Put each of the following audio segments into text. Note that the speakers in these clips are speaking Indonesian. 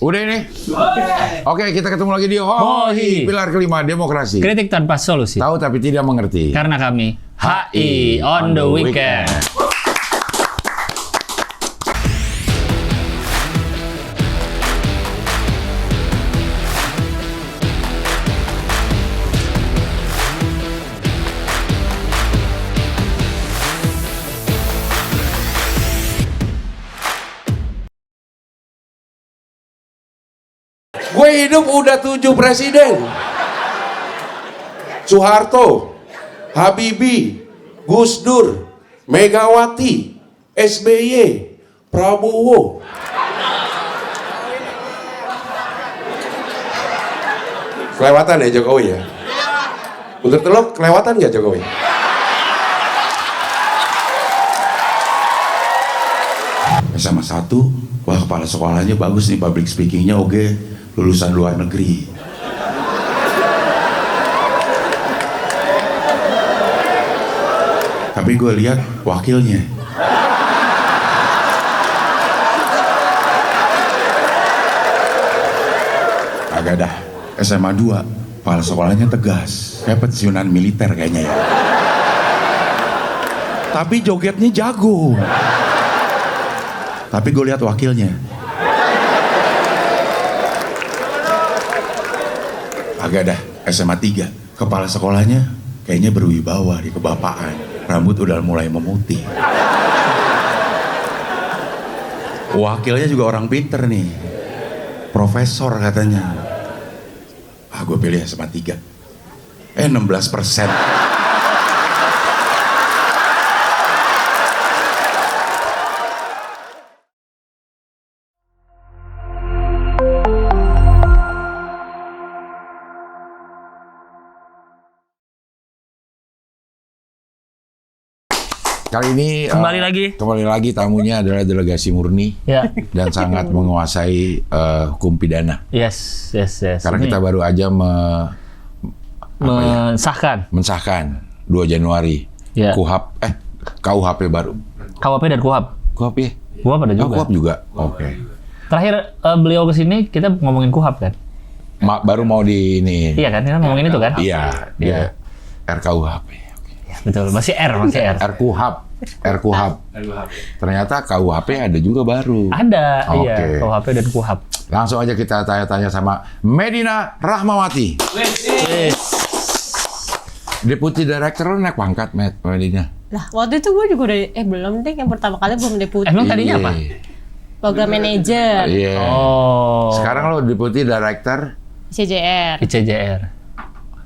Udah ini? Oke, kita ketemu lagi di Hohi, pilar kelima demokrasi. Kritik tanpa solusi. Tahu tapi tidak mengerti. Karena kami HI on the weekend. Gue hidup udah 7 presiden. Soeharto, Habibie, Gus Dur, Megawati, SBY, Prabowo. Kelewatan ya Jokowi ya? Untuk teluk kelewatan nggak Jokowi? SMA 1, wah kepala sekolahnya bagus nih, public speakingnya oke. Lulusan luar negeri. Tapi gue lihat wakilnya. Agak dah. SMA 2, kepala sekolahnya tegas. Kayak pensiunan militer kayaknya ya. Tapi jogetnya jago. Tapi gue lihat wakilnya. Agak dah, SMA 3, kepala sekolahnya kayaknya berwibawa di kebapaan, rambut udah mulai memutih. Wakilnya juga orang pinter nih, profesor katanya. Gue pilih SMA 3. 16%. Kali ini kembali lagi tamunya adalah delegasi murni dan sangat menguasai hukum pidana. Yes. Karena kita baru aja mensahkan 2 Januari KUHP baru. KUHP dan KUHAP. KUHP ya? KUHAP ada juga. KUHAP juga. Oke. Terakhir beliau kesini kita ngomongin KUHAP kan? Baru mau di ini. Iya kan, kita ngomongin itu kan? Iya. RKUHP. Betul, masih R. RKUHP. Ternyata KUHP ada juga baru. Ada, iya. KUHP dan KUHAP. Langsung aja kita tanya-tanya sama Medina Rahmawati. Deputi Director lu naik pangkat, Medina? Lah, waktu itu gue juga udah, belum deh, yang pertama kali belum deputi. Emang tadinya apa? Program manager. Iya. Oh. Sekarang lo Deputi Director? ICJR.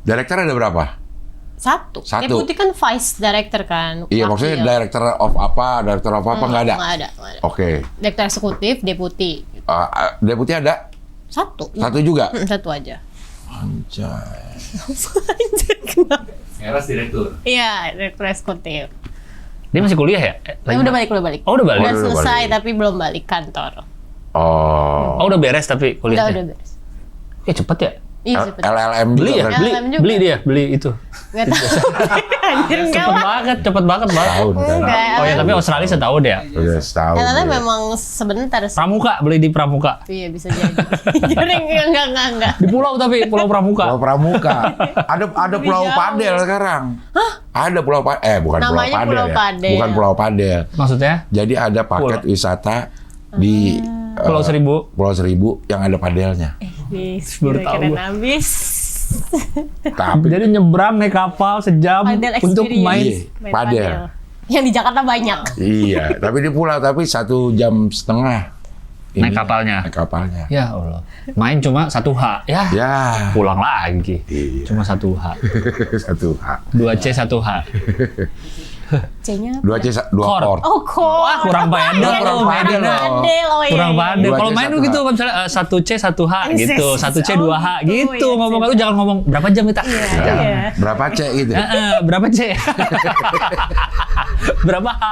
Director ada berapa? Satu. Deputi kan Vice Director kan. Iya, maksudnya Director of apa nggak ada? Nggak ada. Oke. Direktur Eksekutif, Deputi. Deputi ada? Satu. Satu juga? Satu aja. Anjay. Kenapa? Eras Direktur. Iya, Direktur Eksekutif. Dia masih kuliah ya? Udah balik. Oh, udah balik? Udah selesai, tapi belum balik kantor. Oh, udah beres tapi kuliahnya? Udah beres. Cepet ya? Iya, cepet. LLM beli juga. Ya? Beli itu. Nggak tahu. Anjir, cepet banget. Tahun kan. Oh ya, tapi Australia setahun ya? Udah setahun. Ternyata memang sebentar. Pramuka, beli di Pramuka. Iya, bisa jadi. Jadi enggak. Di pulau tapi, Pulau Pramuka. Pulau Pramuka. Ada Pulau Padel sekarang. Hah? Ada Pulau Padel. Bukan namanya Pulau Padel. Bukan Pulau Padel. Maksudnya? Jadi ada paket wisata di Pulau Seribu. Pulau Seribu yang ada padelnya. Baru tahu keren gue. abis. Tapi jadi nyebrang naik kapal sejam untuk main padel. Yang di Jakarta banyak. Iya, tapi di pulau 1,5 jam naik kapalnya. Ya Allah. Main cuma 1H ya. Pulang lagi. Iya. Cuma 1H. 1H. 2C 1H. C-nya 2C 2 chord. Oh, chord. Wah, kurang padel. Kurang padel. Kurang padel. Kalau main tuh 2C, gitu, misalnya 1C 1H gitu, 1C 2H gitu. Iya, Ngomong lu jangan ngomong berapa jam kita. Iya. Berapa C gitu? Berapa C? Berapa H?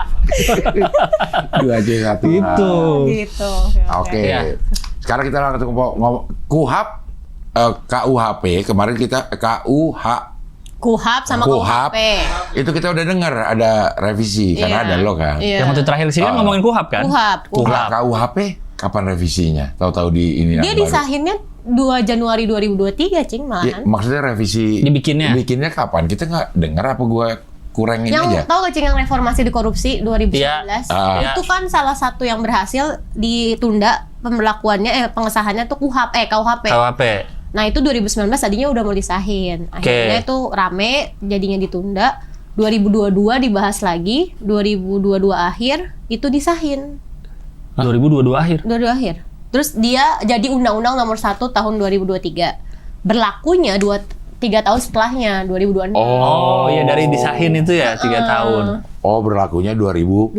2C 1H. Gitu. Oke. Ya. Sekarang kita langsung ngomong KUHP, KUHP. Kemarin kita KUHP sama KUHP. Itu kita udah dengar ada revisi karena ada lo kan. Iya. Yang waktu terakhir sini kan ngomongin KUHP kan? KUHP. KUHP Kapan revisinya? Tahu-tahu di ini dia disahinnya 2 Januari 2023, Cing, malahan. Ya, maksudnya revisi dibikinnya kapan? Kita nggak dengar apa gue kurangin aja? Yang tahu gak, Cing, yang reformasi di korupsi 2019? Itu kan salah satu yang berhasil ditunda pemberlakuannya, pengesahannya tuh KUHP. Nah itu 2019 tadinya udah mau disahin. Akhirnya itu rame, jadinya ditunda. 2022 dibahas lagi, 2022 akhir itu disahin. 2022 akhir? 2022 akhir. Terus dia jadi Undang-Undang Nomor 1 Tahun 2023. Berlakunya 3 tahun setelahnya, 2026. Oh iya, dari disahin itu ya 3 tahun. Oh, berlakunya 2026.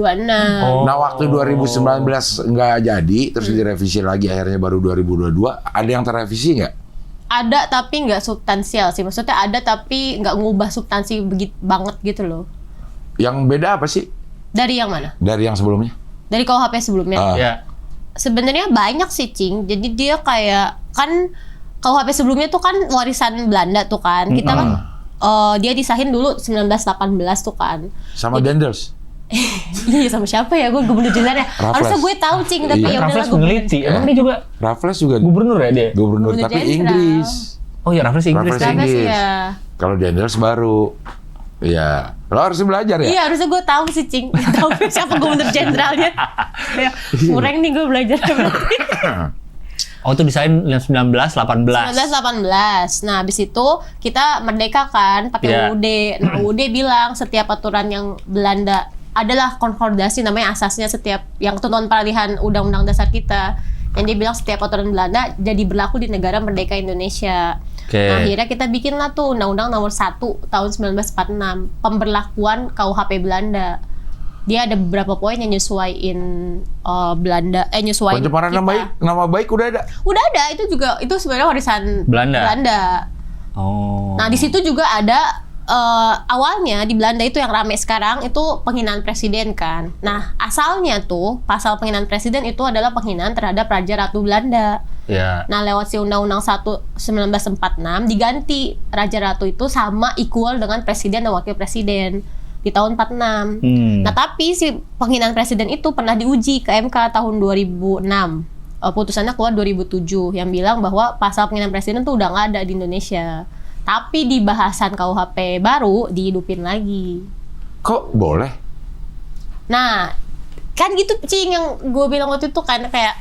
Nah, waktu 2019 nggak jadi, terus direvisi lagi, akhirnya baru 2022. Ada yang terrevisi nggak? Ada, tapi nggak substansial sih. Maksudnya ada, tapi nggak ngubah substansi banget gitu loh. Yang beda apa sih? Dari yang mana? Dari yang sebelumnya? Dari KUHP sebelumnya. Sebenarnya banyak sih, Cing. Jadi dia kayak kan KUHP sebelumnya tuh kan warisan Belanda tuh kan. Kita kan dia disahin dulu 1918 tuh kan. Sama Dendels. Iya, sama siapa ya? Gue gubernur jenderalnya. Harusnya gue tahu, Cing, tapi ya Raffles peneliti. Emang dia juga Raffles juga gubernur ya dia? Gubernur tapi Inggris. Oh iya, Raffles Inggris. Ya. Kalau Dendels baru. Iya, lo harusnya belajar ya? Iya, harusnya gue tahu sih, Cing. Tahu siapa gubernur jenderalnya. Ya, kurang nih gue belajar berarti. Oh, itu disahin 1918. Nah, habis itu kita merdeka kan pakai UUD. Nah, UUD bilang setiap aturan yang Belanda adalah konkordasi, namanya asasnya setiap yang ketentuan peralihan Undang-Undang Dasar kita. Yang dia bilang setiap aturan Belanda jadi berlaku di negara merdeka Indonesia. Nah, akhirnya kita bikinlah tuh Undang-Undang Nomor 1 Tahun 1946, pemberlakuan KUHP Belanda. Dia ada beberapa poin yang nyesuaiin nyesuaiin pencemaran nama baik udah ada. Udah ada, itu sebenarnya warisan Belanda. Oh. Nah, di situ juga ada awalnya di Belanda itu yang rame sekarang itu penghinaan presiden kan. Nah, asalnya tuh pasal penghinaan presiden itu adalah penghinaan terhadap Raja Ratu Belanda. Nah, lewat si Undang-Undang 1 1946 diganti Raja Ratu itu sama equal dengan presiden dan wakil presiden di tahun 46. Nah, tapi si penghinaan presiden itu pernah diuji ke MK tahun 2006. Putusannya keluar 2007 yang bilang bahwa pasal penghinaan presiden tuh udah nggak ada di Indonesia. Tapi di bahasan KUHP baru dihidupin lagi. Kok boleh? Nah, kan gitu, Cing, yang gue bilang waktu itu kan kayak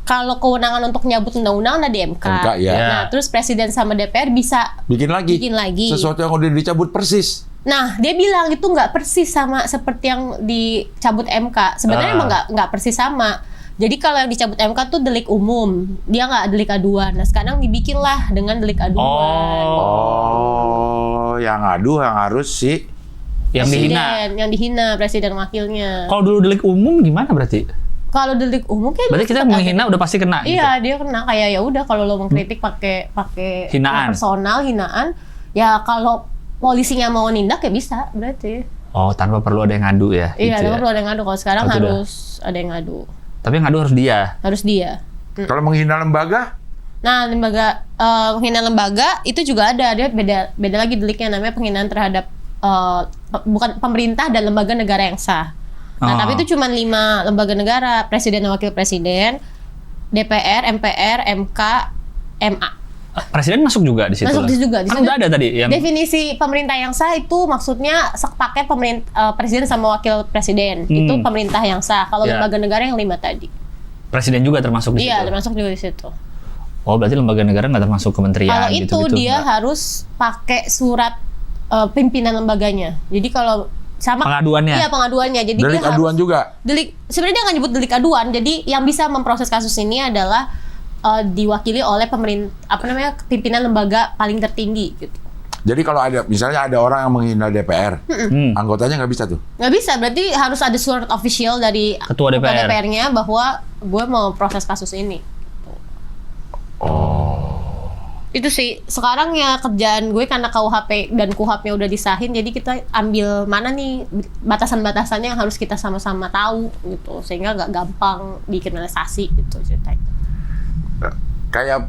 kalau kewenangan untuk nyabut undang-undang ada di MK. Nah, terus presiden sama DPR bisa bikin lagi. Sesuatu yang udah dicabut persis. Nah, dia bilang itu nggak persis sama seperti yang dicabut MK. Sebenarnya emang nggak persis sama. Jadi kalau yang dicabut MK tuh delik umum, dia nggak delik aduan. Nah, sekarang dibikinlah dengan delik aduan. Oh, yang adu yang harus sih yang dihina presiden wakilnya. Kalau dulu delik umum gimana berarti? Kalau delik umum kayak berarti kita menghina udah pasti kena. Iya, dia kena kayak ya udah kalau lo mengkritik pakai personal hinaan, ya kalau polisinya mau nindak ya bisa berarti. Oh, tanpa perlu ada yang ngadu ya? Iya, tanpa perlu ada yang ngadu. Kalau sekarang harus ada yang ngadu. Tapi yang ngadu harus dia? Harus dia. Kalau menghina lembaga? Nah, menghina lembaga itu juga ada. Dia beda lagi deliknya, namanya penghinaan terhadap bukan pemerintah dan lembaga negara yang sah. Nah, tapi itu cuma 5 lembaga negara, presiden dan wakil presiden, DPR, MPR, MK, MA. Presiden masuk juga di situ? Masuk juga. Kan udah ada tadi. Yang... Definisi pemerintah yang sah itu maksudnya sepaket presiden sama wakil presiden. Itu pemerintah yang sah. Kalau lembaga negara yang 5 tadi. Presiden juga termasuk di situ? Iya, termasuk juga di situ. Oh, berarti lembaga negara nggak termasuk kementerian kalau gitu-gitu? Kalau itu dia harus pakai surat pimpinan lembaganya. Jadi kalau sama pengaduannya. Iya, pengaduannya. Jadi delik dia aduan harus, juga. Sebenarnya dia nggak nyebut delik aduan. Jadi yang bisa memproses kasus ini adalah diwakili oleh pimpinan lembaga paling tertinggi gitu. Jadi kalau misalnya ada orang yang menghina DPR, anggotanya nggak bisa tuh? Nggak bisa, berarti harus ada surat official dari ketua DPR-nya bahwa gue mau proses kasus ini. Itu sih, sekarang ya kerjaan gue karena KUHP dan KUHP-nya udah disahin, jadi kita ambil mana nih batasan-batasannya yang harus kita sama-sama tahu gitu, sehingga nggak gampang dikriminalisasi gitu ceritanya. Kayak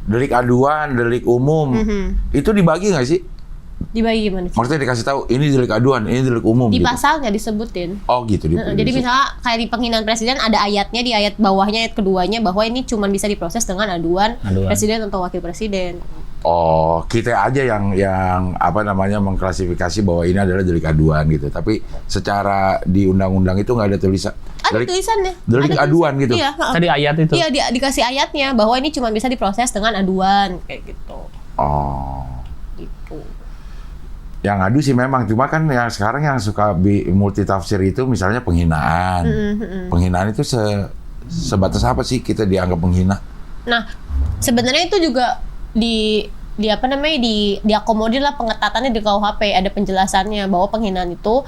delik aduan, delik umum, itu dibagi nggak sih? Dibagi gimana? Maksudnya dikasih tahu ini delik aduan, ini delik umum. Di gitu. pasalnya disebutin. Oh gitu. Jadi misalnya kayak di penghinaan presiden ada ayatnya, di ayat bawahnya, ayat keduanya bahwa ini cuma bisa diproses dengan aduan presiden atau wakil presiden. Oh, kita aja yang apa namanya mengklasifikasi bahwa ini adalah delik aduan gitu. Tapi secara di undang-undang itu nggak ada tulisan. Ada tulisannya. Delik aduan gitu. Iya. Tadi ayat itu. Iya, dikasih ayatnya bahwa ini cuma bisa diproses dengan aduan kayak gitu. Oh. Gitu. Yang adu sih memang, cuma kan yang sekarang yang suka multi tafsir itu misalnya penghinaan. Penghinaan itu sebatas apa sih kita dianggap menghina? Nah, sebenarnya itu juga diakomodir lah pengetatannya di KUHP, ada penjelasannya bahwa penghinaan itu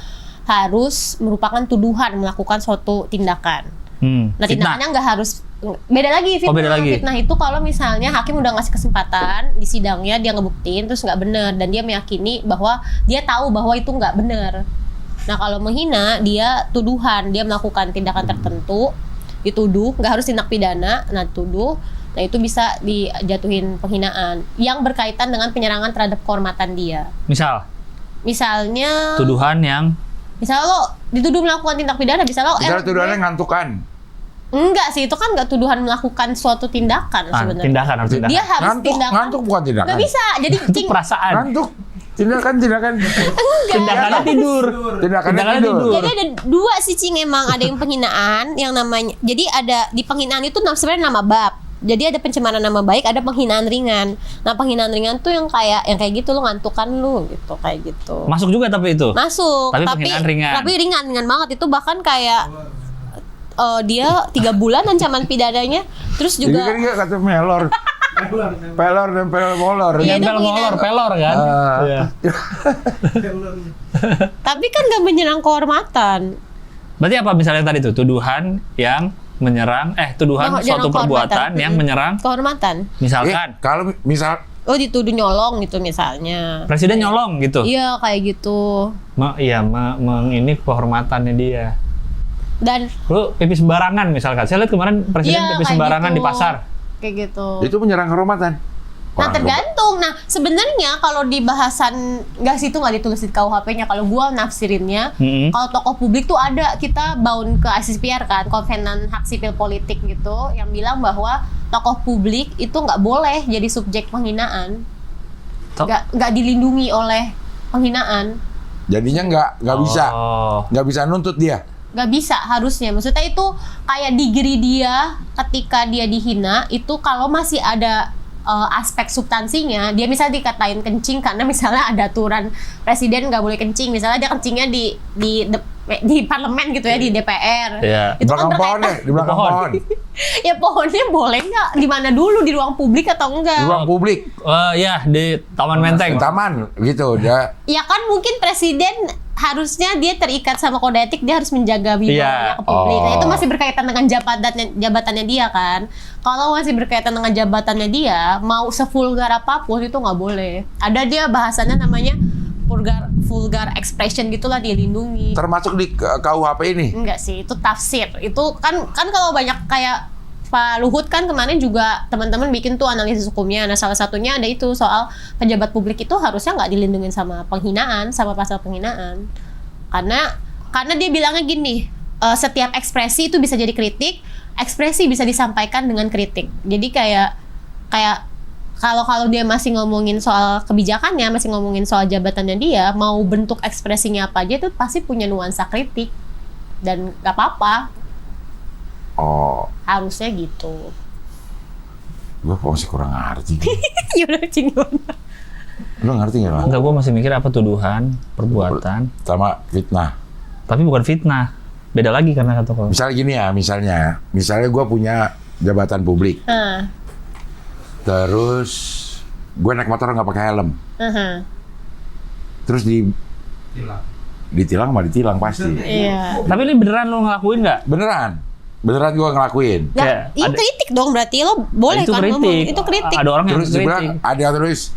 harus merupakan tuduhan melakukan suatu tindakan. Nah, tindakannya nggak harus beda lagi fitnah. Beda lagi. Fitnah itu kalau misalnya hakim udah ngasih kesempatan di sidangnya, dia ngebuktiin terus nggak benar dan dia meyakini bahwa dia tahu bahwa itu nggak benar. Nah, kalau menghina dia tuduhan, dia melakukan tindakan tertentu, dituduh, nggak harus tindak pidana, nah tuduh, nah itu bisa dijatuhin penghinaan yang berkaitan dengan penyerangan terhadap kehormatan dia. Misalnya tuduhan yang misal lo dituduh melakukan tindak pidana, bisa lo tuduhannya ngantukan. Enggak sih, itu kan enggak tuduhan melakukan suatu tindakan sebenarnya. Tindakan. Dia harus ngantuk bukan tindakan. Enggak bisa. Jadi itu perasaan. Ngantuk. Tindakan. Tindakannya tidur. Tindakannya tidur. Jadi ada dua sih, Cing, emang ada yang penghinaan yang namanya. Jadi ada di penghinaan itu sebenarnya nama bab. Jadi ada pencemaran nama baik, ada penghinaan ringan. Nah, penghinaan ringan tuh yang kayak gitu, lo ngantukan lu gitu, kayak gitu. Masuk juga tapi itu. Masuk. Tapi penghinaan ringan. Tapi ringan banget, itu bahkan kayak dia 3 bulan ancaman pidananya. Terus juga jadi kan kata melor. Pelor dan molor. Pelor kan. Iya. Tapi kan gak menyerang kehormatan. Berarti apa misalnya tadi itu tuduhan yang menyerang suatu perbuatan yang menyerang kehormatan. Misalkan kalau dituduh nyolong gitu misalnya. Presiden nyolong gitu. Iya, kayak gitu. Ini kehormatannya dia. Dan lu pipis sembarangan misalkan. Saya lihat kemarin presiden pipis sembarangan gitu. Di pasar. Kayak gitu. Itu menyerang kehormatan. Nah, tergantung. Nah, sebenarnya kalau di bahasan nggak ditulis di KUHP-nya. Kalau gua nafsirinnya, kalau tokoh publik tuh ada, kita bound ke ICCPR kan, Konvenan Hak Sipil Politik gitu, yang bilang bahwa tokoh publik itu nggak boleh jadi subjek penghinaan, nggak dilindungi oleh penghinaan. Jadinya nggak bisa nuntut dia. Nggak bisa harusnya. Maksudnya itu kayak degree dia ketika dia dihina itu kalau masih ada aspek substansinya, dia misalnya dikatain kencing karena misalnya ada aturan presiden nggak boleh kencing, misalnya dia kencingnya di parlemen gitu ya, di DPR. Yeah. Itu kan di belakang pohon. Ya pohonnya boleh nggak? Di mana dulu, di ruang publik atau enggak? Di ruang publik. Di Taman Menteng. Taman gitu dia. Ya kan mungkin presiden harusnya dia terikat sama kode etik, dia harus menjaga wibawanya ke publik. Nah, itu masih berkaitan dengan jabatannya dia kan. Kalau masih berkaitan dengan jabatannya dia, mau sevulgar apapun itu nggak boleh. Ada dia bahasannya namanya vulgar expression gitulah, dilindungi. Termasuk di KUHP ini? Enggak sih, itu tafsir. Itu kan kalau banyak kayak Pak Luhut kan kemarin juga teman-teman bikin tuh analisis hukumnya. Nah, salah satunya ada itu soal pejabat publik itu harusnya nggak dilindungi sama penghinaan, sama pasal penghinaan. Karena dia bilangnya gini, setiap ekspresi itu bisa jadi kritik, ekspresi bisa disampaikan dengan kritik. Jadi kayak kalau dia masih ngomongin soal kebijakannya, masih ngomongin soal jabatannya dia, mau bentuk ekspresinya apa aja itu pasti punya nuansa kritik dan nggak apa-apa. Harusnya gitu. Gue masih kurang ngerti. Yaudah, Cing. Lu ngerti nggak? Enggak, gue masih mikir apa tuduhan, perbuatan. Sama fitnah. Tapi bukan fitnah. Beda lagi karena kata kau. Misalnya gini ya, misalnya gue punya jabatan publik. Terus gue naik motor nggak pakai helm. Terus ditilang pasti. Iya. Tapi ini beneran lo ngelakuin nggak? Beneran gue ngelakuin. Ya, itu kritik dong berarti, lo boleh kan ngomong. Itu kritik. Ada orang yang terus dibilang, ada yang tulis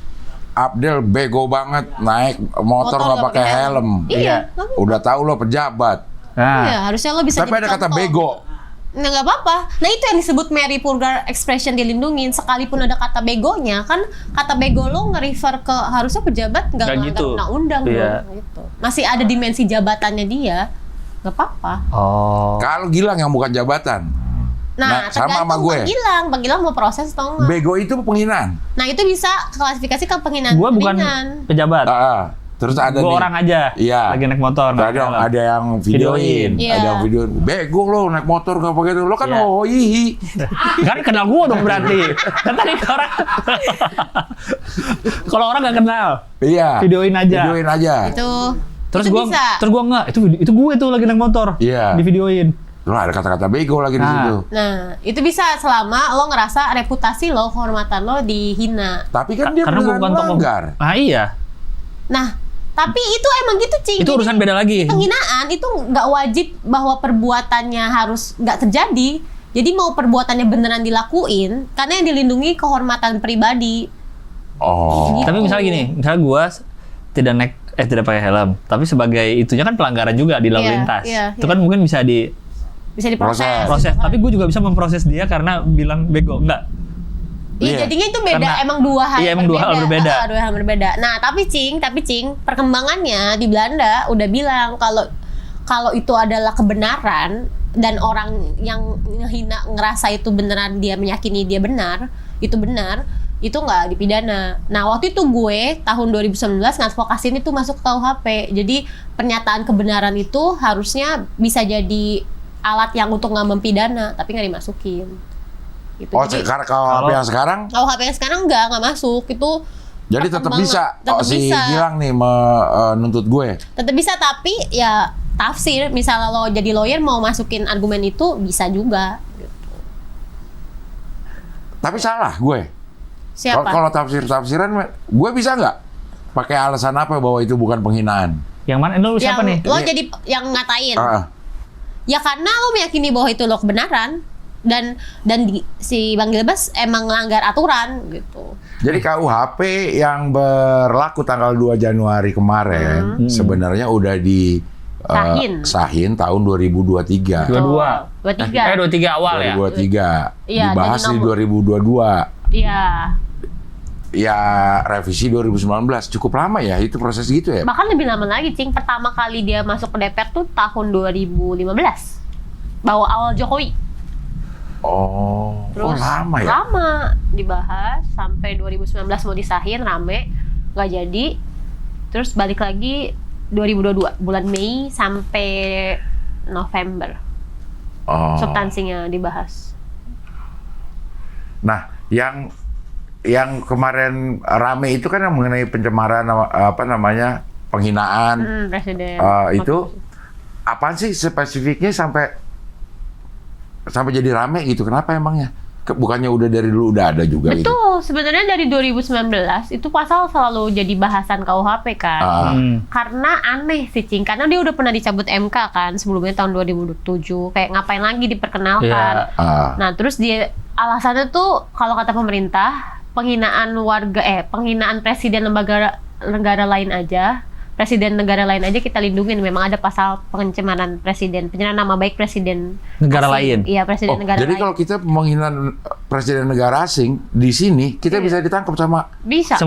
Abdel bego banget naik motor nggak pakai helm. Iya. Udah tahu lo pejabat. Iya, harusnya lo bisa. Tapi ada kata bego. Nah, nggak apa-apa. Nah, itu yang disebut Mary Purgar expression dilindungin. Sekalipun ada kata begonya, kan kata bego lo nge-refer ke harusnya pejabat nggak melanggar gitu. undang-undang gitu. Masih ada dimensi jabatannya dia, nggak apa-apa. Kalau Gilang yang bukan jabatan. Nah, sama sama gue. Bang Gilang mau proses atau enggak? Bego itu penghinaan. Nah, itu bisa klasifikasi ke penghinaan. Gue bukan pejabat. Terus ada gue orang aja, lagi naik motor. Ada yang videoin, ada yang videoin. Bego lo naik motor nggak pakai itu, lo kan hihi. Kan kenal gue dong berarti. Kan tadi orang, kalau orang nggak kenal, videoin aja. Itu. Terus gue nggak, itu gue tuh lagi naik motor, di videoin. Lo ada kata-kata bego lagi di situ. Nah, itu bisa selama lo ngerasa reputasi lo, kehormatan lo dihina. Tapi kan dia karena gue bukan melanggar. Iya. Nah, tapi itu emang gitu, Cing. Itu urusan beda lagi. Penghinaan itu nggak wajib bahwa perbuatannya harus nggak terjadi. Jadi mau perbuatannya beneran dilakuin, karena yang dilindungi kehormatan pribadi. Gitu. Tapi misalnya gini, misalnya gue tidak pakai helm, tapi sebagai itunya kan pelanggaran juga di lalu lintas. Itu kan mungkin bisa diproses. Tapi gue juga bisa memproses dia karena bilang bego, enggak. Iya, jadinya itu beda. Emang dua hal berbeda. Dua hal berbeda. Nah, tapi Cing, perkembangannya di Belanda udah bilang kalau itu adalah kebenaran dan orang yang ngehina ngerasa itu beneran, dia meyakini dia benar, itu nggak dipidana. Nah, waktu itu gue tahun 2019 ngadvokasiin itu masuk ke KUHP. Jadi pernyataan kebenaran itu harusnya bisa jadi alat yang untuk nggak mempidana, tapi nggak dimasukin. Gitu. Jadi, KUHP yang sekarang? KUHP yang sekarang nggak masuk itu. Jadi tetap bisa. Gilang nih menuntut gue. Tetap bisa, tapi ya tafsir. Misalnya lo jadi lawyer mau masukin argumen itu bisa juga. Gitu. Tapi salah gue. Siapa? Kalau tafsiran, gue bisa nggak pakai alasan apa bahwa itu bukan penghinaan? Yang mana? Lo siapa nih? Lo jadi yang ngatain. Ya karena lo meyakini bahwa itu lo kebenaran. Dan si Bang Gilbas emang melanggar aturan gitu. Jadi KUHP yang berlaku tanggal 2 Januari kemarin sebenarnya udah sahin tahun 2023. 23 awal 2023. Dibahas di 2022. Iya. Ya revisi 2019 cukup lama ya itu proses gitu ya. Bahkan lebih lama lagi, Cing. Pertama kali dia masuk ke DPR tuh tahun 2015. Bawa awal Jokowi. Terus lama ya? Lama dibahas sampai 2019 mau disahin rame, nggak jadi. Terus balik lagi 2022 bulan Mei sampai November. Substansinya dibahas. Nah, yang kemarin rame itu kan yang mengenai pencemaran penghinaan presiden. Itu apaan sih spesifiknya sampai jadi rame gitu? Kenapa emangnya? Bukannya udah dari dulu udah ada juga? Betul, gitu? Sebenarnya dari 2019 itu pasal selalu jadi bahasan KUHP kan. Karena aneh sih, Cing. Karena dia udah pernah dicabut MK kan sebelumnya tahun 2007. Kayak ngapain lagi diperkenalkan. Nah, terus dia alasannya tuh kalau kata pemerintah penghinaan presiden negara lain aja. Presiden negara lain aja kita lindungin. Memang ada pasal pencemaran presiden, pencemaran nama baik presiden negara asing. lain. Iya, presiden negara jadi lain. kalau kita menghinaan presiden negara asing di sini, kita bisa ditangkap sama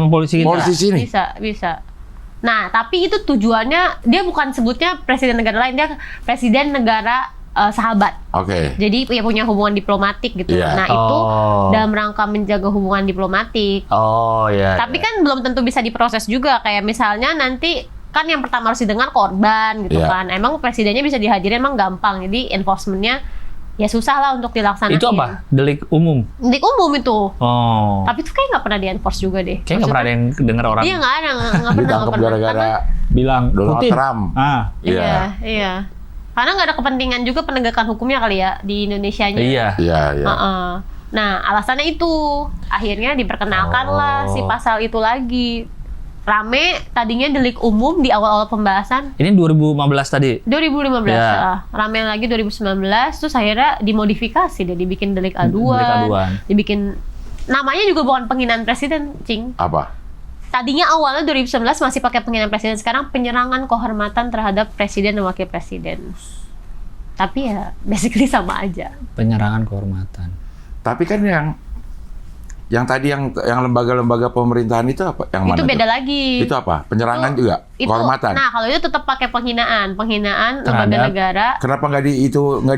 polisi kita. Polisi sini. Bisa. Nah, tapi itu tujuannya dia bukan sebutnya presiden negara lain, dia presiden negara sahabat. Jadi punya hubungan diplomatik gitu. Nah, itu dalam rangka menjaga hubungan diplomatik. Tapi kan belum tentu bisa diproses juga. Kayak misalnya nanti kan yang pertama harus didengar korban gitu kan. Emang presidennya bisa dihadirin emang gampang. Jadi enforcement-nya ya susah lah untuk dilaksanakan. Itu apa? Delik umum? Delik umum itu. Tapi itu kayak nggak pernah di-enforce juga deh. Kayak nggak pernah ada yang dengar orang. Iya, nggak pernah. Ditangkap gara-gara bilang Donald Trump. Iya. Karena nggak ada kepentingan juga penegakan hukumnya kali ya di Indonesianya. Iya. Nah, alasannya itu. Akhirnya diperkenalkanlah si pasal itu lagi. Rame, tadinya delik umum di awal-awal pembahasan. Ini 2015 tadi? 2015, rame lagi 2019, terus akhirnya dimodifikasi deh, dibikin delik aduan. Dibikin, namanya juga bukan penghinaan presiden, Cing. Apa? Tadinya awalnya 2019 masih pakai penghinaan presiden, sekarang penyerangan kehormatan terhadap presiden dan wakil presiden. Tapi ya basically sama aja. Penyerangan kehormatan. Tapi kan yang tadi yang lembaga-lembaga pemerintahan itu apa? Yang mana? Itu beda tuh? lagi. Itu apa? Penyerangan juga? Kehormatan? Nah, kalau itu tetap pakai penghinaan lembaga negara. Kenapa nggak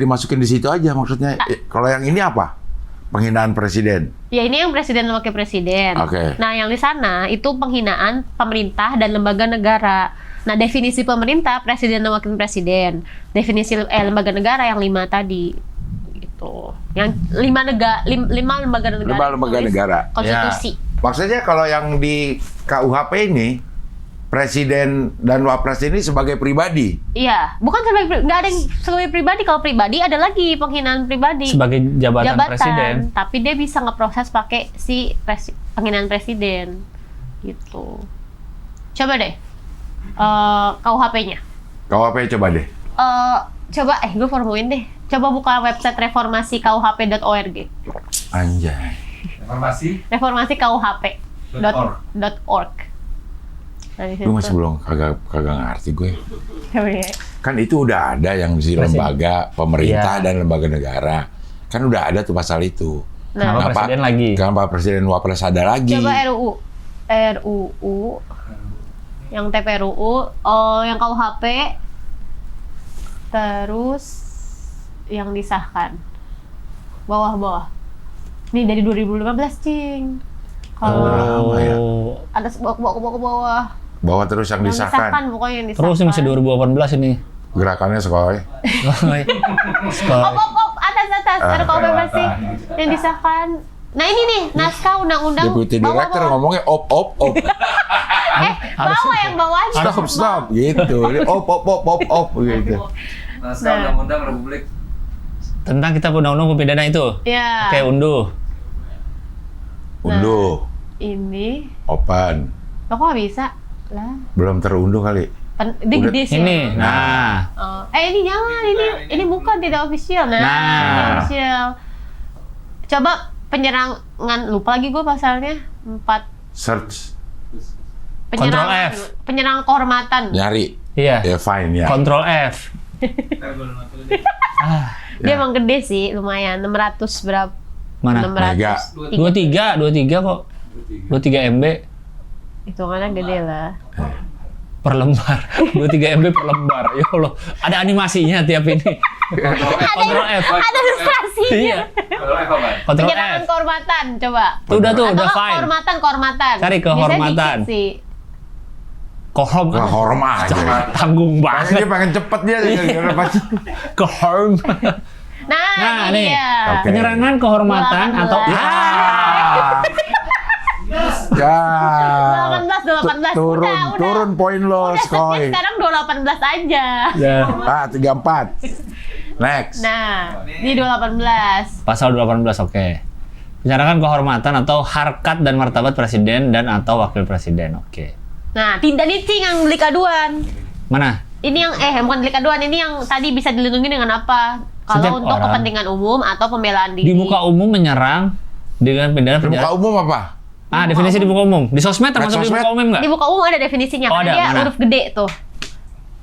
dimasukin di situ aja maksudnya? Kalau yang ini apa? Penghinaan presiden. Ya ini yang presiden dan wakil presiden. Oke. Nah, yang di sana itu penghinaan pemerintah dan lembaga negara. Nah, definisi pemerintah, presiden dan wakil presiden. Definisi lembaga negara yang 5 tadi. Gitu. Yang 5 lembaga negara. 5 lembaga negara. Konstitusi. Ya. Maksudnya kalau yang di KUHP ini presiden dan wapres ini sebagai pribadi. Iya, bukan nggak ada yang sebagai pribadi. Kalau pribadi ada lagi penghinaan pribadi. Sebagai jabatan presiden. Tapi dia bisa ngeproses pakai si penghinaan presiden, gitu. Coba deh, KUHP-nya. KUHP coba deh. Gue formulin deh. Coba buka website reformasi KUHP.org. Anjay. Reformasi KUHP.org. Gue masih belum kagak ngerti gue. Kan itu udah ada yang di lembaga pemerintah dan lembaga negara. Kan udah ada tuh pasal itu. Nah, presiden lagi. Kenapa presiden wapres ada lagi? Coba RUU, yang TPRUU, yang KUHP, terus yang disahkan. Bawah-bawah. Ini dari 2015, Cing. Kalau ada ke bawah. Bawah terus yang disahkan. Pokoknya yang disahkan. Terus ini masih 2018 ini. Gerakannya sekolah. Atas. Ada KUHP masih yang disahkan. Nah ini nih, naskah undang-undang. Deputi Direktur ngomongnya op. Bawa yang bawahnya. Stop gitu. Op gitu. Naskah undang-undang Republik. Tentang kitab undang-undang pidana itu. Iya. Oke, unduh. Ini. Open. Kok nggak bisa? Lah. Belum terunduh kali. Dia gede sih. Ini. Nah. Ini jangan. Ini bukan tidak official. Nah. Ini official. Coba penyerangan. Lupa lagi gue pasalnya. 4. Search. Control F. Penyerangan kehormatan. Nyari. Iya. Ya fine ya. Control F. Dia emang gede sih, lumayan. 600 berapa? Mana? 600. 23 kok. 23 MB. Hitungannya gede lah. Per lembar. 23 MB per lembar. Ya Allah. Ada animasinya tiap ini. Control F. Ada ilustrasinya. Iya. Control Penyerangan F. kehormatan, coba. Udah Atau fine. Kehormatan. Cari kehormatan. Biasanya dikit sih. Kehorm aja. Tanggung banget. Dia pengen cepet dia. Kehorm. Nah, ini nih. dia. Okay. Penyerangan kehormatan 18. atau Ya. 18. Turun poin lo, Skoy. Sekarang 218 aja. Ya. 34. Next. Nah, ini 218. Pasal 218, oke. Penyerangan kehormatan atau harkat dan martabat presiden dan atau wakil presiden, oke. Nah, tidak nih Cing yang delik aduan. Mana? Ini yang bukan delik aduan, ini yang tadi bisa dilindungi dengan apa? Kalau untuk kepentingan umum atau pembelaan diri. Di muka umum menyerang dengan pidana penjara. Di muka umum apa? Definisi di muka umum. Di sosmed termasuk di muka umum nggak? Di muka umum ada definisinya, karena dia mana? huruf gede tuh.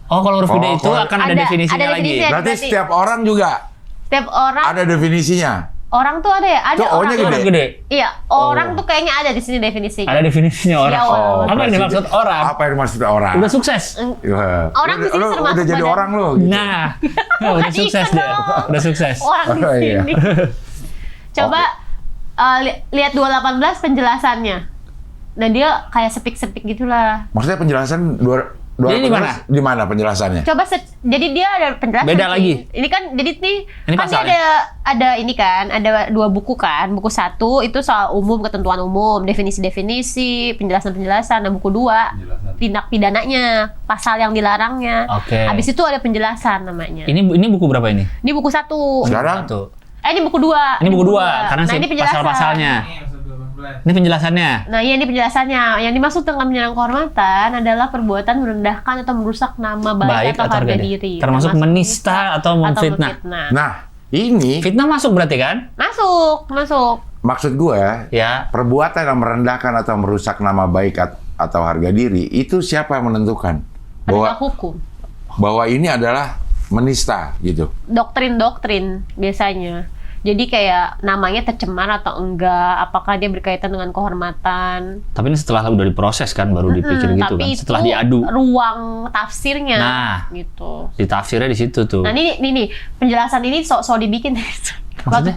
Kalau huruf gede itu akan ada definisinya lagi. Berarti setiap orang juga? Setiap orang. Ada definisinya? Orang tuh ada ya? Ada orang. Gede. Iya, orang tuh kayaknya ada di sini definisinya. Ada definisinya orang. Ya, apa yang dimaksud orang? Apa yang dimaksud orang? Udah sukses. Orang di sini termasuk udah jadi orang lo. Gitu. Nah, udah sukses dia. Udah sukses. Orang di sini. Coba lihat 218 penjelasannya. Nah, dia kayak sepik-sepik gitulah. Maksudnya penjelasan Jadi di mana penjelasannya? Coba jadi dia ada penjelasan. Beda lagi. Ini kan jadi nih ini kan dia ada ini kan, ada 2 buku kan. Buku 1 itu soal umum, ketentuan umum, definisi-definisi, penjelasan-penjelasan. Nah, buku 2 tindak pidananya, pasal yang dilarangnya. Oke. Habis itu ada penjelasan namanya. Ini buku berapa ini? Ini buku 1. Sekarang? Ini buku 2. Ini buku 2 karena nah, ini pasal-pasalnya. Ini penjelasannya. Nah, iya ini penjelasannya. Yang dimaksud dengan menyerang kehormatan adalah perbuatan merendahkan atau merusak nama baik atau harga diri. Termasuk menista atau memfitnah. Nah, ini fitnah masuk berarti kan? Masuk. Maksud gue, ya. Perbuatan yang merendahkan atau merusak nama baik atau harga diri itu siapa yang menentukan? Penegak hukum. Bahwa ini adalah menista gitu. Doktrin-doktrin biasanya. Jadi kayak namanya tercemar atau enggak, apakah dia berkaitan dengan kehormatan. Tapi ini setelah udah diproses kan, baru dipikir gitu kan. Setelah diadu. Ruang tafsirnya. Nah, gitu. Ditafsirnya di situ tuh. Nah ini penjelasan ini sok dibikin.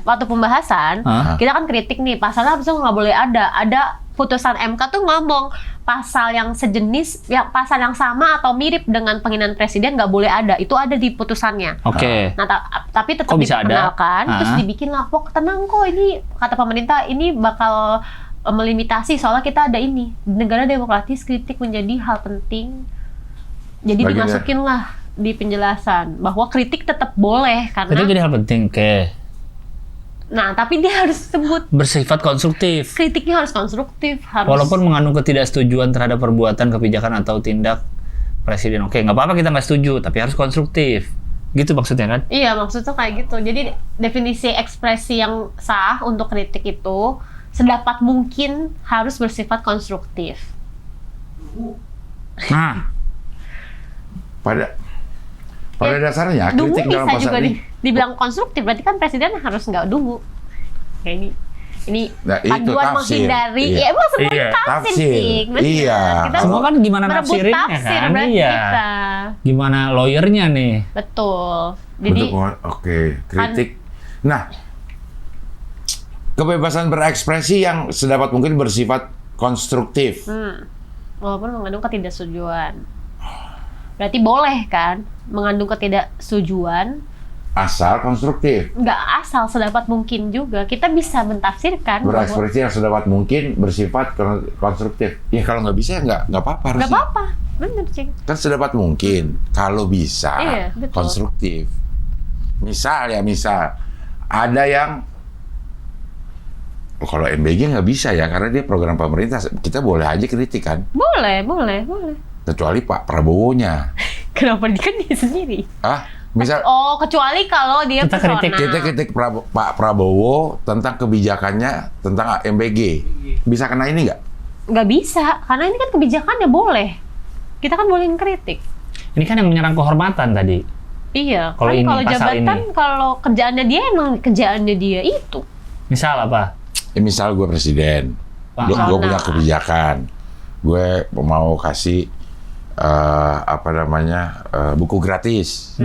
Waktu pembahasan, kita kan kritik nih, pasalnya harusnya nggak boleh ada. Ada putusan MK tuh ngomong pasal yang sejenis, yang pasal yang sama atau mirip dengan penghinaan presiden nggak boleh ada. Itu ada di putusannya. Oke. Nah, tapi tetap diperkenalkan, terus dibikin lah, kok tenang kok, ini kata pemerintah ini bakal melimitasi soalnya kita ada ini. Negara demokratis kritik menjadi hal penting. Jadi dimasukin lah di penjelasan bahwa kritik tetap boleh karena itu jadi hal penting. Nah, tapi dia harus sebut bersifat konstruktif. Kritiknya harus konstruktif, harus. Walaupun mengandung ketidaksetujuan terhadap perbuatan, kebijakan atau tindak presiden. Oke, nggak apa-apa kita nggak setuju, tapi harus konstruktif. Gitu maksudnya kan? Iya, maksudnya kayak gitu. Jadi definisi ekspresi yang sah untuk kritik itu sedapat mungkin harus bersifat konstruktif. Nah, pada dasarnya kritik dalam pasal ini dibilang konstruktif, berarti kan presiden harus nggak dungu. Kayak ini panduan menghindari, ya emang semua tafsir. Iya. Kita semua kan gimana nafsirinnya kan? Iya. Gimana lawyernya nih? Betul. Jadi kritik. Nah, kebebasan berekspresi yang sedapat mungkin bersifat konstruktif. Walaupun mengandung ketidaksetujuan. Berarti boleh kan mengandung ketidaksetujuan? Asal konstruktif. Nggak asal, sedapat mungkin juga. Kita bisa mentafsirkan. Berekspresi yang sedapat mungkin bersifat konstruktif. Ya kalau nggak bisa nggak apa-apa. Nggak apa-apa, bener Cing. Kan sedapat mungkin. Kalau bisa konstruktif. Misal ada yang kalau MBG nggak bisa ya karena dia program pemerintah. Kita boleh aja kritik kan? Boleh. Kecuali Pak Prabowo-nya. Kenapa dia sendiri? Misal, kecuali kalau dia kita kritik Pak Prabowo tentang kebijakannya tentang MBG. Bisa kena ini nggak? Nggak bisa, karena ini kan kebijakannya boleh. Kita kan boleh kritik. Ini kan yang menyerang kehormatan tadi. Iya, kalau jabatan, kalau kerjaannya dia emang kerjaannya dia itu. Misal apa? Misal gue presiden, gue punya kebijakan, gue mau kasih buku gratis.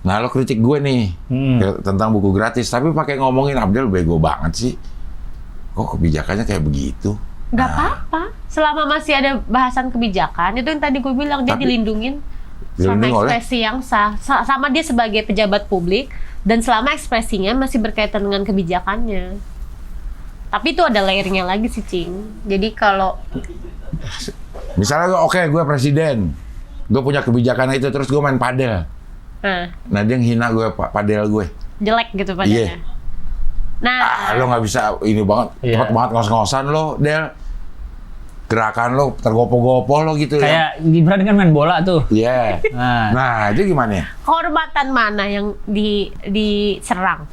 Nah lo kritik gue nih tentang buku gratis, tapi pakai ngomongin Abdel bego banget sih. Kok kebijakannya kayak begitu? Gak apa-apa, selama masih ada bahasan kebijakan itu yang tadi gue bilang dia dilindungin sama ekspresi yang sah, sama dia sebagai pejabat publik dan selama ekspresinya masih berkaitan dengan kebijakannya. Tapi itu ada layernya lagi sih Cing. Jadi kalau misalnya gue presiden, gue punya kebijakan itu terus gue main padel. Nah dia menghina gue padel gue. Jelek gitu padelnya. Nah, lo nggak bisa ini banget, cepet banget ngos-ngosan lo, Del. Gerakan lo tergopoh-gopoh lo gitu. Kayak Gibran kan main bola tuh. Iya. Nah itu gimana? Kehormatan mana yang diserang?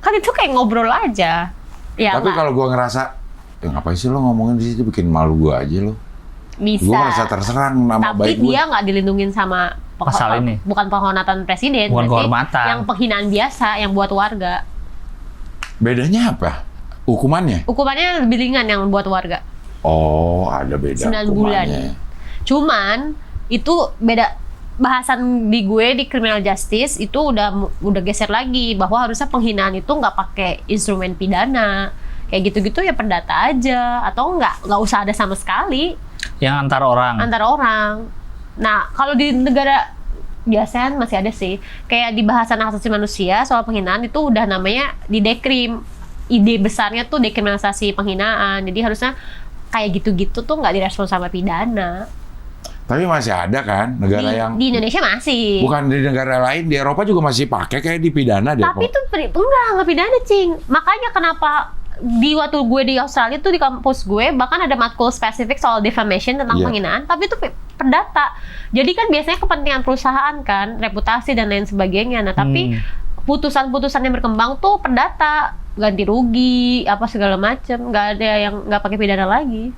Kan itu kayak ngobrol aja. Ya, tapi kalau gue ngerasa, ngapain sih lo ngomongin di situ bikin malu gue aja lo. Bisa. Gue merasa terserang nama tapi baik gue. Tapi dia nggak dilindungin sama pasal ini. Bukan penghormatan presiden. Bukan kehormatan. Yang penghinaan biasa yang buat warga. Bedanya apa? Hukumannya? Hukumannya lebih ringan yang buat warga. Oh, ada beda 9 bulan. Cuman itu beda bahasan di gue di criminal justice itu udah geser lagi bahwa harusnya penghinaan itu nggak pakai instrumen pidana. Kayak gitu-gitu ya perdata aja atau nggak usah ada sama sekali. Yang antar orang. Nah, kalau di negara biasanya masih ada sih. Kayak di bahasan hak asasi manusia soal penghinaan itu udah namanya di dekrim. Ide besarnya tuh dekriminalisasi penghinaan. Jadi harusnya kayak gitu-gitu tuh nggak direspon sama pidana. Tapi masih ada kan negara yang di Indonesia masih. Bukan di negara lain, di Eropa juga masih pakai kayak di pidana deh. Tapi itu nggak pidana, Cing. Makanya kenapa waktu gue di Australia tuh di kampus gue bahkan ada matkul spesifik soal defamation tentang penghinaan, tapi itu perdata. Jadi kan biasanya kepentingan perusahaan kan, reputasi dan lain sebagainya. Nah, tapi putusan-putusan yang berkembang tuh perdata, ganti rugi, apa segala macem, nggak ada yang nggak pakai pidana lagi.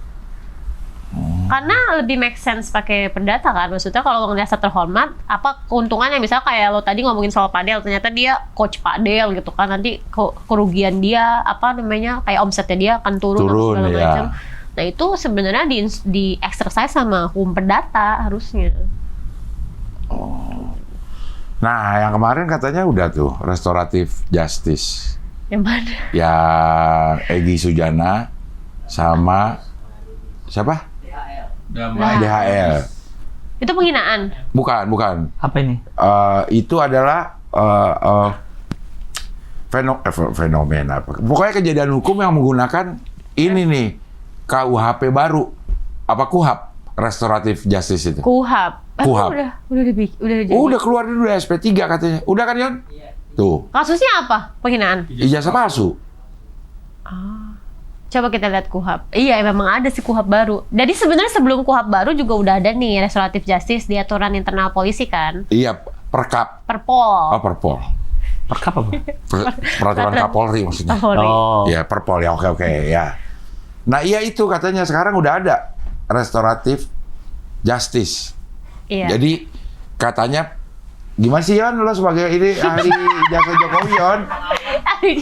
Karena lebih make sense pakai perdata kan. Maksudnya kalau ngerasa terhormat, apa keuntungannya? Misalnya kayak lo tadi ngomongin soal padel, ternyata dia coach padel gitu kan. Nanti kerugian dia, apa namanya, kayak omsetnya dia akan turun segala ya. macam. Nah itu sebenarnya di exercise sama hukum perdata harusnya. Nah, yang kemarin katanya udah tuh restoratif justice. Yang mana? Yang Egy Sujana sama siapa? DHL. Itu penghinaan. Bukan. Apa ini? Itu adalah fenomena. Pokoknya kejadian hukum yang menggunakan ini nih KUHP baru. Apa KUHAP? Restoratif justice itu. KUHAP. KUHAP. Udah Keluar dulu SP3 katanya. Udah kan, Yon? Tuh. Kasusnya apa? Penghinaan. Ijazah palsu. Coba kita lihat KUHAP. Iya, memang ada sih KUHAP baru. Jadi sebenarnya sebelum KUHAP baru juga udah ada nih restoratif justice di aturan internal polisi kan. Iya, Perkap. Perpol. Oh, Perpol. Perkap apa? Peraturan Kapolri maksudnya. Kapolri. Oh. Ya, Perpol ya, oke ya. Nah, iya itu katanya sekarang udah ada restoratif justice. Iya. Jadi katanya gimana sih, Yon, lo sebagai ini ahli ijazah Jokowi, Yon?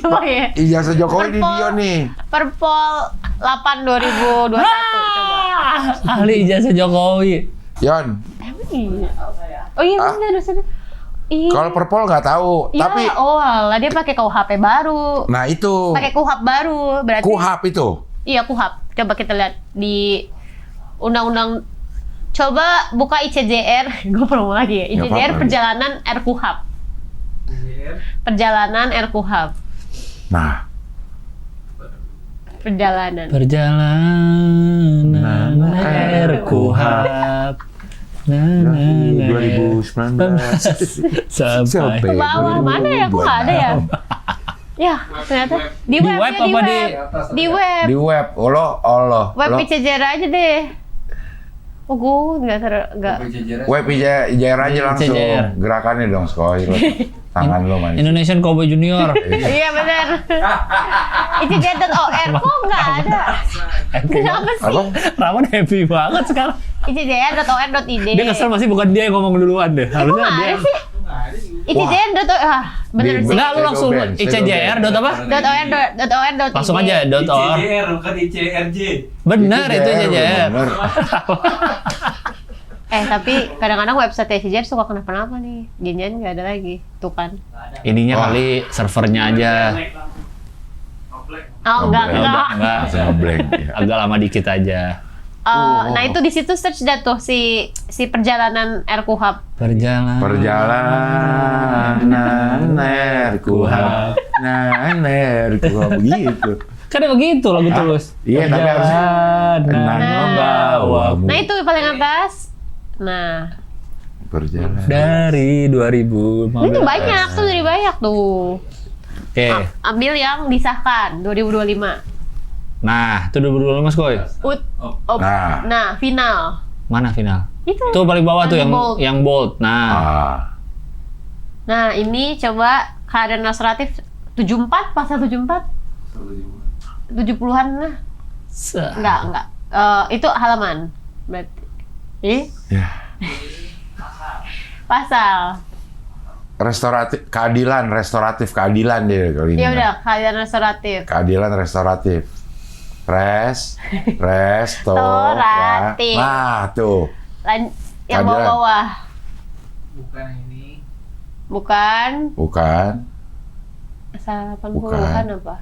Coba ya. Ijazah Jokowi di Dion nih. Perpol 8 2021 coba. Ahli ijazah Jokowi. Yon. Iya. Oh iya benar maksudnya. Iya. Kalau Perpol nggak tahu, Ya, tapi alah dia pakai KUHP baru. nah itu Pakai KUHP baru berarti. KUHAP itu. Iya KUHAP. Coba kita lihat di undang-undang. Coba buka ICJR, gue promo lagi ya. Nggak ICJR apa-apa. perjalanan RKUHAP. Perjalanan RKUHAP. Nah, Perjalanan. Perjalanan RKUHAP. 2019 Sampai Ke bawah mana ya? Kok nggak ada ya? Ya, ternyata di Di web, web ya, di apa web. di- Di web. di web. Allah. Web ICJR aja deh. Oh, gue nggak. Web IJR aja langsung. IJR. Gerakannya dong, Skoy. Lo. Tangan lo manis. Indonesian Cowboy Junior. Iya benar. ICJR.or kok nggak ada? Kenapa sih? Apa? Rawan happy banget sekarang. ICJR.or.id. Dia kesel masih bukan dia yang ngomong duluan deh. Kok Harusnya nggak dia. ada sih? ICJR.or. Bener Di- sih. Enggak, lu langsung Shadow band. ICJR dot apa? .or.id. Langsung aja .or. ICJR bukan ICRJ. Benar itu ICJR. bener. Tapi kadang-kadang website ICJR suka kenapa-napa nih. Jangan nggak ada lagi. Tuh kan. Ininya Wah. kali servernya aja. Oh, enggak. Enggak. Langsung ngeblank. Ya. Agak lama dikit aja. Nah itu di situ search dah tuh si perjalanan RKUHAP. Perjalanan RKUHAP. RKUHAP begitu. Kan begitu lagu tulus. Iya, tapi harus Perjalanan membawamu. Nah itu paling atas. Nah Perjalanan. Dari 2015. itu banyak tuh dari banyak tuh. Oke. Ambil yang disahkan 2025. Nah, itu 2025 Skoy. Nah. Nah final. Mana final? Itu. Tuh paling bawah tuh yang bold. yang bold. Nah, Nah ini coba keadaan restoratif 74 pasal 74 70-an lah. Enggak. Itu halaman berarti. Ya. Pasal. Restoratif keadilan dia kali ini. Ya udah keadaan restoratif. Keadilan restoratif. Restoratif. Nah, tuh. Yang Keadilan. bawah-bawah. Bukan ini. Bukan. Pasal 80-an apa?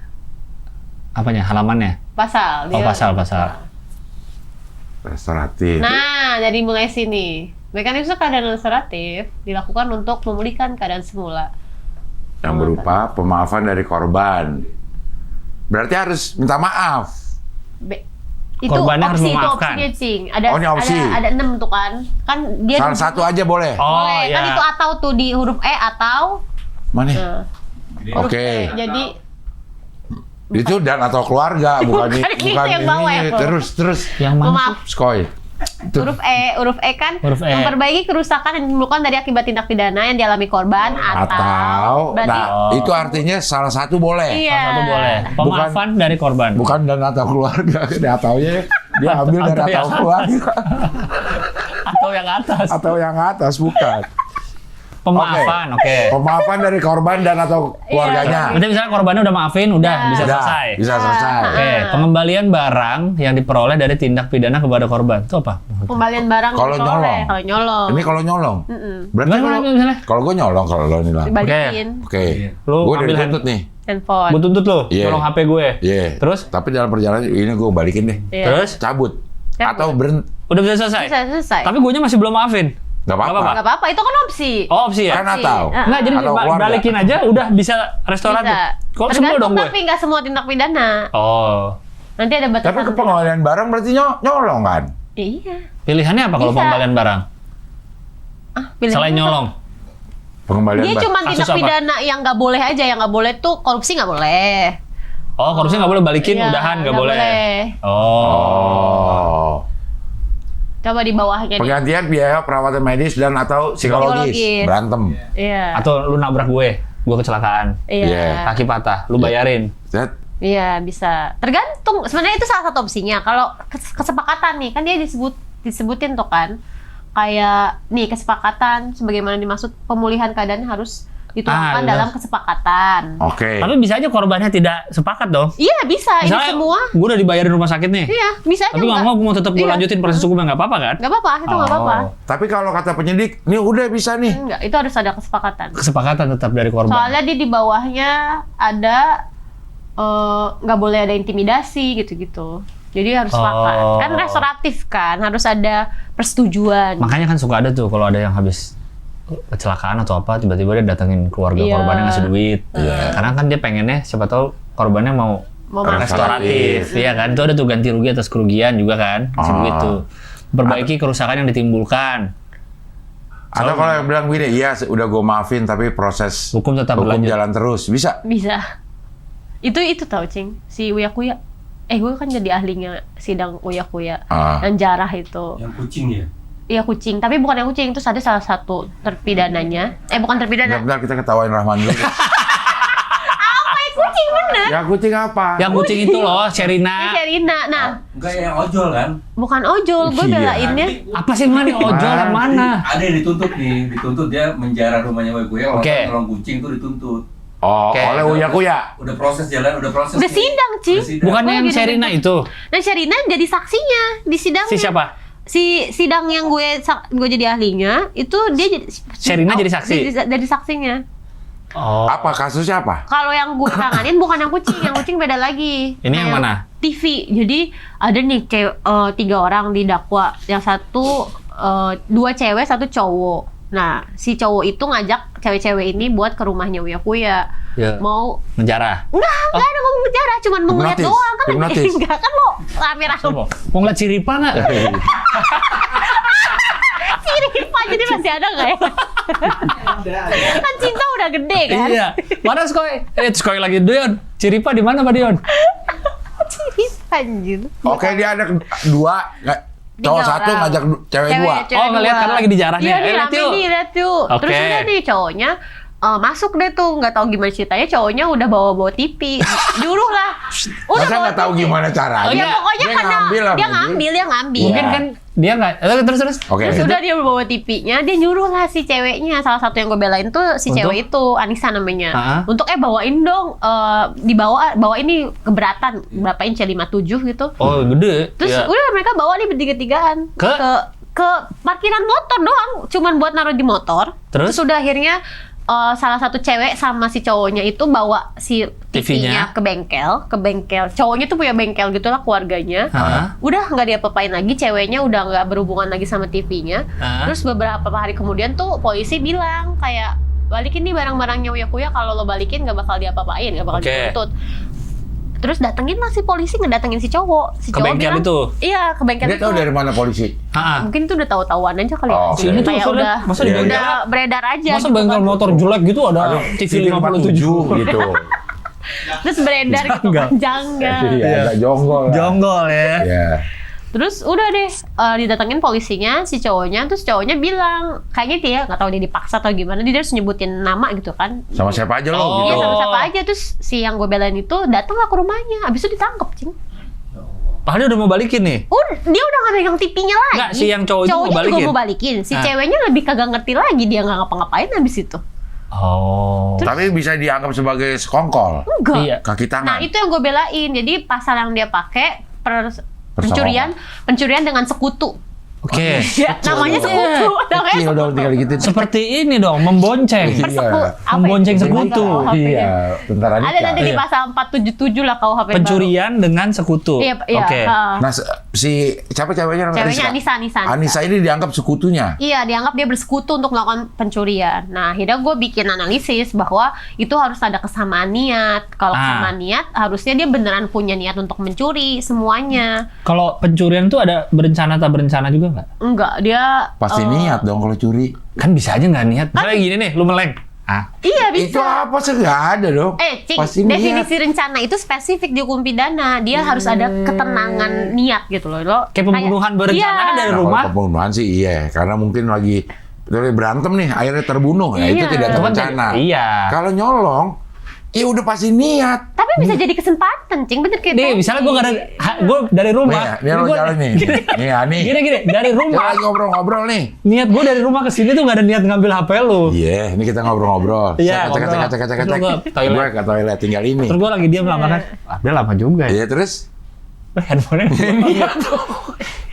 apanya? Halamannya? Pasal. Oh, dia- pasal. Restoratif. Nah, dari mulai sini. Mekanisme keadaan restoratif dilakukan untuk memulihkan keadaan semula. Yang berupa pemaafan dari korban. Berarti harus minta maaf. Itu Korbannya harus opsi, itu memaafkan. opsinya, Cing. Ada, Oh, ini opsi. ada 6 tuh kan. Kan dia Salah satu aja boleh. Oh, boleh. Kan ya. itu atau tuh di huruf E atau Mana? nah, huruf Oke. E. Jadi Itu dan atau keluarga, bukan Bukan itu yang bawah ya, Bro. Terus Yang mana? maaf, Skoy. Itu. huruf E kan Huruf E. memperbaiki kerusakan yang ditimbulkan dari akibat tindak pidana yang dialami korban Atau, berarti nah itu artinya salah satu boleh. iya. Satu boleh. Pemaafan dari korban. Bukan dan atau keluarga. Ataunya Dia ambil dari Atau atau yang keluarga. Atau yang atas. Atau yang atas, bukan. Pemaafan, oke. Pemaafan dari korban dan atau keluarganya. Berarti misalnya korbannya udah maafin, udah bisa Udah, selesai. bisa selesai. Oke, pengembalian barang yang diperoleh dari tindak pidana kepada korban. Itu apa? Pembalian barang Kalau diperoleh, nyolong. kalau nyolong. Ini kalau nyolong. Berarti Gimana kalau misalnya? kalau gue nyolong kalau lo nih lah. Dibalikin Oke. Lu Gue ambil dituntut nih. handphone. Gue tuntut lu, Iya. tolong HP gue. Iya. Terus? Tapi dalam perjalanan ini gue balikin deh. Iya. Terus? Cabut. Cabut. Atau berhenti. Udah bisa selesai? Bisa selesai. Tapi guanya masih belum maafin. Gak apa-apa. Nggak apa-apa, itu kan opsi. Oh, opsi ya? Kan atau. Nggak, jadi Atau keluarga. balikin aja udah bisa restoratif. Bisa. Kok semua dong gue? Tapi nggak semua tindak pidana. Oh. Nanti ada batasan. Tapi pengembalian barang berarti nyolong kan? Iya. Pilihannya apa kalau Bisa. pengembalian barang? Pilihan Selain apa? nyolong? Pengembalian Dia barang. cuma Kasus tindak apa? pidana yang nggak boleh aja, yang nggak boleh tuh korupsi nggak boleh. Oh, korupsi nggak boleh balikin, Iya, udahan nggak boleh. boleh. Oh. Coba di bawahnya nih. Penggantian biaya perawatan medis dan atau psikologis. Psikologis. Berantem. Iya. Atau lu nabrak gue kecelakaan. Iya. Iya. Kaki patah, lu bayarin. Set. Iya, bisa. Tergantung. Sebenarnya itu salah satu opsinya. Kalau kesepakatan nih, kan dia disebutin tuh kan. Kayak nih kesepakatan sebagaimana dimaksud pemulihan keadaan harus dituangkan iya. dalam kesepakatan. Oke. Tapi bisa aja korbannya tidak sepakat dong. Iya, bisa. Misalnya, Ini semua. gue udah dibayarin rumah sakit nih. Iya, bisa aja. Tapi nggak mau tetap gue Iya. lanjutin proses hukumnya, nggak apa-apa kan? Nggak apa-apa, itu nggak apa-apa. Tapi kalau kata penyidik, nih udah bisa nih. Enggak, itu harus ada kesepakatan. Kesepakatan tetap dari korban. Soalnya dia di bawahnya ada nggak boleh ada intimidasi gitu-gitu. Jadi harus sepakat. Oh. Kan restoratif kan, harus ada persetujuan. Makanya kan suka ada tuh kalau ada yang habis kecelakaan atau apa, tiba-tiba dia datengin keluarga Iya. korbannya ngasih duit. Iya. Karena kan dia pengennya, siapa tahu korbannya mau restoratif, iya kan? Itu ada tuh ganti rugi atas kerugian juga kan, ngasih duit tuh. Perbaiki kerusakan yang ditimbulkan. Atau kalau yang bilang gini, iya udah gue maafin tapi proses Hukum tetap berlanjut. jalan terus. Bisa. Bisa. Itu tahu Cing, si Uya Kuya. Gue kan jadi ahlinya sidang Uya Kuya. Yang jarah itu. Yang kucing ya? Iya kucing, tapi bukan yang kucing. Terus ada salah satu terpidananya. Bukan terpidana. Bentar kita ketawain Rahman dulu. Kucing bener. Ya kucing apa? Yang kucing itu loh, Ini Sherina. Sherina. Nah, Enggak yang ojol kan? bukan ojol. Gue Iya. belainnya. Apa sih mana ojol yang mana? Ada yang dituntut nih, dituntut dia menjara rumahnya gue. Kalau Oke. nolong kucing tuh dituntut. Oh, Oke. oleh Uya Kuya. Udah proses jalan, udah proses. Udah nih. sidang, Cing. Udah sidang. Bukannya yang gitu, Sherina gitu. itu? Nah, Sherina jadi saksinya di sidang. Si siapa? Si sidang yang gue jadi ahlinya itu dia jadi Sherina jadi saksi? Jadi saksinya. Oh. Apa kasusnya apa? Kalau yang gue tanganin bukan yang kucing beda lagi. Ini yang mana? TV. Jadi ada nih 3 orang didakwa. Yang satu 2 cewek, 1 cowok. Nah, si cowok itu ngajak cewek-cewek ini buat ke rumahnya Uya Kuya. Ya. Mau Menjara. enggak ada ngomong bicara, cuman mau ngeliat Hipnotis. doang kan. Hipnotis. Enggak kan lo rame-rame. Coba. Mau ngeliat Ciripa nggak? Siripa jadi masih ada nggak ya? Kan Cinta udah gede kan? Iya. Mana Skoy? Skoy lagi Dion. Ciripa di mana Pak Dion? Siripa anjir. Oke, dia ada 2, cowok 1 orang. ngajak cewek 2. Oh, ngeliat dua. karena lagi di jarah nih. Iya, Eh, nih lihat rame yuk. nih, lihat yuk. Terus Oke. udah nih cowoknya masuk deh tuh, nggak tahu gimana ceritanya, cowoknya udah bawa TV, nyuruh lah. Masa nggak tahu TV. gimana caranya? Ya pokoknya Dia karena ngambil lah, dia Budi. ngambil. Mungkin kan dia nggak. Terus. Oke. Terus udah dia bawa TV-nya, dia nyuruh lah si ceweknya. Salah satu yang gue belain tuh si Untuk? cewek itu, Anissa namanya. Ha-ha. Untuk bawain dong, bawa ini keberatan, berapa inci 57 gitu. Oh, gede. Terus Iya. udah mereka bawa nih bertiga-tigaan ke parkiran motor doang, cuman buat naruh di motor. Terus? Udah akhirnya salah satu cewek sama si cowoknya itu bawa si TV-nya ke bengkel. Cowoknya tuh punya bengkel gitulah keluarganya. Hah? Udah nggak diapa-apain lagi, ceweknya udah nggak berhubungan lagi sama TV-nya. Hah? Terus beberapa hari kemudian tuh polisi bilang kayak balikin nih barang-barangnya Uya Kuya, kalau lo balikin nggak bakal diapa-apain, nggak bakal Oke. dituntut. Terus datengin lah si polisi, ngedatengin si cowok. Si Ke cowok bengkel bilang, itu? Iya, ke bengkel Dia itu. tahu dari mana polisi? Ha-ha. Mungkin itu udah tahu-tahuan aja kali Oh, ya. oke. Sini tuh Kayak soalnya, udah masa di Iya, bengkel? udah beredar aja. Masa gitu bengkel kan. motor jelek gitu ada TV 57 gitu. Terus beredar gitu kan, janggal. Iya, agak jonggol lah. Jonggol ya. Iya. Terus udah deh didatengin polisinya, si cowoknya, terus cowoknya bilang kayaknya dia nggak tahu dia dipaksa atau gimana, dia harus nyebutin nama gitu kan. Sama siapa aja lo Oh. gitu. Iya sama siapa aja. Terus si yang gue belain itu datang lah ke rumahnya, abis itu ditangkap Cing. Padahal dia udah mau balikin nih. Dia udah nggak megang TV-nya lagi. Nggak, si yang cowok itu mau Cowoknya balikin. juga mau balikin. Si ceweknya lebih kagak ngerti lagi, dia nggak ngapa-ngapain habis itu. Oh. Tapi bisa dianggap sebagai sekongkol. Enggak. Iya. Kaki tangan. Nah itu yang gue belain. Jadi pasal yang dia pakai pencurian dengan sekutu. Oke. Ya, namanya sekutu. Kecil dong tinggal gitu. Seperti ini dong, membonceng. Iya. Membonceng sekutu. Iya, tentara Ada nanti di Iya. pasal 477 lah KUHP baru. Pencurian dengan sekutu. Iya, Oke. Nah, si siapa ceweknya? Ceweknya Anissa. Anissa ini dianggap sekutunya. Iya, dianggap dia bersekutu untuk melakukan pencurian. Nah, akhirnya gue bikin analisis bahwa itu harus ada kesamaan niat. Kalau kesamaan niat, harusnya dia beneran punya niat untuk mencuri semuanya. Kalau pencurian tuh ada berencana tak berencana juga nggak? Enggak, dia Pasti niat dong kalau curi. Kan bisa aja nggak niat. Misalnya gini nih, lu meleng. Iya bisa. Itu apa sih? Nggak ada dong. Cing, Pasti niat. definisi rencana itu spesifik di hukum pidana. Dia harus ada ketenangan niat gitu loh. Kayak pembunuhan berencana Iya. kan dari Nah, rumah. kalau pembunuhan sih iya, karena mungkin lagi berantem nih, akhirnya terbunuh. Ya, itu Iya. tidak Itu kan terencana. iya. Kalau nyolong, ya udah pasti niat. Tapi bisa jadi kesempatan, Cing. Bener kayak Nih, tadi. misalnya gue dari rumah. Nih lo gua- jalan nih. Nih, Ani. Gini, dari Kita rumah. lagi ngobrol-ngobrol nih. Niat gue dari rumah ke sini tuh gak ada niat ngambil HP lu. Iya, ini kita ngobrol-ngobrol. Iya, Cek. ngobrol. Terus gua ke toilet. Gue ke toilet tinggal ini. Terus gue lagi diam lama kan. Dia lama juga ya. Iya, terus? Handphonenya.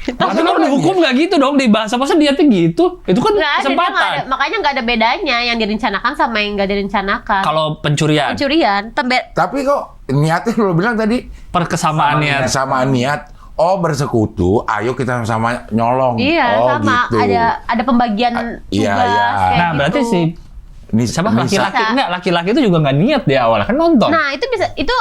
Tapi kalau di hukum nggak gitu dong dibahas. Masa niatnya gitu? Itu kan Nggak ada, dia kesempatan. nggak ada. Makanya nggak ada bedanya yang direncanakan sama yang nggak direncanakan. Kalau pencurian, Pencurian, Tapi kok niatnya lo bilang tadi perkesamaan niat. sama niat. Oh, bersekutu, ayo kita sama nyolong. iya oh, sama. gitu. Ada pembagian iya, tugas. iya. kayak Nah, berarti gitu. si Nih, siapa Nisa. laki-laki enggak, laki-laki itu juga nggak niat di awal kan nonton. Nah itu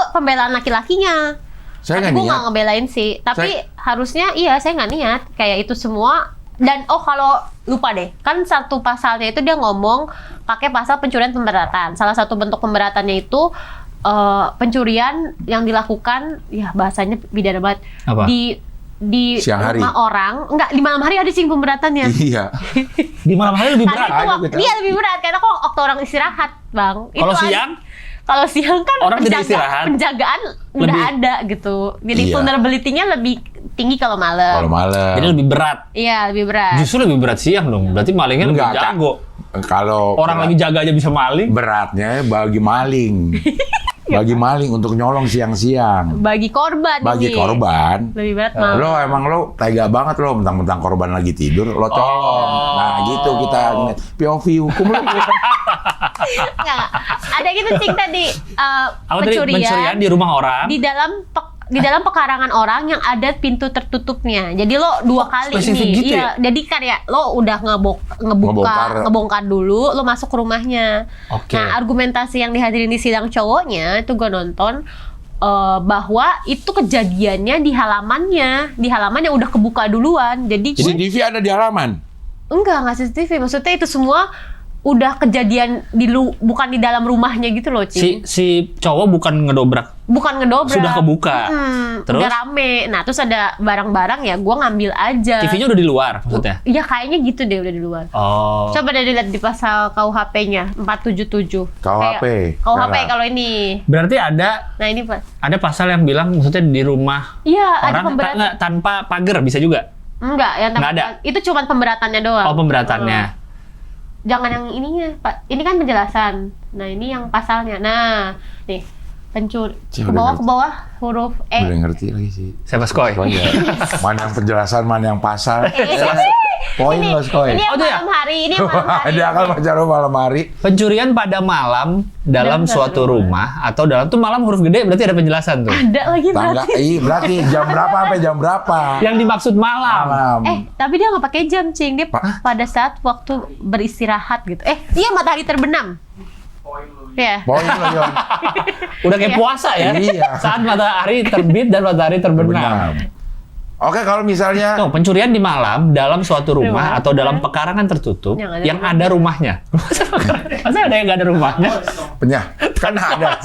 pembelaan laki-lakinya. Saya Tapi nggak gue niat. nggak ngebelain sih. Tapi harusnya iya saya nggak niat kayak itu semua. Dan kalau lupa deh, kan satu pasalnya itu dia ngomong pakai pasal pencurian pemberatan. Salah satu bentuk pemberatannya itu pencurian yang dilakukan, ya bahasanya pidana banget. Apa? Di Siang hari. rumah orang, enggak di malam hari ada sih pemberatannya. Iya. Di malam hari lebih berat. Karena itu Ayo, kita- dia lebih berat karena kok waktu orang istirahat, Bang. Kalau Itu siang? Kalau siang kan Orang tidak istirahat. penjagaan udah Lebih- ada gitu. Jadi Iya. vulnerability-nya lebih tinggi kalau Kalau malam. malam. Jadi lebih berat. Iya, lebih berat. Justru lebih berat siang dong. Berarti malingnya lebih Enggak, Kak. jago. Kalau Orang lagi jaga aja bisa maling. beratnya bagi maling. Bagi maling untuk nyolong siang-siang. Bagi korban Bagi ini. korban. Lebih berat malam. Lo emang lo tega banget lo mentang-mentang korban lagi tidur lo colong. Nah gitu kita ngeliat. POV hukum lo. Nggak. Ada gitu Cing tadi Apa tadi pencurian di rumah orang. di dalam pekarangan orang yang ada pintu tertutupnya. Jadi lo dua kali spesifik ini. gitu Iya, jadi kan ya lo udah ngebongkar dulu, lo masuk ke rumahnya. Oke. Nah, argumentasi yang dihadirin di sidang cowoknya itu gue nonton bahwa itu kejadiannya di halamannya yang udah kebuka duluan. Jadi CCTV ada di halaman. nggak CCTV. Maksudnya itu semua udah kejadian bukan di dalam rumahnya gitu loh, Cing. Si cowok bukan ngedobrak. Bukan ngedobrak. Sudah kebuka. Terus? Udah rame. Nah, terus ada barang-barang ya gue ngambil aja. TV-nya udah di luar maksudnya. Ya kayaknya gitu deh udah di luar. Oh. Coba deh dilihat di pasal KUHP-nya 477. KUHP. KUHP Cara. kalau ini. Berarti ada Nah, ini Pak. pasal yang bilang maksudnya di rumah Iya, ada orang pemberatan. nggak, tanpa pagar bisa juga. Enggak, yang Nggak ada? Itu cuma pemberatannya doang. Oh, pemberatannya. Jangan yang ininya, Pak. Ini kan penjelasan. Nah, ini yang pasalnya. Nah, nih. Pencuri. Cik, Ke bawah huruf E. Udah ngerti lagi sih. Siapa Skoy? Oh iya. Mana yang penjelasan, mana yang pasal. Poin Ini lo Skoy. yang Oh, itu ya? malam hari. Ini yang malam hari. Dia akan baca lo malam hari. Pencurian pada malam dalam suatu rumah atau dalam tuh malam huruf gede berarti ada penjelasan tuh. Ada lagi Tangga, berarti. berarti jam berapa sampai jam berapa? Yang dimaksud malam. Malam. Tapi dia nggak pakai jam, Cing. Dia pada saat waktu beristirahat gitu. Iya, matahari terbenam. Iya. Poin lo Yon. Udah kayak puasa ya. Iya. Saat matahari terbit dan matahari terbenam. Benam. Oke, kalau misalnya Tuh, pencurian di malam dalam suatu rumah atau dalam pekarangan tertutup Yang ada yang ada rumahnya. Masa ada yang nggak ada rumahnya? penyah, kan ada.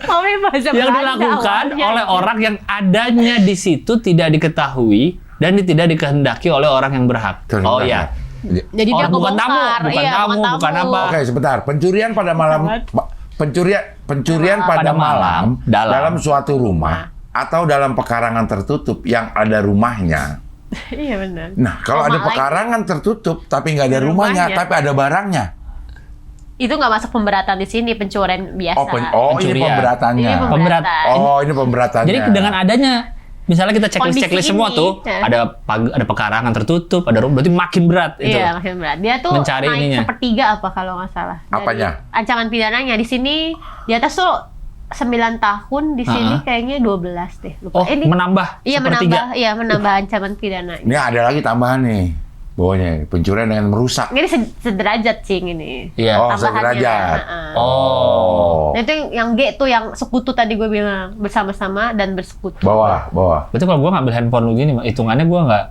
Mami bahasa Yang Belanda dilakukan awalnya. oleh orang yang adanya di situ tidak diketahui dan tidak dikehendaki oleh orang yang berhak. Tuh, Oh bentar, ya. Jadi dia Bukan tamu, kebongkar. bukan Iya, tamu, bukan apa. Oke, sebentar. Pencurian pada malam pencurian pada malam dalam dalam suatu rumah atau dalam pekarangan tertutup yang ada rumahnya. Iya benar. Nah, kalau ada pekarangan tertutup tapi nggak ada rumahnya, tapi ada barangnya. Itu nggak masuk pemberatan di sini, pencurian biasa. Ini pemberatannya. Ini pemberatan. Ini pemberatannya. Jadi dengan adanya misalnya kita checklist semua tuh, ya. ada pekarangan tertutup, ada rumah, berarti makin berat itu. Iya, makin berat. Dia tuh mencari naik ininya. sepertiga apa kalau nggak salah. Dari Apanya? ancaman pidananya di sini di atas tuh 9 tahun, di sini kayaknya 12 deh. Lupa. Oh, menambah Iya, sepertiga. menambah ancaman pidananya. Ini ada lagi tambahan nih. Bawahnya pencurian dengan merusak. Ini sederajat sih ini. Iya. Oh, Tambahannya. sederajat. Oh. Nah, itu yang G tuh yang sekutu tadi gue bilang, bersama-sama dan bersekutu. Bawah. Berarti kalau gua ngambil handphone lu gini, hitungannya gua nggak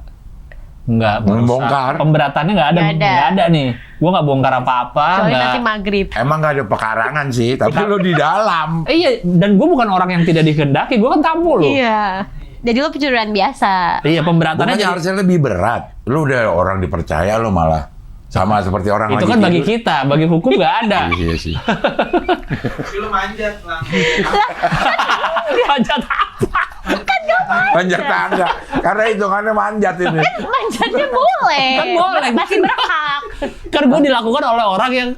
Membongkar. Pemberatannya nggak ada nih. Gua nggak bongkar apa-apa. Soalnya nggak. nanti maghrib. Emang nggak ada pekarangan sih, tapi lo di dalam. Iya, dan gua bukan orang yang tidak dikehendaki, gua kan tamu lo. Iya. Jadi lo pencurian biasa. Iya, pemberatannya Bukannya jadi, harusnya lebih berat. Lo udah orang dipercaya, lo malah sama seperti orang itu lagi kan bagi tidur. kita, bagi hukum nggak ada. Iya sih. Lu manjat langsung. Manjat apa? Manjat tangga. Karena hitungannya manjat ini. Manjatnya boleh. Kan boleh. Masih berhak. Kan gue dilakukan oleh orang yang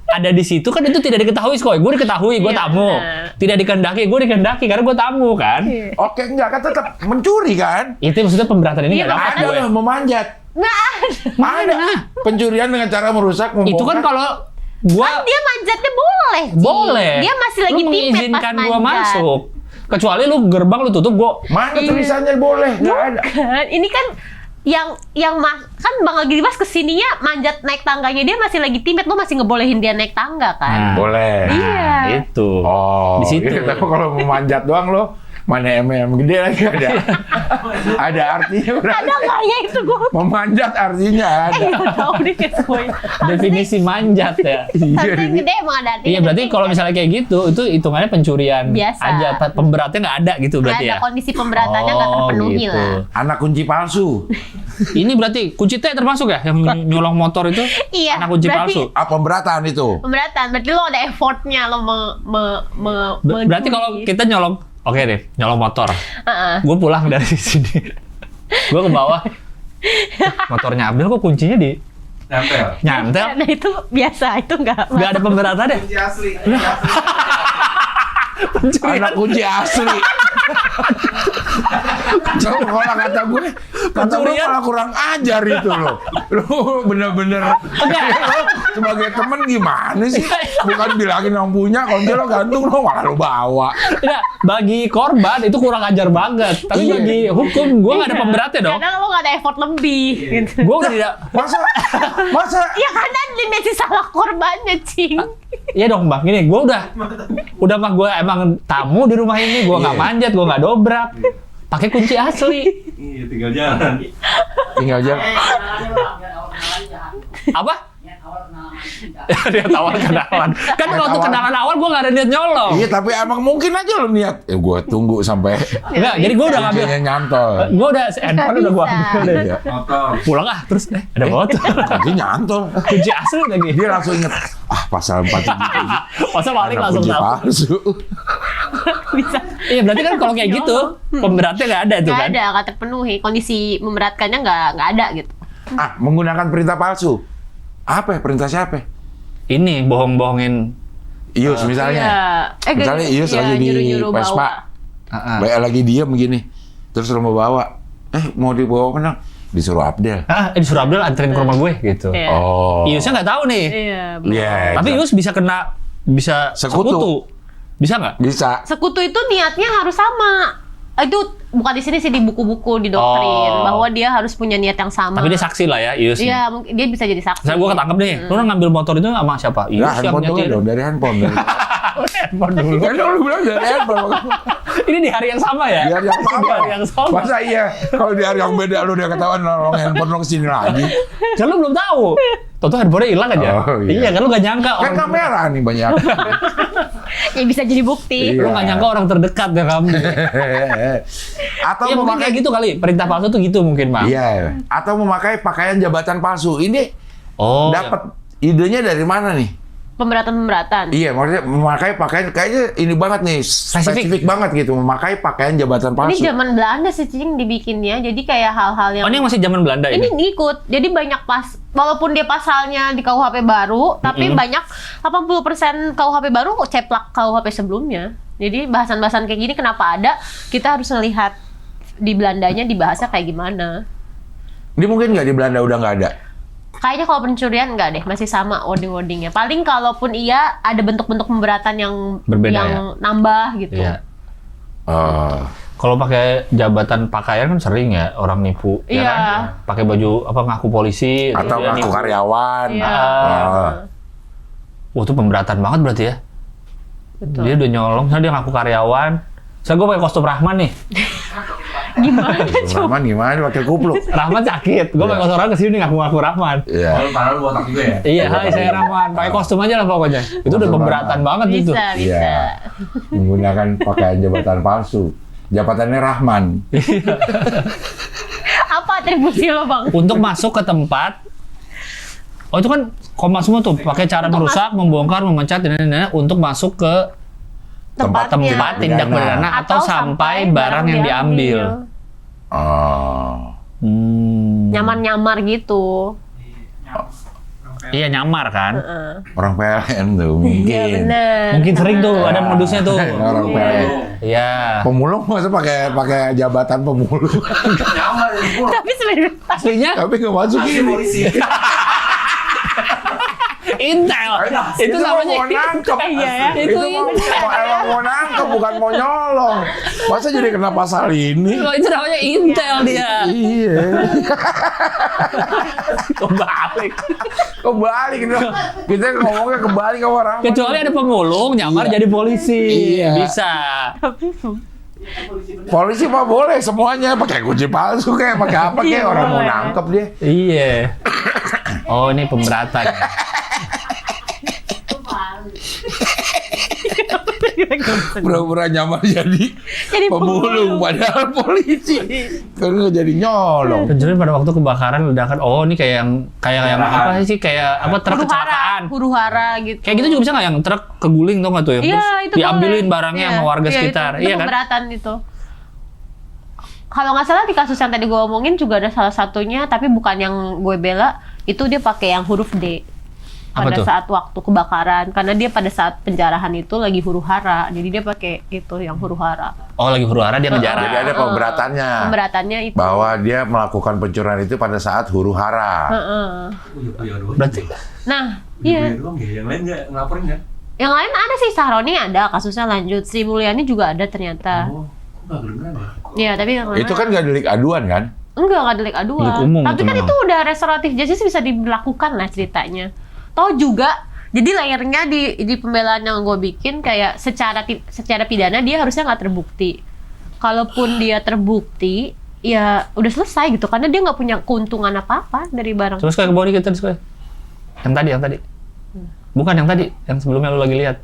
ada di situ, kan itu tidak diketahui, Skoy. Gue diketahui, gue Iya, tamu. benar. Tidak dikehendaki, gue dikehendaki karena gue tamu kan. Oke, enggak kan tetap mencuri kan? Itu maksudnya pemberatan ini Iya, nggak dapat Ada gue. loh memanjat. Nggak ada. Ada. Pencurian dengan cara merusak, membongkar. Itu kan kalau gue Dia manjatnya boleh. Ci. boleh. Dia masih lagi lu timet pas mengizinkan gue manjat. masuk. Kecuali lu gerbang lu tutup, gue Mana tulisannya boleh? Nggak ada. Kan, ini kan yang kan Bang lagi dibahas kesininya manjat naik tangganya, dia masih lagi timet, lo masih ngebolehin dia naik tangga kan? Boleh. Iya. Itu. Oh, Di situ. iya, tapi kalau mau manjat doang lo, mana gede lagi ada. Ada artinya berarti. Ada nggak ya itu gue? Memanjat artinya ada. Nggak tahu deh kayak semuanya. Definisi manjat ya. Satu yang gede emang ada artinya. Iya, berarti kalau misalnya kayak gitu, itu hitungannya pencurian Biasa. aja. Pemberatnya nggak ada gitu berarti ada ya. kondisi pemberatannya nggak terpenuhi gitu. lah. Anak kunci palsu. Ini berarti kunci T termasuk ya, yang nyolong motor itu? Iya, Anak kunci berarti- palsu. Pemberatan itu. Pemberatan, berarti lo ada effortnya lo Berarti kalau kita nyolong, oke deh, nyolong motor. Gue pulang dari sini, gue ke bawah, motornya Abdul kok kuncinya di Nempel. nyantel, Nah itu biasa, itu nggak nggak ada pemberatannya. Kunci asli. Anak kunci asli. Kalau kata gue Pencurian. malah kurang ajar itu lo. Lo bener-bener lo sebagai temen gimana sih? Bukan bilangin yang punya, kunci lo gantung lo malah lo bawa. Nah, bagi korban itu kurang ajar banget. Tapi Iya. bagi hukum gue nggak ada pemberatnya dong. Kadang lo nggak ada effort lebih. Gitu. Gue tidak. Masa Ya karena dimensi salah korbannya, Cing. Iya dong bang, ini gue udah mah gue emang tamu di rumah ini, gue nggak Iya. manjat, gue nggak dobrak, pakai kunci asli. Iya, tinggal jalan. tinggal aja. Apa? Dia awal kenalan. Kan waktu kenalan awal gue nggak ada niat nyolong. Iya, tapi emang mungkin aja lo niat. Gue tunggu sampai Enggak, jadi gue udah ngambil. kuncinya nyantol. Gue udah handphone udah gue bisa. ambil deh. Iya. Motor. Pulang terus ada motor. Kunci nyantol. Kunci asli lagi. Dia langsung inget, pasal 47. Masa balik Anak langsung kunci tahu. palsu. Bisa. Iya berarti kan kalau kayak gitu pemberatnya nggak ada tuh Nggak kan. ada, nggak terpenuhi. Kondisi memberatkannya nggak ada gitu. Menggunakan perintah palsu. Apa ya? Perintah siapa? Ini bohong-bohongin. Ius misalnya. Misalnya Ius lagi di nyuruh-nyuruh Vespa. bawa. Baik lagi diem begini. Terus lo mau bawa. Mau dibawa kemana? Disuruh Abdel. Disuruh Abdul anterin ke rumah gue gitu. Iya. Oh. Iusnya nggak tahu nih. Iya. Iya. Tapi Ius bisa kena Sekutu. Bisa nggak? Bisa. Sekutu itu niatnya harus sama. Itu bukan di sini sih, di buku-buku, di doktrin Oh. bahwa dia harus punya niat yang sama. Tapi dia saksi lah ya Ius. Iya, mungkin dia bisa jadi saksi. Misalnya gue ketangkep nih, lu ngambil motor itu sama siapa? Ius Nah, yang handphone dulu nyetir. dong, dari handphone. Handphone dulu. Kan lu bilang dari handphone. Ini di hari yang sama ya? Di hari yang Di sama. hari yang sama. Masa iya? Kalau di hari yang beda lu udah ketahuan nolong handphone lu kesini lagi. Kan lu belum tahu. Tahu handphonenya hilang aja. Oh, iya. Kan lu gak nyangka Kan kamera nih banyak. Ya bisa jadi bukti. Iya. Lu gak nyangka orang terdekat ya kamu. Atau Ya mungkin kayak gitu kali. Perintah palsu tuh gitu mungkin, Bang. Iya. Atau memakai pakaian jabatan palsu. Ini Oh. dapat idenya dari mana nih? Pemberatan. Iya, maksudnya memakai pakaian kayaknya ini banget nih, spesifik banget gitu, memakai pakaian jabatan palsu. Ini zaman Belanda sih Cing dibikinnya, jadi kayak hal-hal yang... Oh, ini masih zaman Belanda Ini ini? ngikut, jadi banyak walaupun dia pasalnya di KUHP baru, tapi banyak 80% KUHP baru ceplak KUHP sebelumnya. Jadi bahasan-bahasan kayak gini kenapa ada, kita harus melihat di Belandanya dibahasnya kayak gimana. Ini mungkin nggak di Belanda udah nggak ada? Kayaknya kalau pencurian nggak deh, masih sama wording-wordingnya. Paling kalaupun iya ada bentuk-bentuk pemberatan yang Berbeda, yang nambah gitu. Iya. Kalau pakai jabatan pakaian kan sering ya orang nipu, ya Iya. kan? Pakai baju apa ngaku polisi Atau dia ngaku nipu. karyawan. Iya. Wah, itu pemberatan banget berarti ya. Betul. Dia udah nyolong, misalnya dia ngaku karyawan. Saya gue pakai kostum Rahman nih. Gimana coba? Rahman gimana pakai kupluk? Rahman sakit. Gue pakai kostum Rahman kesini ngaku Rahman. Iya. Kalau padahal lu botak juga ya? Iya, hai saya Rahman. Pakai kostum aja lah pokoknya. Itu udah Kostum pemberatan Rahman. banget itu. Bisa. Iya. Menggunakan pakaian jabatan palsu. Jabatannya Rahman. Apa atribusi lo bang? Untuk masuk ke tempat. Oh itu kan koma semua tuh pakai cara merusak, membongkar, memecat dan untuk masuk ke tempat tindak pidana atau sampai barang yang diambil. Oh. Nyamar-nyamar gitu. Iya nyamar kan? Orang PLN tuh mungkin. Iya benar. Mungkin sering tuh ada modusnya tuh. Orang PLN. Iya. Pemulung masa pakai jabatan pemulung. Nyamar ya, Tapi sebenarnya Aslinya Tapi nggak masuk ini. polisi. Intel. Itu namanya mau nangkep. Iya ya. Itu emang mau nangkep bukan mau nyolong. Masa jadi kena pasal ini? itu namanya Intel dia. Iya. Kebalik. Kebalik dong. Kita ngomongnya kebalik ke orang. Kecuali ada pemulung nyamar jadi polisi. Iya. Bisa. Polisi mah boleh semuanya pakai kunci palsu kayak pakai apa kayak orang mau nangkep dia. Iya. Oh ini pemberatan. Pura-pura nyamar jadi pemulung padahal polisi. Kan nggak jadi nyolong. Pencurian pada waktu kebakaran ledakan. Oh ini kayak yang apa sih kayak apa truk kecelakaan. Huru-hara gitu. Kayak gitu juga bisa nggak yang truk keguling tau nggak tuh ya? Iya, Terus itu diambilin boleh. barangnya Iya, sama warga iya, sekitar. Itu Iya kan? pemberatan itu. Kalau nggak salah di kasus yang tadi gue omongin juga ada salah satunya, tapi bukan yang gue bela, itu dia pakai yang huruf D. Apa Pada tuh? saat waktu kebakaran, karena dia pada saat penjarahan itu lagi huru-hara, jadi dia pakai itu yang huru-hara. Oh lagi huru-hara dia ngejarah. Jadi ada pemberatannya. Pemberatannya itu. Bahwa dia melakukan pencurian itu pada saat huru-hara. Berarti Nah, iya. Doang ya, yang lain nggak ngelaporin kan? Yang lain ada sih, Sahroni ada, kasusnya lanjut. Sri Mulyani juga ada ternyata. Oh, kok nggak kedengeran ya? Iya, tapi yang lain Itu kan nggak delik aduan kan? Enggak delik aduan. Delik umum Tapi itu kan memang. itu udah restoratif justice bisa dilakukan lah ceritanya. Toh juga, jadi layernya di pembelaan yang gue bikin kayak secara pidana dia harusnya nggak terbukti. Kalaupun dia terbukti, ya udah selesai gitu. Karena dia nggak punya keuntungan apa-apa dari barang. coba sekali ke bawah dikit terus sekali. Yang tadi. Bukan yang tadi, yang sebelumnya lu lagi lihat.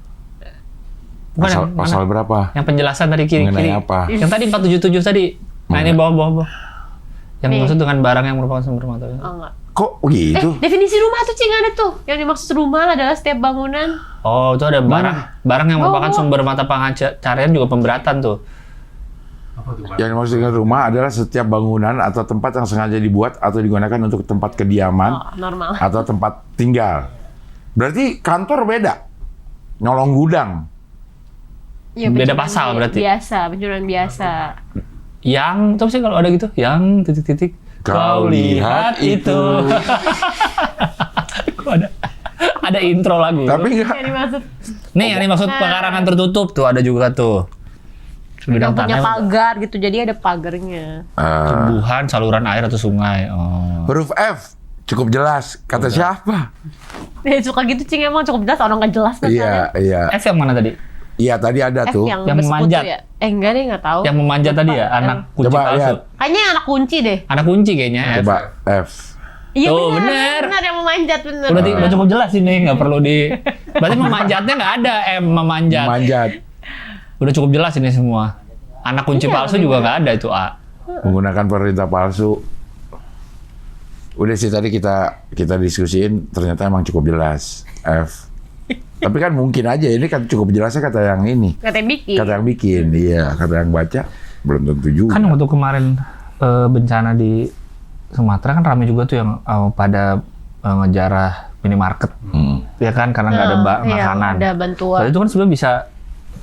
Bukan yang mana? Pasal berapa? Yang penjelasan tadi kiri. Mengenai apa? Yang tadi 477 tadi. Nah ini bawah. Yang Nih. dimaksud dengan barang yang merupakan sumber mata. Oh, enggak. Kok begitu? Definisi rumah tuh Cing ada tuh. Yang dimaksud rumah adalah setiap bangunan. Oh itu ada barang yang merupakan Oh. sumber mata pencaharian juga pemberatan tuh. Apa tuh, Pak? Yang dimaksud dengan rumah adalah setiap bangunan atau tempat yang sengaja dibuat atau digunakan untuk tempat kediaman Oh, normal. atau tempat tinggal. Berarti kantor beda. Nyolong gudang. Ya, Beda pencurian pasal berarti. Biasa, pencurian biasa. Yang, coba sih kalau ada gitu, yang titik-titik. Kau lihat itu. Kok ada intro lagu. Tapi enggak. Yang dimaksud Nih yang dimaksud pekarangan tertutup tuh ada juga tuh. yang Bidang punya tanah, pagar gitu, jadi ada pagarnya. tumbuhan, saluran air atau sungai. Oh. Huruf F cukup jelas. Kata siapa? Suka gitu Cing, emang cukup jelas, orang nggak jelas kan. Iya, iya. F yang mana tadi? Iya, tadi ada F tuh. yang Yang bersekutu memanjat. ya? Enggak deh, nggak tahu. Yang memanjat tadi ya, anak kunci Coba palsu. lihat. Kayaknya anak kunci deh. Anak kunci kayaknya. F. Coba F. Iya Tuh, bener. benar yang memanjat bener. Udah cukup jelas ini, nggak perlu di. Berarti memanjatnya nggak ada memanjat. Manjat. Udah cukup jelas ini semua. Anak kunci Iya, palsu juga nggak ada itu A. Menggunakan perintah palsu. Udah sih tadi kita diskusiin ternyata emang cukup jelas. F. Tapi kan mungkin aja, ini kan cukup jelasnya kata yang ini. Kata yang bikin. Kata yang bikin, iya. Kata yang baca, belum tentu juga. Kan waktu kemarin bencana di Sumatera kan ramai juga tuh yang pada ngejarah minimarket. Ya kan, karena nggak ada makanan. Ada bantuan. Jadi itu kan sebenarnya bisa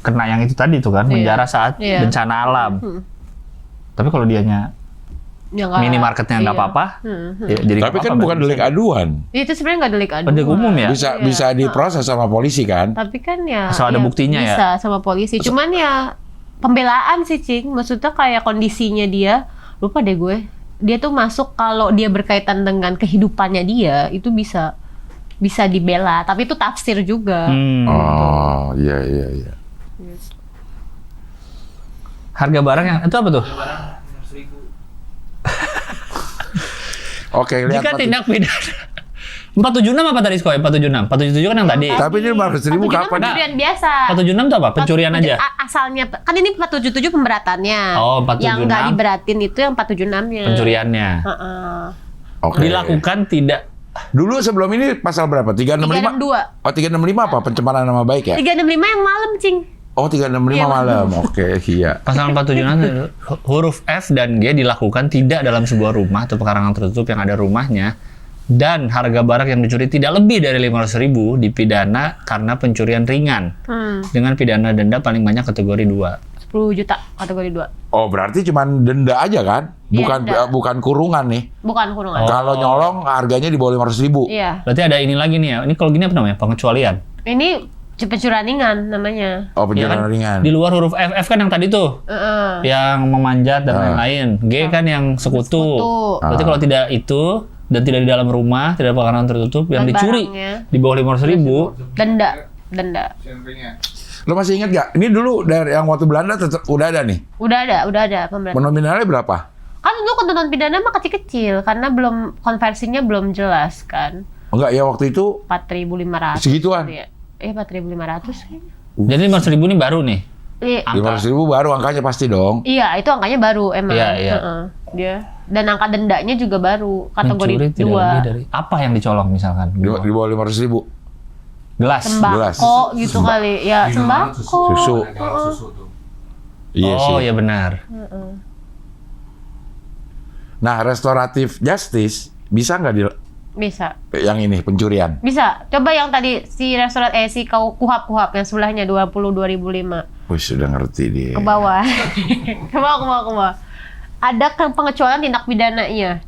kena yang itu tadi tuh kan, menjarah saat bencana alam. Tapi kalau dianya minimarketnya nggak apa-apa, ya jadi tapi kan bukan delik aduan. Itu sebenarnya nggak delik aduan. Delik umum ya? Bisa diproses sama polisi kan? Tapi kan ya asal ada buktinya ya? Bisa sama polisi. Cuman ya pembelaan sih, Cing. Maksudnya kayak kondisinya dia, lupa deh gue. Dia tuh masuk kalau dia berkaitan dengan kehidupannya dia, itu bisa dibela. Tapi itu tafsir juga. Oh, iya. Harga barang yang itu apa tuh? Oke, lihat. Jika tindak pidana 476 apa tadi Skoy? 476. 477 kan yang tadi. Tapi ini 500.000 kapan? Pencurian biasa. 476 itu apa? Pencurian aja. Asalnya kan ini 477 pemberatannya. Oh, 476. Yang nggak diberatin itu yang 476-nya. Pencuriannya. Oke. Dilakukan tidak. Dulu sebelum ini pasal berapa? 365? 362. Oh, 365 apa? Pencemaran nama baik ya? 365 yang malam, Cing. Oh, 365 Iya, malam. Oke, iya. Pasal 476 huruf F dan G dilakukan tidak dalam sebuah rumah atau pekarangan tertutup yang ada rumahnya, dan harga barang yang dicuri tidak lebih dari 500.000 dipidana karena pencurian ringan dengan pidana denda paling banyak kategori 2. 10 juta kategori 2. Oh, berarti cuma denda aja kan? Bukan Iya, denda. bukan kurungan nih. Bukan kurungan. Kalau nyolong harganya di bawah 500.000. Iya. Berarti ada ini lagi nih ya. Ini kalau gini apa namanya? Pengecualian. Ini pencurian ringan namanya. Oh, pencurian Ya kan? ringan. Di luar huruf F, F kan yang tadi tuh. Yang memanjat dan lain-lain. G kan yang sekutu. Berarti kalau tidak itu dan tidak di dalam rumah, tidak pekarangan tertutup, yang Dan dicuri barangnya. di bawah 500.000, Denda. Lo masih ingat gak? Ini dulu dari yang waktu Belanda udah ada nih. Udah ada pemberatan. Nominalnya berapa? Kan dulu ketentuan pidana mah kecil-kecil karena belum konversinya belum jelas kan. Enggak ya, waktu itu 4.500. segituan. Ya. 4.500 kayaknya. Jadi 500.000 ini baru nih. Iya. 500.000 baru angkanya pasti dong. Iya, itu angkanya baru emang. Iya. Heeh. Dia dan angka dendanya juga baru Mencuri kategori tidak lebih 2. dari apa yang dicolong misalkan? Di bawah 500.000. Gelas. Sembako gitu kali. Ya, sembako. Susu. Susu tuh. Iya sih. Oh iya benar. Nah, restoratif justice bisa nggak di Bisa. yang ini pencurian? Bisa. Coba yang tadi si restoran si kuhap yang sebelahnya 20.005. Wih, sudah ngerti dia. Ke bawah. ke bawah. Ada kan pengecualian tindak pidananya.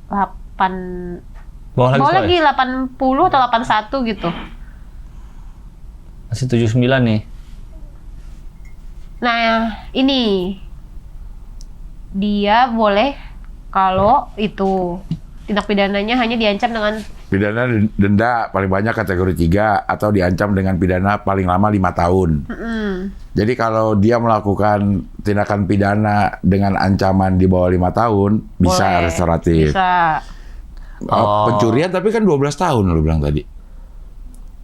8 Bawah lagi. lagi 80 atau 81 gitu. Masih 79 nih. Nah, ini dia boleh kalau itu tindak pidananya hanya diancam dengan Pidana denda paling banyak kategori 3 atau diancam dengan pidana paling lama 5 tahun. Jadi kalau dia melakukan tindakan pidana dengan ancaman di bawah 5 tahun, bisa boleh. restoratif. Bisa. Pencurian tapi kan 12 tahun lu bilang tadi.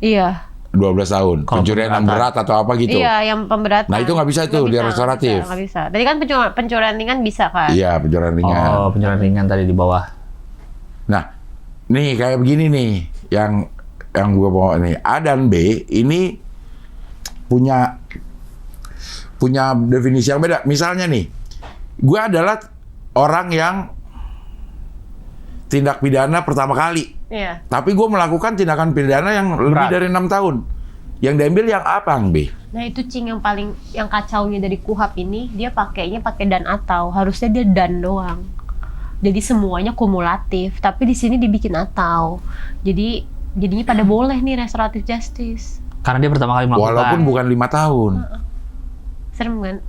Iya. 12 tahun. Kalau Pencurian yang berat atau apa gitu. Iya, yang pemberatan. Nah, itu nggak bisa tuh, dia restoratif. Nggak bisa. Tadi kan pencurian ringan bisa kan? Iya, pencurian ringan. Oh, pencurian ringan tadi di bawah. Nah, nih kayak begini nih yang gua bawa nih. A dan B ini punya definisi yang beda. Misalnya nih, gua adalah orang yang tindak pidana pertama kali. Iya. Tapi gue melakukan tindakan pidana yang lebih dari 6 tahun. Yang diambil yang apa, Ang B? Nah itu Cing yang kacaunya dari kuhap ini, dia pakai dan atau. Harusnya dia dan doang. Jadi semuanya kumulatif, tapi di sini dibikin atau. Jadinya pada boleh nih restoratif justice. Karena dia pertama kali melakukan. Walaupun bukan 5 tahun. Serem kan?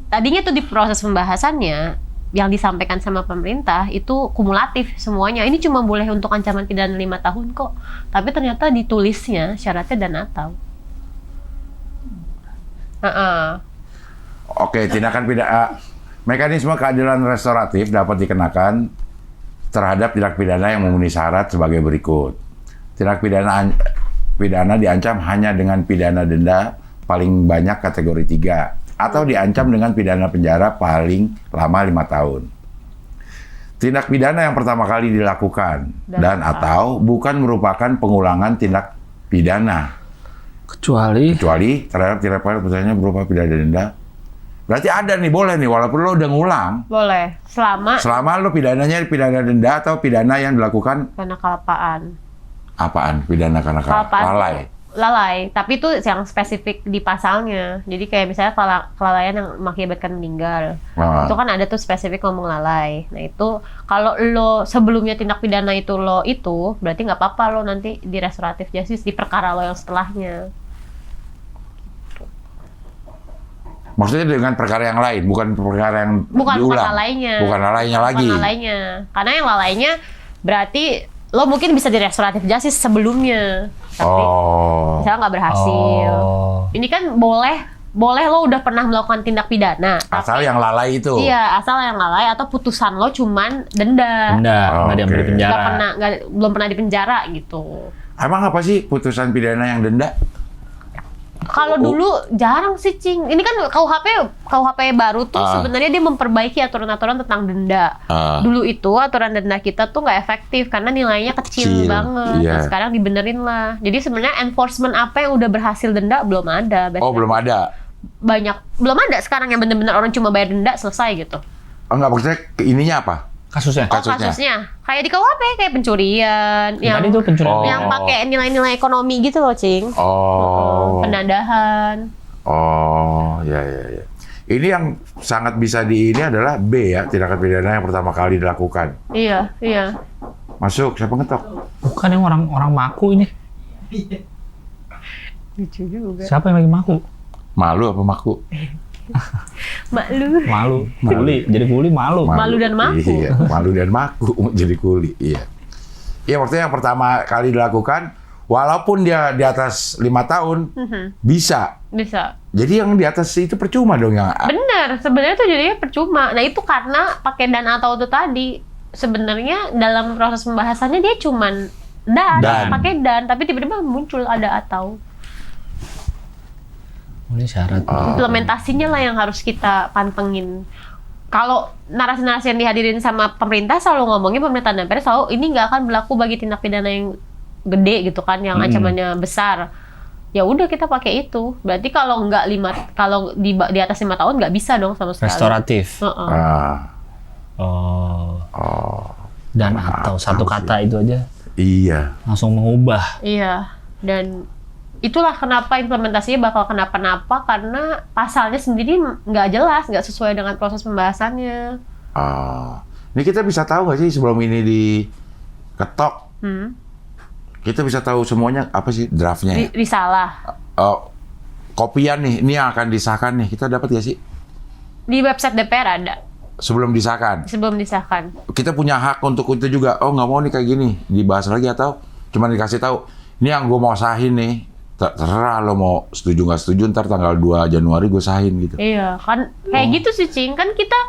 Tadinya tuh di proses pembahasannya yang disampaikan sama pemerintah itu kumulatif semuanya. Ini cuma boleh untuk ancaman pidana 5 tahun kok. Tapi ternyata ditulisnya syaratnya dan atau. Oke, tindakan pidana mekanisme keadilan restoratif dapat dikenakan terhadap tindak pidana yang memenuhi syarat sebagai berikut. Tindak pidana diancam hanya dengan pidana denda paling banyak kategori 3 atau diancam dengan pidana penjara paling lama 5 tahun. Tindak pidana yang pertama kali dilakukan dan atau bukan merupakan pengulangan tindak pidana Kecuali terhadap tindak pidana putusannya berupa pidana denda. Berarti ada nih, boleh nih, walaupun lo udah ngulang. Boleh. Selama lo pidananya pidana denda atau pidana yang dilakukan Karena kelapaan. apaan? Pidana karena lalai. Lalai, tapi itu yang spesifik di pasalnya. Jadi kayak misalnya kelalaian yang mengakibatkan meninggal. Itu kan ada tuh spesifik ngomong lalai. Nah itu kalau lo sebelumnya tindak pidana itu berarti nggak apa-apa lo nanti di restoratif justice di perkara lo yang setelahnya. Maksudnya dengan perkara yang lain, bukan perkara yang diulang. Bukan lalainya lagi. Bukan lalainya. Karena yang lalainya berarti lo mungkin bisa di restoratif justice sebelumnya. Tapi misalnya nggak berhasil. Ini kan boleh lo udah pernah melakukan tindak pidana. Asal yang lalai itu. Iya, asal yang lalai atau putusan lo cuman denda. nggak diambil di penjara. Belum pernah di penjara gitu. Emang apa sih putusan pidana yang denda? Kalau dulu jarang sih, Cing. Ini kan KUHP baru tuh sebenarnya dia memperbaiki aturan-aturan tentang denda. Dulu itu aturan denda kita tuh nggak efektif karena nilainya kecil banget. Iya. Nah, sekarang dibenerin lah. Jadi sebenarnya enforcement apa yang udah berhasil denda belum ada. Belum ada. Belum ada sekarang yang bener-bener orang cuma bayar denda selesai gitu. Enggak, maksudnya ininya apa? Kasusnya. Kasusnya kayak di KUHP kayak pencurian, yang Tadi itu pencurian. yang pakai nilai-nilai ekonomi gitu loh, Cing. Penadahan. Ya. Ini yang sangat bisa ini adalah B ya, tindakan pidana yang pertama kali dilakukan. Iya. Masuk, siapa ngetok? Bukan yang orang maku ini. Lucu juga. Siapa yang lagi maku? Malu apa maku? Malu. Kuli. Jadi kuli malu. Malu dan maku. Iya, malu dan maku jadi kuli. Iya. Iya, maksudnya yang pertama kali dilakukan, walaupun dia di atas 5 tahun, bisa. Jadi yang di atas itu percuma dong yang. Bener, sebenarnya tuh jadinya percuma. Nah itu karena pakai dan atau itu tadi. Sebenarnya dalam proses pembahasannya dia cuman pakai dan, tapi tiba-tiba muncul ada atau. Ini syarat. Implementasinya lah yang harus kita pantengin. Kalau narasi-narasi yang dihadirin sama pemerintah selalu ngomongin pemerintah DPR selalu ini nggak akan berlaku bagi tindak pidana yang gede gitu kan, yang ancamannya besar. Ya udah kita pakai itu. Berarti kalau di atas 5 tahun nggak bisa dong sama sekali. Restoratif. Dan atau satu kata itu aja. Iya. Langsung mengubah. Iya. Dan itulah kenapa implementasinya bakal kenapa-napa karena pasalnya sendiri nggak jelas, nggak sesuai dengan proses pembahasannya. Ini kita bisa tahu nggak sih sebelum ini diketok? Kita bisa tahu semuanya apa sih draftnya? Risalah. Kopian nih, ini yang akan disahkan nih. Kita dapat nggak sih? Di website DPR ada. Sebelum disahkan. Kita punya hak untuk itu juga. Nggak mau nih kayak gini, dibahas lagi atau cuma dikasih tahu. Ini yang gue mau sahin nih. Terserah lo mau setuju nggak setuju, ntar tanggal 2 Januari gue sahin gitu. Iya, kan kayak gitu sih, Cing. Kan kita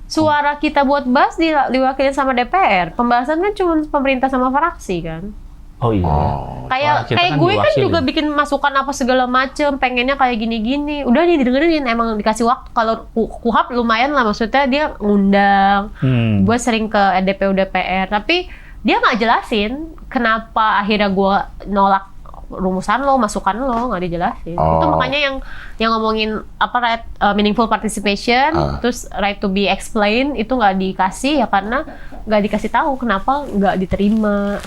suara kita buat bahas diwakilin sama DPR. Pembahasan kan cuma pemerintah sama fraksi kan. Oh iya. Kayak gue kan juga bikin masukan apa segala macem, pengennya kayak gini-gini. Udah nih didengerin, emang dikasih waktu. Kalau KUHP lumayan lah, maksudnya dia ngundang. Gue sering ke DPU DPR, tapi dia nggak jelasin kenapa akhirnya gue nolak rumusan lo, masukan lo, nggak dijelasin. Itu makanya yang ngomongin apa meaningful participation, terus right to be explained itu nggak dikasih ya karena nggak dikasih tahu kenapa nggak diterima.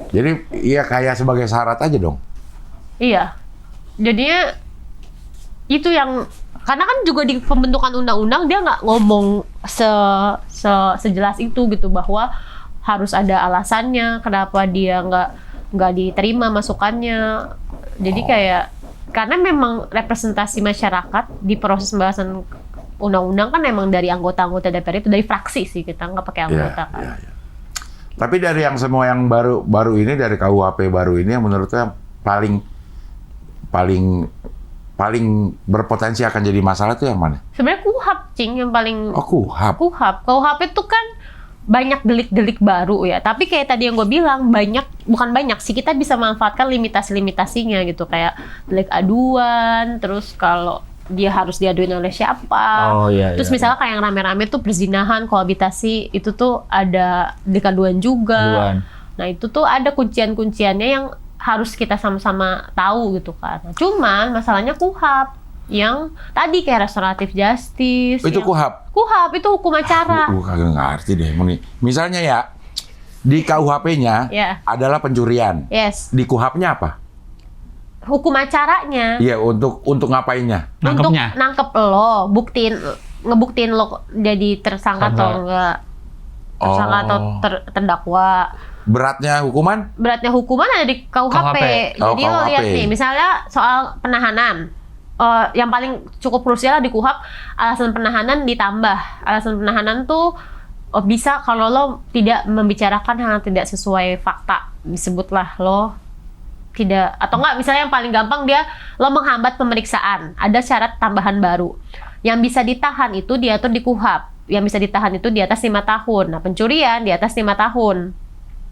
Jadi iya kayak sebagai syarat aja dong. Iya. Jadinya itu yang karena kan juga di pembentukan undang-undang dia nggak ngomong sejelas itu gitu bahwa harus ada alasannya kenapa dia nggak diterima masukannya. Jadi kayak karena memang representasi masyarakat di proses pembahasan undang-undang kan memang dari anggota-anggota DPR itu dari fraksi sih, kita nggak pakai anggota kan. Iya. Tapi dari yang semua yang baru ini dari KUHP baru ini yang menurut saya paling berpotensi akan jadi masalah itu yang mana? Sebenarnya KUHP, Cing, yang paling. KUHP. KUHP itu kan banyak delik-delik baru ya. Tapi kayak tadi yang gue bilang, bukan banyak sih, kita bisa manfaatkan limitasi-limitasinya gitu. Kayak delik aduan, terus kalau dia harus diaduin oleh siapa. Terus misalnya kayak yang rame-rame tuh perzinahan, kohabitasi, itu tuh ada delik aduan juga. Nah itu tuh ada kuncian-kunciannya yang harus kita sama-sama tahu gitu kan. Nah, cuman masalahnya KUHP yang tadi kayak restoratif justice. Itu yang- KUHP. KUHP itu hukum acara. Gua kagak ngerti deh. Misalnya ya, di KUHP-nya Ya. adalah pencurian. Yes. Di KUHP-nya apa? Hukum acaranya. Iya, untuk ngapainnya? Untuk Nangkepnya. nangkep lo, ngebuktiin lo jadi tersangka atau enggak. Tersangka atau terdakwa. Beratnya hukuman? Beratnya hukuman ada di KUHP. Oh, Jadi lo KUHP. lihat nih, misalnya soal penahanan. Yang paling cukup krusial di KUHP, alasan penahanan ditambah. Alasan penahanan tuh bisa kalau lo tidak membicarakan hal yang tidak sesuai fakta. Disebutlah lo tidak, atau enggak, misalnya yang paling gampang dia lo menghambat pemeriksaan. Ada syarat tambahan baru. Yang bisa ditahan itu diatur di KUHP. Yang bisa ditahan itu di atas 5 tahun. Nah, pencurian di atas 5 tahun.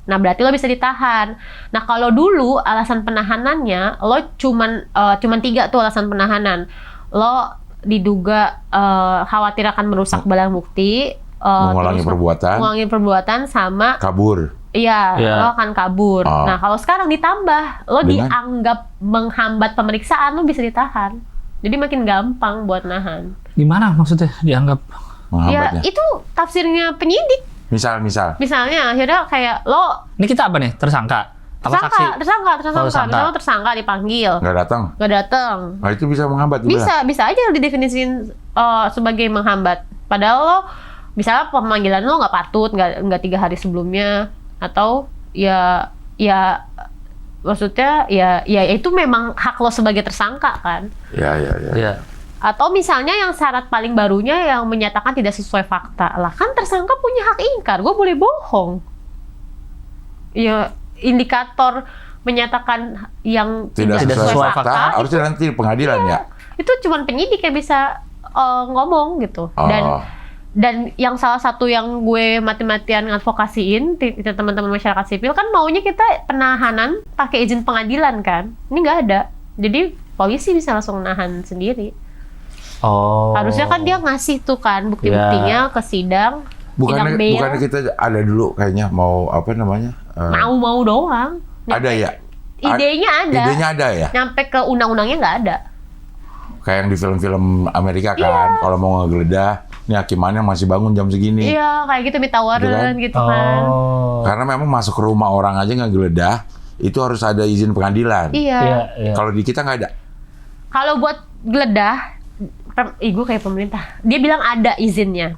Nah, berarti lo bisa ditahan. Nah, kalau dulu alasan penahanannya, lo cuman 3 tuh alasan penahanan. Lo diduga khawatir akan merusak barang bukti, Mengulangi terus perbuatan. mengulangi perbuatan sama Kabur. iya, Iya. lo akan kabur. Oh. Nah, kalau sekarang ditambah, lo Dengan? dianggap menghambat pemeriksaan, lo bisa ditahan. Jadi makin gampang buat nahan. Gimana maksudnya dianggap? Menghambatnya. Ya, itu tafsirnya penyidik. Misal. Misalnya, akhirnya kayak lo Ini kita apa nih? Tersangka? Apa saksi? tersangka. Oh, tersangka. Misalnya lo tersangka dipanggil, Nggak datang. nggak datang. Nah, itu bisa menghambat juga. Bisa aja didefinisikan sebagai menghambat. Padahal lo, misalnya pemanggilan lo nggak patut, nggak 3 hari sebelumnya, atau ya maksudnya ya itu memang hak lo sebagai tersangka kan. Ya. Iya. Atau misalnya yang syarat paling barunya yang menyatakan tidak sesuai fakta. Lah kan tersangka punya hak ingkar, gue boleh bohong. Ya, indikator menyatakan yang Tidak sesuai fakta. itu, Harusnya nanti di pengadilan ya. itu cuman penyidik yang bisa ngomong gitu. Oh. Dan yang salah satu yang gue mati-matian ngadvokasiin teman-teman masyarakat sipil kan maunya kita penahanan pakai izin pengadilan kan. Ini nggak ada. Jadi polisi bisa langsung nahan sendiri. Oh. Harusnya kan dia ngasih tuh kan bukti-buktinya ke sidang. sidang bail. Bukannya kita ada dulu kayaknya mau apa namanya? Mau doang. Ada ya? Idenya ada. Idenya ada ya? Nyampe ke undang-undangnya nggak ada. Kayak yang di film-film Amerika Iya. kan, kalau mau ngegeledah, nih hakimannya masih bangun jam segini. Iya, kayak gitu minta warrant gitu kan. Oh. Karena memang masuk ke rumah orang aja ngegeledah, itu harus ada izin pengadilan. Iya. Iya. Kalau di kita nggak ada. Kalau buat geledah, gue kayak pemerintah. Dia bilang ada izinnya.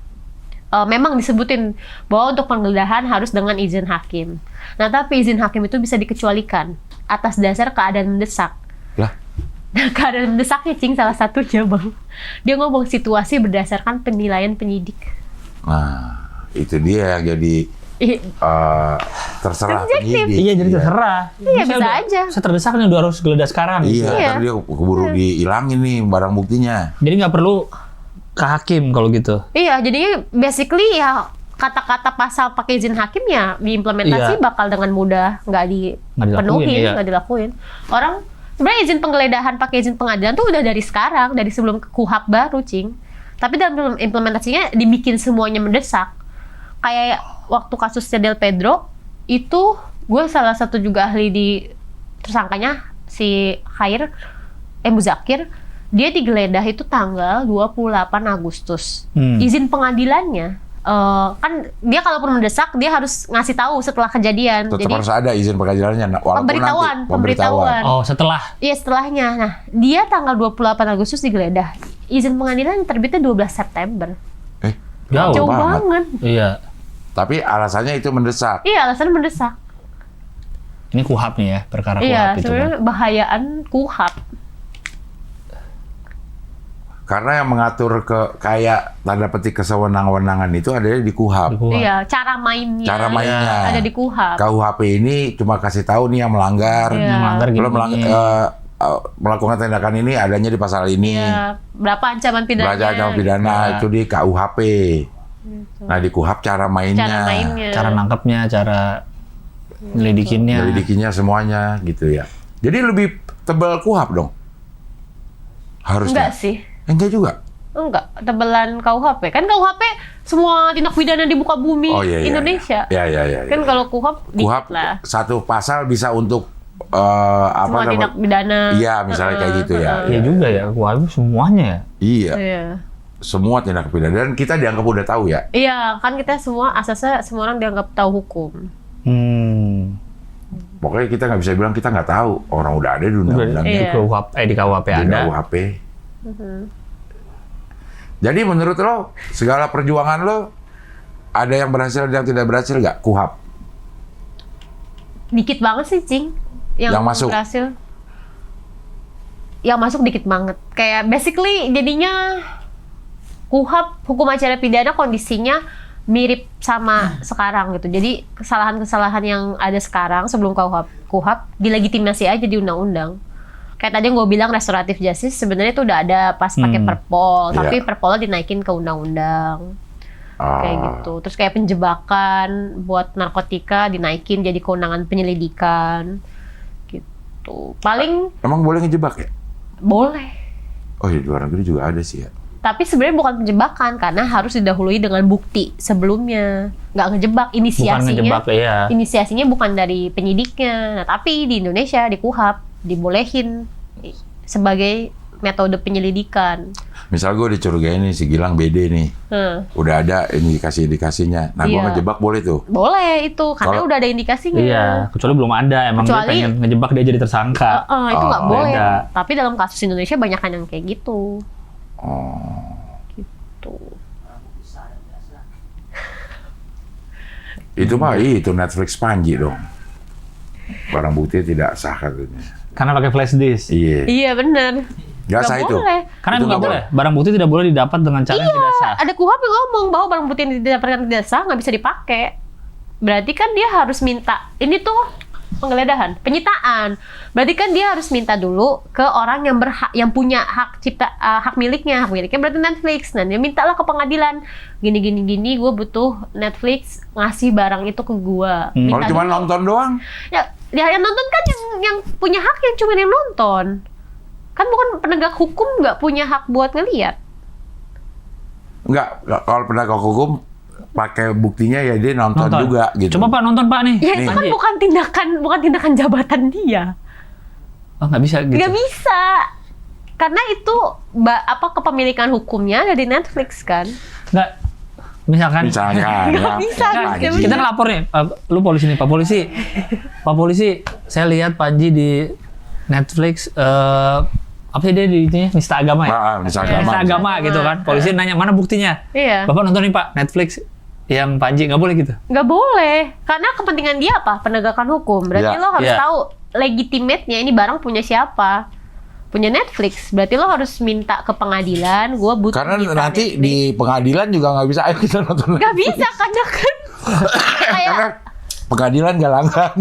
Memang disebutin bahwa untuk penggeledahan harus dengan izin hakim. Nah, tapi izin hakim itu bisa dikecualikan atas dasar keadaan mendesak. Lah, Nah, keadaan mendesaknya, Cing, salah satunya, Bang. Dia ngomong situasi berdasarkan penilaian penyidik. nah itu dia yang jadi Ih, terserah Subjektif. penyidik. Iya, jadi terserah. Iya, Saya bisa udah- aja. Saya terdesak nih, udah harus geledah sekarang. Iya, Iya. ntar dia keburu dihilangin nih barang buktinya. Jadi nggak perlu ke hakim kalau gitu. Iya, jadinya basically ya kata-kata pasal pakai izin hakim ya diimplementasi Iya. bakal dengan mudah nggak dipenuhi, iya. nggak dilakuin. Orang sebenarnya izin penggeledahan pakai izin pengadilan tuh udah dari sekarang, dari sebelum KUHP baru, Cing. Tapi dalam implementasinya dibikin semuanya mendesak. Kayak waktu kasusnya Del Pedro itu, gue salah satu juga ahli di tersangkanya si Muzakir. Dia digeledah itu tanggal 28 Agustus. Izin pengadilannya kan dia kalaupun mendesak dia harus ngasih tahu setelah kejadian. Tetap Jadi harus ada izin pengadilannya, walaupun Pemberitahuan, nanti pemberitahuan. Oh, setelah. iya setelahnya. Nah, dia tanggal 28 Agustus digeledah. Izin pengadilan terbitnya 12 September. Jauh banget. Iya. Tapi alasannya itu mendesak. Iya, alasan mendesak. Ini KUHP nih ya, perkara Iya, KUHP itu. sebenarnya bahayaan KUHP. Karena yang mengatur kayak tanda petik kesewenang-wenangan itu ada di KUHP. Di KUHP. Iya, cara mainnya. Cara mainnya. Ada di KUHP. KUHP ini cuma kasih tahu nih yang melanggar. Iya. Yang melanggar gini. Belum melakukan tindakan ini adanya di pasal ini. Iya, berapa ancaman pidana? Belajar ancaman pidana Iya. itu di KUHP. Nah di KUHP cara mainnya, Cara mainnya. Cara nangkepnya, cara nyelidikinnya. nyelidikinya semuanya gitu ya. Jadi lebih tebal KUHP dong. Harusnya. Enggak sih. Enggak juga. Enggak, tebelan KUHP. Kan KUHP semua tindak pidana di muka bumi Oh iya. Indonesia. Iya. Kan kalau KUHP dikit KUHP lah. satu pasal bisa untuk apa Semua tindak pidana. Iya, misalnya kayak gitu ya. Iya juga ya, wah semuanya ya. Iya, Iya. semua tindak pidana dan kita dianggap udah tahu ya. Iya, kan kita semua asasnya semua orang dianggap tahu hukum. Pokoknya kita nggak bisa bilang kita nggak tahu. Orang udah ada di undang-undang, Di Iya. di KUHP di ada. KUHP. Jadi menurut lo, segala perjuangan lo, ada yang berhasil dan yang tidak berhasil nggak? KUHP? Dikit banget sih, Cing. Yang masuk? Berhasil. Yang masuk dikit banget. Kayak basically jadinya KUHP, hukum acara pidana kondisinya mirip sama sekarang gitu. Jadi kesalahan-kesalahan yang ada sekarang sebelum KUHP dilegitimasi aja di undang-undang. Kayak tadi yang gue bilang restoratif justice sebenarnya itu udah ada pas pakai perpol, tapi Iya. perpolnya dinaikin ke undang-undang. Kayak gitu. Terus kayak penjebakan buat narkotika dinaikin jadi kewenangan penyelidikan. Gitu. Paling Emang boleh ngejebak ya? boleh. Oh, di luar negeri juga ada sih ya. Tapi sebenarnya bukan penjebakan karena harus didahului dengan bukti sebelumnya. Nggak ngejebak, Bukan inisiasinya. ngejebak ya. Inisiasinya bukan dari penyidiknya. Nah, tapi di Indonesia di KUHP dibolehin sebagai metode penyelidikan. Misal gue dicurigain nih si Gilang BD nih, udah ada indikasi-indikasinya. Nah, gue Iya. ngejebak boleh tuh. Boleh itu karena Kalau- udah ada indikasinya. Iya, kecuali belum ada. Emang dia Kecuali- pengen ngejebak dia jadi tersangka. Itu nggak Oh, boleh. beda. Tapi dalam kasus Indonesia banyak yang kayak gitu. Oh. Tuh. Itu mah itu Netflix Panji dong. Barang bukti tidak sah katanya. Karena pakai flash disk. Iya. Iya benar. Nggak sah itu. boleh. Karena Itu nggak nggak boleh. Barang bukti tidak boleh didapat dengan cara yang tidak sah. Ada KUHP yang ngomong bahwa barang bukti yang didapatkan tidak sah nggak bisa dipakai. Berarti kan dia harus minta. Ini tuh penggeledahan, penyitaan. Berarti kan dia harus minta dulu ke orang yang berhak, yang punya hak cipta, hak miliknya. Hak miliknya berarti Netflix. Nah, dia mintalah ke pengadilan. Gini, gue butuh Netflix ngasih barang itu ke gue. Kalau cuma nonton doang, Ya, yang nonton kan yang punya hak yang cuma yang nonton. Kan bukan penegak hukum nggak punya hak buat ngeliat. nggak. Kalau penegak hukum pakai buktinya ya dia nonton juga gitu. Coba Pak nonton Pak nih. Ya itu kan Panji. bukan tindakan jabatan dia. Oh nggak bisa gitu. Nggak bisa. Karena itu kepemilikan hukumnya ada di Netflix kan. Nggak. Misalkan. Misalnya, Nggak bisa, nggak bisa. Kita ngelapor nih, lu polisi nih, Pak Polisi, saya lihat Panji di Netflix, apa sih dia di itunya, nista agama ya? Nista Nista agama gitu kan, polisi nanya, mana buktinya? Iya. Bapak nonton nih Pak, Netflix yang Panji, nggak boleh gitu? Nggak boleh. Karena kepentingan dia apa? Penegakan hukum. Berarti Ya. lo harus Ya. tahu legitimate-nya ini barang punya siapa. Punya Netflix. Berarti lo harus minta ke pengadilan. Gue butuh Karena minta nanti Netflix. di pengadilan juga nggak bisa. Ayo kita nonton. Nggak bisa karena kan kayak Karena pengadilan nggak langganan.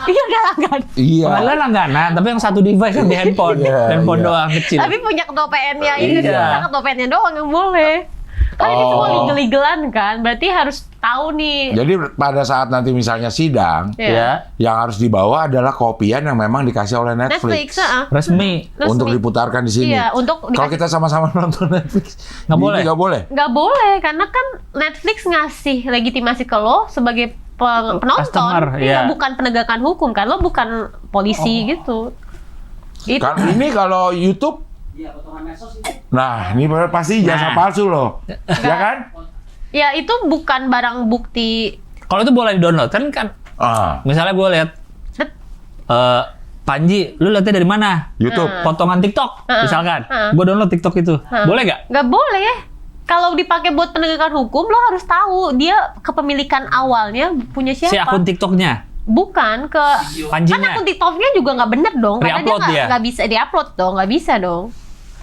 iya nggak langgan. Iya. Pengadilan langganan, tapi yang satu device kan di handphone, Iya, handphone iya. doang kecil. Tapi punya ketua PN-nya ini Iya. bisa ketua PN-nya doang yang boleh. Kan ini semua legal-legalan kan. Berarti harus tahu nih. Jadi pada saat nanti misalnya sidang, Ya. Ya, yang harus dibawa adalah kopian yang memang dikasih oleh Netflix, Netflix. resmi. Untuk diputarkan di sini. Iya, untuk Kalau kita sama-sama nonton Netflix, Nggak boleh? Nggak boleh. nggak boleh karena kan Netflix ngasih legitimasi ke lo sebagai penonton, Customer, iya, iya. bukan penegakan hukum kan lo bukan polisi gitu. Itu Ini kalau YouTube, Iya, potongan medsos itu. nah ini pasti jasa palsu loh, ya kan? ya itu bukan barang bukti. Kalau itu boleh di-download kan misalnya gue lihat Bet- Panji, lu lihatnya dari mana? YouTube. Potongan TikTok, misalkan. Heeh. Gue download TikTok itu. Boleh nggak? Nggak boleh. Kalau dipakai buat penegakan hukum lo harus tahu dia kepemilikan awalnya punya siapa. Si akun TikToknya, Bukan ke kan Panjinya. akun TikToknya juga nggak bener dong karena Re-upload dia dia. nggak bisa diupload dong, nggak bisa dong.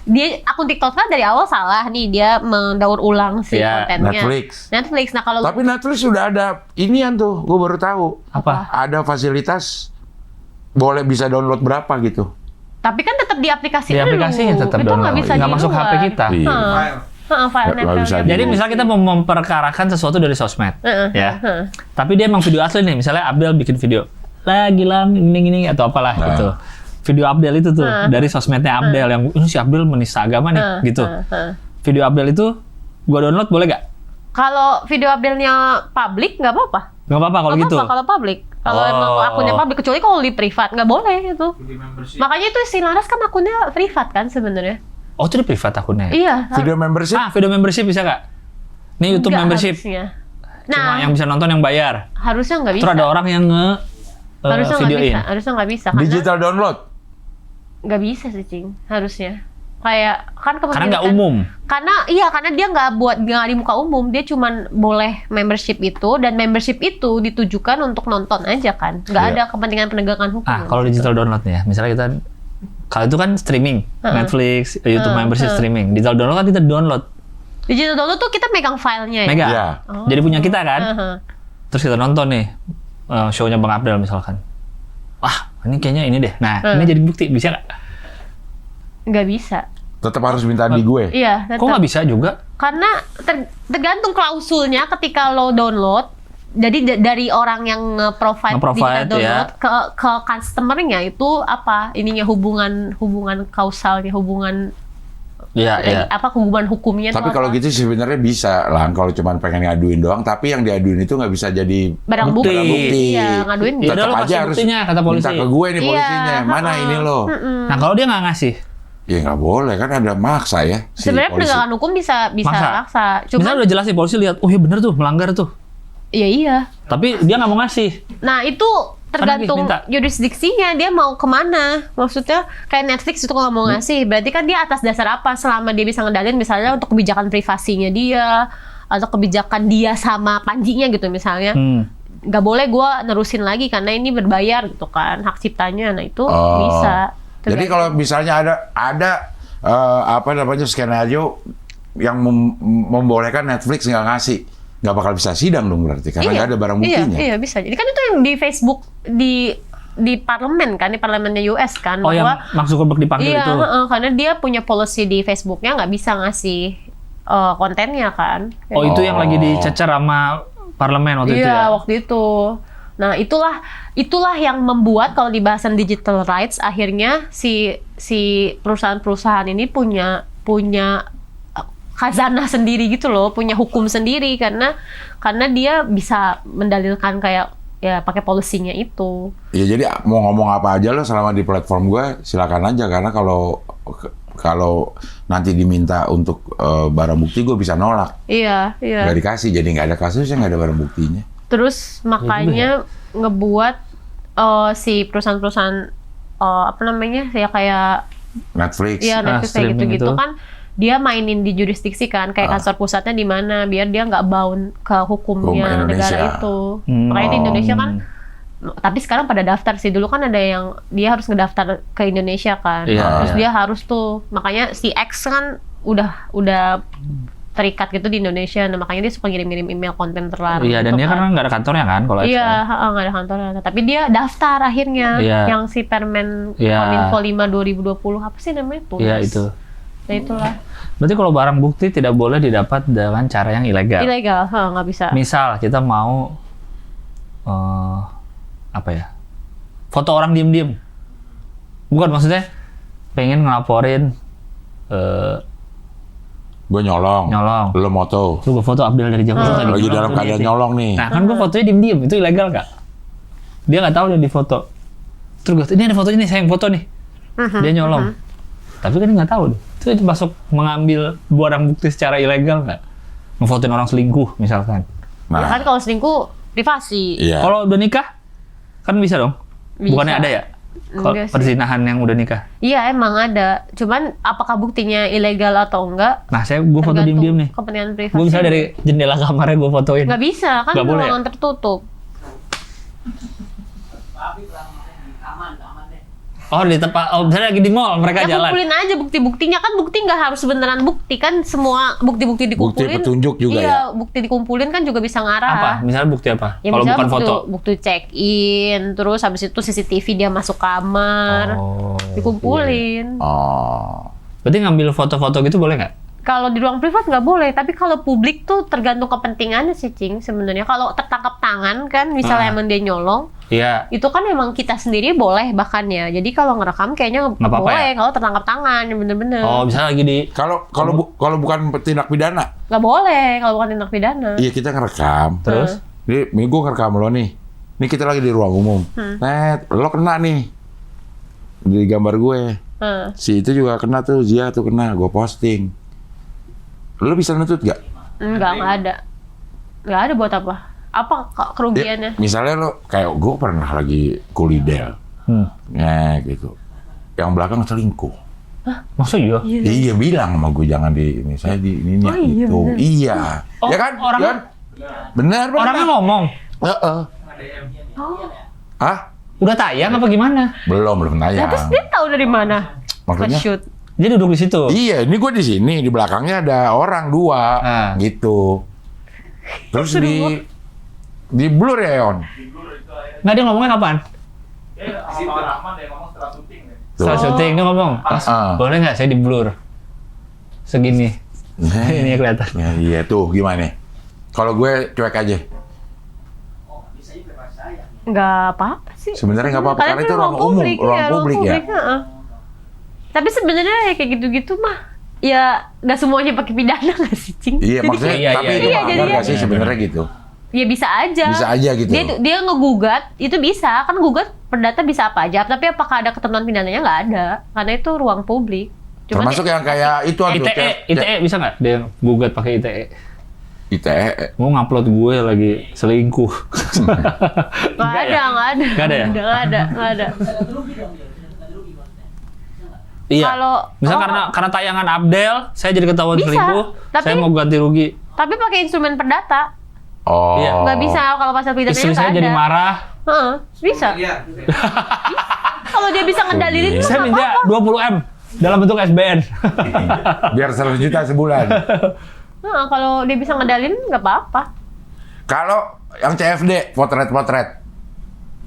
Dia akun TikToknya dari awal salah nih, dia mendaur ulang si Iya, kontennya. Netflix. Nah kalau Tapi Netflix sudah ada inian tuh, gue baru tahu. Apa? Ada fasilitas boleh bisa download berapa gitu. tapi kan tetap di aplikasi Di dulu. aplikasinya tetap Itu download. nggak bisa Nggak di masuk luar. HP kita. Iya. File. File Nggak bisa nempel. di- Jadi misal kita mau memperkarakan sesuatu dari sosmed, ya. Heeh. Tapi dia emang video asli nih. Misalnya Abdel bikin video, lagi lang gini atau apalah Nah. gitu. Video Abdel itu tuh dari sosmednya Abdel yang ini si Abdel menista agama nih, gitu. Video Abdel itu gua download boleh gak? Kalau video update-nya publik nggak apa-apa. Nggak apa-apa kalau Nggak gitu. apa-apa kalau publik. Kalau Oh. emang akunnya publik, kecuali kalau di privat nggak boleh itu. Makanya itu si Laras kan akunnya privat kan sebenarnya. Oh, itu di privat akunnya. Iya. Video membership? Video membership bisa nggak? Nih YouTube Nggak membership. harusnya. Cuma Nah, yang bisa nonton yang bayar. harusnya nggak bisa. Terus ada orang yang Harusnya nggak videoin. bisa. Harusnya nggak bisa. Karena Digital download? nggak bisa sih, Cing. Harusnya. Kayak kan Karena nggak umum. Karena dia nggak di muka umum, dia cuman boleh membership itu, dan membership itu ditujukan untuk nonton aja kan, nggak Iya. ada kepentingan penegakan hukum. Kalau digital download nih ya, misalnya kita kalau itu kan streaming, Netflix, YouTube membership streaming. Digital download kan kita download, Digital download tuh kita megang filenya ya. mega. Iya. Jadi punya kita kan. Heeh. Terus kita nonton nih show-nya Bang Abdel misalkan. Wah, ini kayaknya ini deh. Nah, ini jadi bukti, bisa nggak? Nggak bisa. Tetap harus minta di gue. Iya. Kok nggak bisa juga? Karena tergantung klausulnya ketika lo download. Jadi dari orang yang nge-provide digital download ke customer-nya itu apa? Ininya hubungan kausalnya, hubungan Iya. hubungan hukumnya. Tapi tuh kalau apa? gitu sebenarnya bisa lah, kalau cuma pengen ngaduin doang, tapi yang diaduin itu nggak bisa jadi barang bukti. bukti. Iya, ngaduin Ya udah, Tetap lo kasih aja harus buktinya, kata polisi. minta ke gue nih Iya, polisinya, mana ini lo? Nah, kalau dia nggak ngasih, Ya nggak boleh, kan ada maksa ya si Sebenarnya polisi. penegakan hukum bisa maksa. misalnya Cuma udah jelas sih polisi lihat, oh iya bener tuh, melanggar tuh. iya. Tapi dia nggak mau ngasih. Nah, itu tergantung minta. jurisdiksinya, dia mau kemana. Maksudnya kayak Netflix itu kalau mau ngasih, berarti kan dia atas dasar apa? Selama dia bisa ngendalin misalnya untuk kebijakan privasinya dia, atau kebijakan dia sama Panjinya gitu misalnya. Nggak boleh gue nerusin lagi karena ini berbayar gitu kan, hak ciptanya. Nah, itu bisa. Jadi kalau misalnya ada skenario yang membolehkan Netflix nggak ngasih, nggak bakal bisa sidang dong berarti, karena nggak ada barang buktinya. Iya, bisa. Jadi kan itu yang di Facebook di parlemen kan, di parlemennya US kan, Oh, yang bahwa Mark Zuckerberg dipanggil iya, itu. karena dia punya policy di Facebooknya nggak bisa ngasih kontennya kan. Oh, itu yang lagi dicecer sama parlemen waktu itu ya? Iya, waktu itu. Nah, itulah yang membuat kalau di bahasan digital rights akhirnya si perusahaan-perusahaan ini punya khazanah sendiri gitu loh, punya hukum sendiri karena dia bisa mendalilkan kayak ya pakai polisinya itu. Ya jadi mau ngomong apa aja lo selama di platform gue silakan aja, karena kalau nanti diminta untuk barang bukti gue bisa nolak. Iya. Nggak dikasih, jadi nggak ada kasusnya, nggak ada barang buktinya. Terus makanya ngebuat si perusahaan-perusahaan ya kayak Netflix. iya Netflix kayak streaming gitu-gitu itu. kan dia mainin di jurisdiksi kan, kayak kantor pusatnya di mana biar dia nggak bound ke hukumnya Hukum Indonesia. negara itu. Makanya di Indonesia kan, tapi sekarang pada daftar sih, dulu kan ada yang dia harus ngedaftar ke Indonesia kan, Iya, terus iya. dia harus tuh, makanya si X kan udah terikat gitu di Indonesia, nah makanya dia suka ngirim-ngirim email konten terlarang. Iya, dan gitu dia kan nggak ada kantornya kan kalau iya, kan? nggak ada kantornya. Tapi dia daftar akhirnya, Iya. yang si Permen Iya. Kominfo 5 2020 apa sih namanya tuh? Iya, itu. Nah itulah Berarti kalau barang bukti tidak boleh didapat dengan cara yang ilegal. ilegal, nggak bisa. Misal kita mau foto orang diem-diem. Bukan, maksudnya pengen ngelaporin Gue nyolong. Lo moto. lu gue foto Abdel dari Jakarta tadi. Lagi dalam keadaan nyolong nih. Nah, kan gue fotonya diem-diem, itu ilegal nggak? Dia nggak tahu dia di foto. Terus gue, ini ada fotonya nih, saya yang foto nih. Dia nyolong. Tapi kan dia nggak tahu. Itu masuk mengambil barang bukti secara ilegal nggak? Ngefotoin orang selingkuh misalkan. Ya kan kalau selingkuh privasi. Iya. Kalau udah nikah, kan bisa dong? Bisa. Bukannya ada ya? Kalau Enggak sih. perzinahan yang udah nikah. Iya emang ada. Cuman apakah buktinya ilegal atau enggak? Nah, gue foto tergantung diem-diem nih. kepentingan privasi. Gue misalnya dari jendela kamarnya gue fotoin. Nggak bisa kan, Nggak boleh ya? ruangan tertutup. Oh, di tempat, misalnya lagi di mall, mereka Ya jalan. kumpulin aja bukti-buktinya kan, bukti nggak harus beneran bukti kan, semua bukti-bukti dikumpulin. Bukti petunjuk juga iya, ya? bukti dikumpulin kan juga bisa ngarah. Apa? Misalnya bukti apa? Ya Kalau misalnya bukan foto. bukti check in, terus habis itu CCTV dia masuk kamar, Oh, dikumpulin. Oh. Berarti ngambil foto-foto gitu boleh nggak? Kalau di ruang privat nggak boleh, tapi kalau publik tuh tergantung kepentingannya sih, Cing. Sebenarnya kalau tertangkap tangan kan, misalnya emang dia nyolong, Iya. itu kan emang kita sendiri boleh bahkan ya. Jadi kalau ngerekam kayaknya nggak apa-apa boleh ya? kalau tertangkap tangan, bener-bener. Oh, misalnya lagi di Kalau bukan tindak pidana, Nggak boleh kalau bukan tindak pidana. iya kita ngerekam. terus Nih gue ngerekam lo nih. Nih kita lagi di ruang umum. Net, lo kena nih. Di gambar gue. Si itu juga kena tuh, Zia tuh kena. Gue posting. Lo bisa nuntut gak? Enggak ada. Enggak ada buat apa? Apa kerugiannya? Misalnya lo, kayak gue pernah lagi kulidel. Gitu. Yang belakang selingkuh. Masa iya? Iya bilang sama gue jangan di ini. Saya di ini iya, itu. bener. Iya. Oh, Ya kan? orang- Ya kan? Benar. Orangnya ngomong. Heeh. Hah? Udah tayang apa gimana? Belum Nah, tayang. terus dia tahu dari mana? Maksudnya? Nge-shoot. Dia duduk di situ. Iya, ini gue di sini, di belakangnya ada orang 2, gitu. Terus di blur ya, Yon? Nggak, dia ngomongnya kapan? Setelah syuting dia ngomong. Boleh nggak saya di blur? Segini. Ini kelihatan. Ya, iya tuh, gimana? Kalau gue cuek aja. Nggak apa-apa sih. Sebenarnya nggak apa-apa, Karena karena itu ruang umum, ruang publik ya. heeh. Tapi sebenarnya ya kayak gitu-gitu mah ya nggak semuanya pakai pidana nggak sih, Cing? Iya, maksudnya, Iya, tapi iya, itu iya, melanggar jadinya- nggak sih sebenarnya gitu? Ya bisa aja. Bisa aja gitu. Dia ngegugat, itu bisa. Kan gugat perdata bisa apa aja. Tapi apakah ada ketentuan pidananya? Nggak ada. Karena itu ruang publik. Termasuk yang kayak itu tuh, ITE bisa nggak? Dia gugat pakai ITE. ITE. Mau ngupload gue lagi selingkuh. Nggak ada. Nggak ada ya? Nggak ada. Iya. Kalau- Misal oh. karena tayangan Abdel, saya jadi ketahuan Bisa, selingkuh, tapi- saya mau ganti rugi. Tapi pakai instrumen perdata. Oh. Iya. Nggak bisa kalau pasal pidananya Istri nggak saya ada. jadi marah. Heeh, bisa. Kalau dia bisa ngendalin mah Saya nggak minta apa-apa. 20M dalam bentuk SBN. Biar 100 juta sebulan. Nah, kalau dia bisa ngedalin nggak apa-apa. Kalau yang CFD, potret.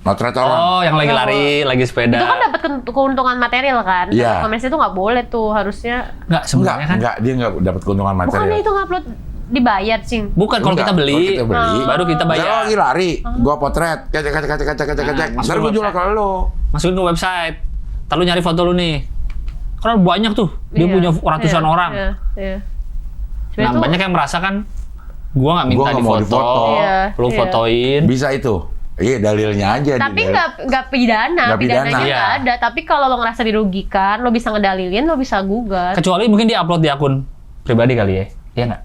Motret orang. Oh, yang lagi lari, lagi sepeda. Itu kan dapat keuntungan material kan. Iya. Komersi itu nggak boleh tuh, harusnya. Nggak, sebenarnya kan. Enggak, dia nggak dapat keuntungan material. Bukannya itu ngupload dibayar, Cing. Bukan kalau Enggak, kita beli, kalau kita beli, baru kita Misalnya lo bayar. lagi lari, gua potret, kacak. masukin Ntar gua jual website. ke lo. Masukin ke website. Ntar lu nyari foto lu nih. Karena banyak tuh, dia Iya, punya ratusan iya, orang. Iya. Nah, Sebenarnya tuh- banyak yang merasakan gua nggak minta Gua nggak mau difoto, difoto. Iya, lu iya. fotoin. Bisa itu. Iya, dalilnya aja. Tapi di dalil. nggak pidana, Nggak pidana. pidananya nggak Iya. ada. Tapi kalau lo ngerasa dirugikan, lo bisa ngedalilin, lo bisa gugat. Kecuali mungkin dia upload di akun pribadi kali ya, iya nggak?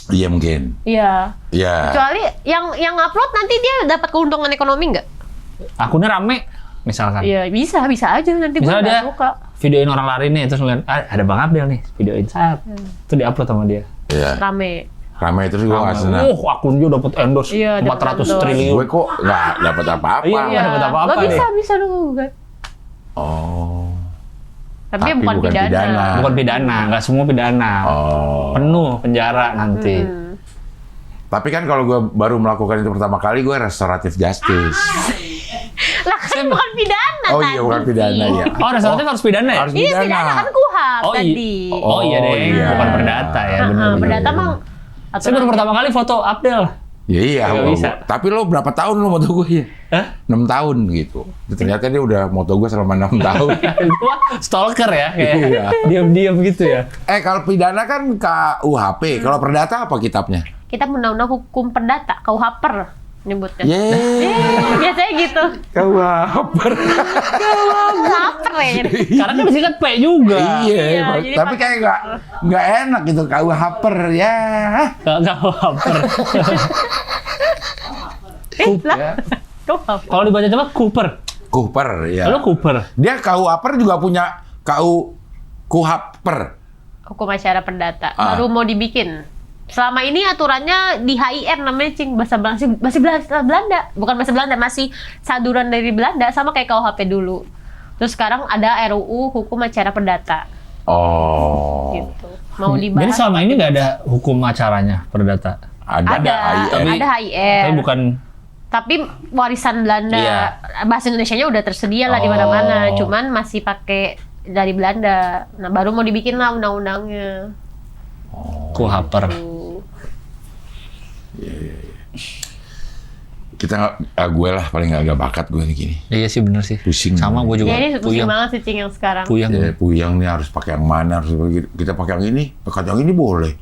Iya mungkin. Iya. Iya. Kecuali yang upload nanti dia dapat keuntungan ekonomi nggak? Akunnya rame, misalkan. Iya, bisa aja nanti gue Misalnya dia nggak suka. videoin orang lari nih, terus ngeliat, ada Bang Abdel nih, videoin saat. Itu diupload sama dia. Iya. Rame. Ramai terus gua nggak senang. Akun dia dapat endorse Iya, dapat 400 endorse. triliun. Gue kok nggak dapat apa-apa. Iya, nggak dapat apa-apa Lo deh. bisa lo gugat. Oh. Tapi bukan pidana. Bukan pidana, nggak semua pidana. Oh. Penuh penjara nanti. Tapi kan kalau gue baru melakukan itu pertama kali, gue restoratif justice. Lah kan bukan pidana Oh tadi. iya, bukan pidana ya. Oh, restoratif harus pidana ya? Harus Iya, pidana kan kuhap Oh, tadi. Oh iya deh, iya. bukan perdata ya. Benar. Perdata mah Saya baru pertama kali foto Abdel. Ya iya, Nggak bisa. tapi lo berapa tahun lo moto gue ya? Hah? 6 tahun gitu. Ternyata dia udah moto gue selama 6 tahun. Itu mah stalker ya, kayak Iya. diam-diam gitu ya. Kalau pidana kan KUHP, kalau perdata apa kitabnya? Kita undang-undang hukum perdata, KUHPER nyebutnya. Biasanya gitu. KUHP. KUHPER ya. Karena kan disingkat P juga. Iya, jadi tapi kayak nggak enak gitu KUHP ya. Nggak haper. Lah, KUHPER. Kalau dibaca coba Cooper. Cooper ya. Lalu Cooper. Dia KUHP juga punya KUHP. Hukum acara perdata. Ah. Baru mau dibikin. Selama ini aturannya di HIR namanya, Cing, bahasa Belanda. Bukan bahasa Belanda, masih saduran dari Belanda, sama kayak KUHP dulu. Terus sekarang ada RUU Hukum Acara Perdata. Oh. Gitu. Mau dibahas. Jadi selama ini nggak ada hukum acaranya perdata. Ada AIN. HIR. Tapi bukan. Tapi warisan Belanda, Iya. bahasa Indonesianya udah tersedia lah di mana-mana. Cuman masih pakai dari Belanda. Nah, baru mau dibikin lah undang-undangnya. Kuhaper. Kita gue lah paling nggak bakat gue nih gini. Iya sih bener sih. Pusing. Sama gue juga. Ya, ini pusing Puyeng. banget sih, Cing, yang sekarang. Puyeng. Ya, puyang nih harus pakai yang mana, harus kita pakai yang ini, pakai yang ini boleh.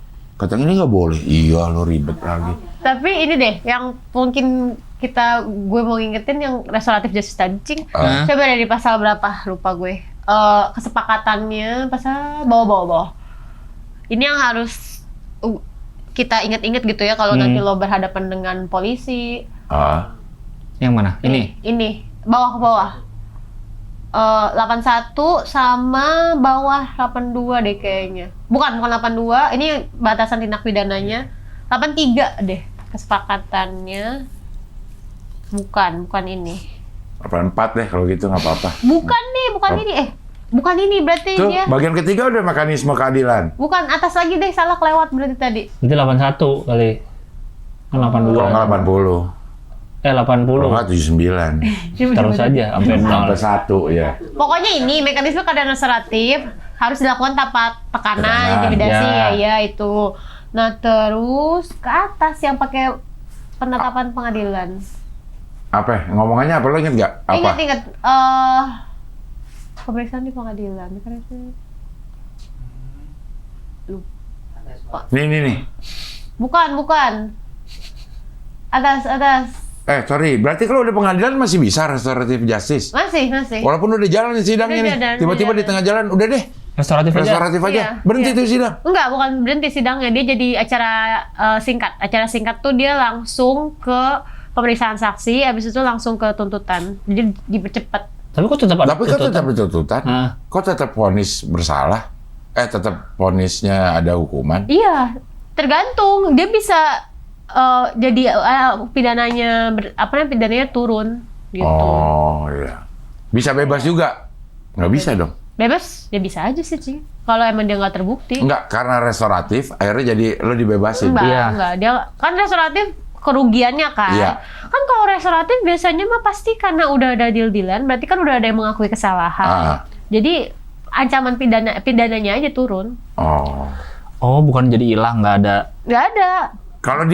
Katanya ini nggak boleh. Iya, lo ribet lagi. Tapi ini deh, yang mungkin gue mau ngingetin yang restoratif justice tadi, Cing. Coba dari pasal berapa? Lupa gue. Kesepakatannya pasal bawah. Ini yang harus kita ingat-ingat gitu ya kalau nanti lo berhadapan dengan polisi. Yang mana? Ini bawah ke bawah. 81 sama bawah 82 deh kayaknya. Bukan 82, ini batasan tindak pidananya. 83 deh kesepakatannya. Bukan ini. 84 deh kalau gitu nggak apa-apa. Bukan ini. Bukan ini berarti Tuh, dia. bagian ketiga udah mekanisme keadilan. Bukan, atas lagi deh, salah kelewat berarti tadi. Berarti 81 kali. Kan 82. Kalau nggak 80. 80. Kalau nggak 79. Terus aja sampai 0. Sampai 1 ya. Pokoknya ini mekanisme keadilan restoratif harus dilakukan tanpa tekanan, Tekanan, intimidasi ya. ya itu. Nah terus ke atas yang pakai penetapan pengadilan. Apa? Ngomongannya apa? Lo inget nggak? Apa? Ingat. Pemeriksaan di pengadilan. Nih. Bukan. Atas. Sorry. Berarti kalau udah pengadilan masih bisa restoratif justice? Masih. Walaupun udah jalan sidangnya nih. Udah Tiba-tiba di jalan. tengah jalan, udah deh. Restoratif aja. Restoratif aja. Iya, Berhenti iya. tuh sidang. Enggak, bukan berhenti sidangnya. Dia jadi acara singkat. Acara singkat tuh dia langsung ke pemeriksaan saksi, habis itu langsung ke tuntutan. Jadi dipercepat. Tapi kok tetap ada Tapi kan tetap tuntutan. Kok tetap vonis bersalah? Tetap vonisnya ada hukuman. Iya, tergantung. Dia bisa jadi pidananya turun gitu. Oh iya. Bisa bebas juga? Nggak bisa dong. Bebas, ya bisa aja sih, Ci. Kalau emang dia nggak terbukti. Enggak, karena restoratif, akhirnya jadi lo dibebasin. Enggak. Dia kan restoratif kerugiannya kan. Iya. Kan kalau restoratif biasanya mah pasti karena udah ada deal-dealan, berarti kan udah ada yang mengakui kesalahan. Jadi ancaman pidananya aja turun. Oh, bukan jadi hilang, nggak ada. Nggak ada. Kalau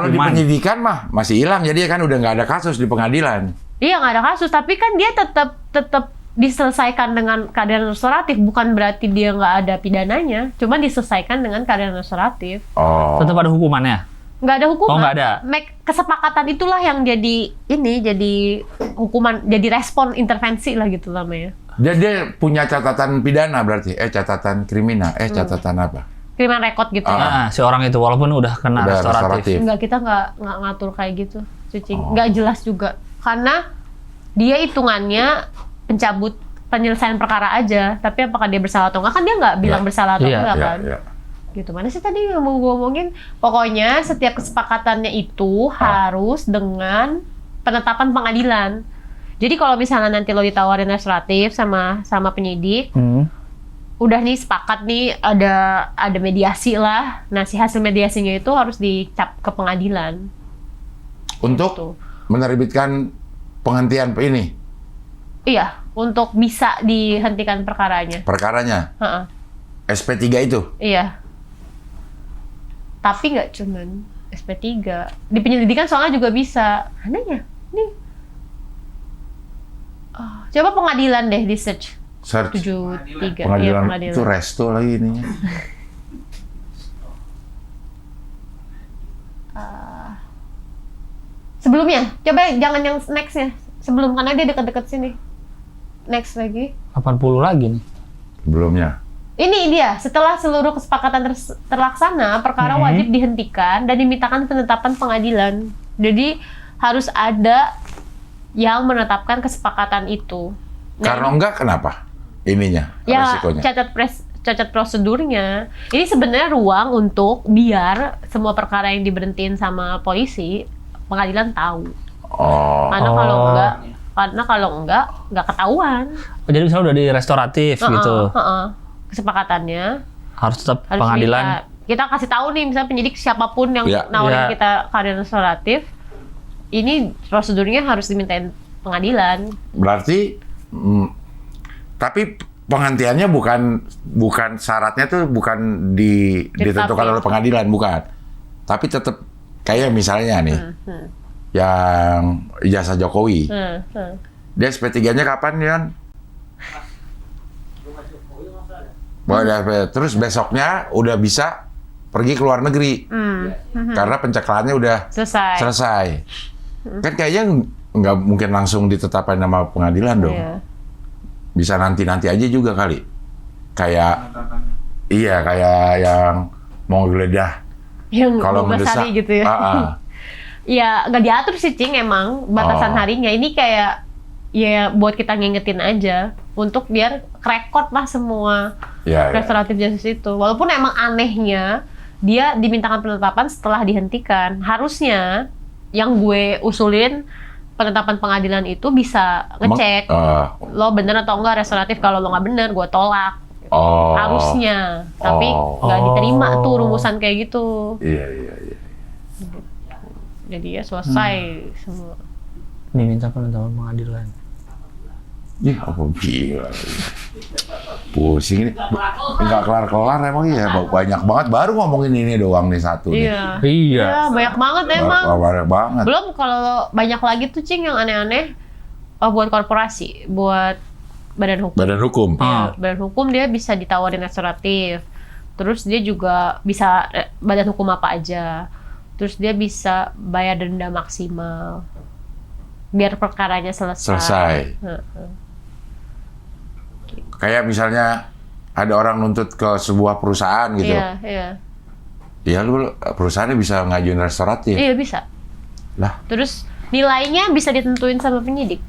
di penyidikan mah masih hilang, jadi kan udah nggak ada kasus di pengadilan. Iya, nggak ada kasus, tapi kan dia tetap diselesaikan dengan keadilan restoratif, bukan berarti dia nggak ada pidananya, cuma diselesaikan dengan keadilan restoratif. Tetap ada hukumannya. Nggak ada hukuman. Nggak ada. Kesepakatan itulah yang jadi hukuman, jadi respon intervensi lah gitu namanya. Dia punya catatan pidana berarti, catatan kriminal, catatan apa? Kriminal record gitu ya. Si orang itu walaupun udah kena restoratif. Enggak, kita nggak ngatur kayak gitu, Cuci. Nggak jelas juga. Karena dia hitungannya pencabut penyelesaian perkara aja, tapi apakah dia bersalah atau enggak, kan dia nggak bilang bersalah atau enggak kan. Gitu. Mana sih tadi yang mau gue omongin? Pokoknya setiap kesepakatannya itu harus dengan penetapan pengadilan. Jadi kalau misalnya nanti lo ditawarin restoratif sama penyidik, udah nih sepakat nih ada mediasi lah. Nah, si hasil mediasinya itu harus dicap ke pengadilan. Untuk Gitu. menerbitkan penghentian ini? Iya, untuk bisa dihentikan perkaranya. Perkaranya? Heeh. SP3 itu? Iya. Tapi nggak cuman SP3. Di penyelidikan soalnya juga bisa. Anehnya, nih. Coba pengadilan deh di search. Search. 73. Pengadilan, Iya, itu resto lagi ininya. Sebelumnya, coba jangan yang next-nya. Sebelum, karena dia dekat-dekat sini. Next lagi. 80 lagi nih. Sebelumnya. Ini dia, setelah seluruh kesepakatan terlaksana, perkara wajib dihentikan dan dimintakan penetapan pengadilan. Jadi harus ada yang menetapkan kesepakatan itu. Karena enggak, kenapa? Ininya, Ya, resikonya. cacat prosedurnya. Ini sebenarnya ruang untuk biar semua perkara yang diberhentiin sama polisi, pengadilan tahu. Karena kalau enggak ketahuan. Jadi misalnya udah di restoratif gitu. Kesepakatannya Harus tetap harus pengadilan. kita kasih tahu nih, misalnya penyidik siapapun yang nawarin kita keadilan restoratif, ini prosedurnya harus dimintain pengadilan. Berarti, tapi penghentiannya bukan syaratnya tuh bukan ditentukan oleh pengadilan, bukan. Tapi tetap kayak misalnya nih, yang ijazah Jokowi, dia SP3-nya kapan, Yon? Terus besoknya udah bisa pergi ke luar negeri karena pencegahannya udah selesai. Kan kayaknya nggak mungkin langsung ditetapkan nama pengadilan dong. Iya. Bisa nanti aja juga kali. Kayak kayak yang mau geledah Yang kalau 12 mendesak. hari gitu ya. Ya nggak diatur sih Cing emang batasan harinya. Ini kayak ya buat kita ngingetin aja untuk biar rekod lah semua restoratif justice itu. Walaupun emang anehnya dia dimintakan penetapan setelah dihentikan. Harusnya yang gue usulin penetapan pengadilan itu bisa ngecek lo bener atau enggak restoratif. Kalau lo nggak bener, gue tolak. Harusnya, tapi nggak diterima tuh rumusan kayak gitu. Iya. Jadi ya selesai semua. Diminta penetapan pengadilan. Ih, apa gila. Pusing ini. Nggak kelar-kelar emang ya. Banyak banget. Baru ngomongin ini doang nih satu nih. Iya. Ya, banyak banget emang. Banyak banget. Belum kalau banyak lagi tuh Cing yang aneh-aneh buat korporasi, buat badan hukum. Badan hukum. Ya, badan hukum dia bisa ditawarin restoratif. Terus dia juga bisa badan hukum apa aja. Terus dia bisa bayar denda maksimal. Biar perkaranya selesai. Kayak misalnya ada orang nuntut ke sebuah perusahaan gitu. Iya. Ya lu perusahaannya bisa ngajuin restoratif. Iya bisa. Lah, Terus nilainya bisa ditentuin sama penyidik.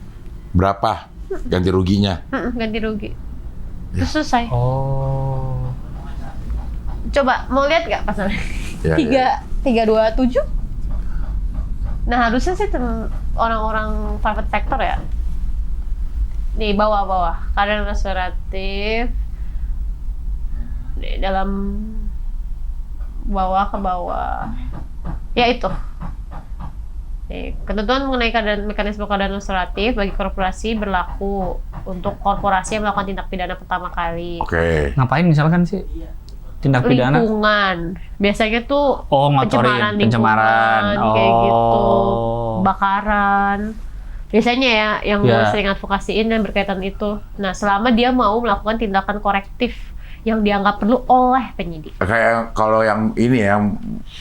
berapa ganti ruginya? Ganti rugi. Terus selesai. Oh. Coba mau lihat nggak pasalnya? Ya, 327. Nah harusnya sih orang-orang private sector ya. Di bawah-bawah. Keadaan restoratif. Di dalam bawah ke bawah. Ya itu. Ketentuan mengenai mekanisme keadaan restoratif bagi korporasi berlaku untuk korporasi yang melakukan tindak pidana pertama kali. Oke. Ngapain misalkan sih tindak pidana? Lingkungan. Biasanya tuh Ngotorin pencemaran. kayak gitu. Bakaran. Biasanya ya yang gue sering advokasiin dan berkaitan itu. Nah, selama dia mau melakukan tindakan korektif yang dianggap perlu oleh penyidik. Kayak kalau yang ini yang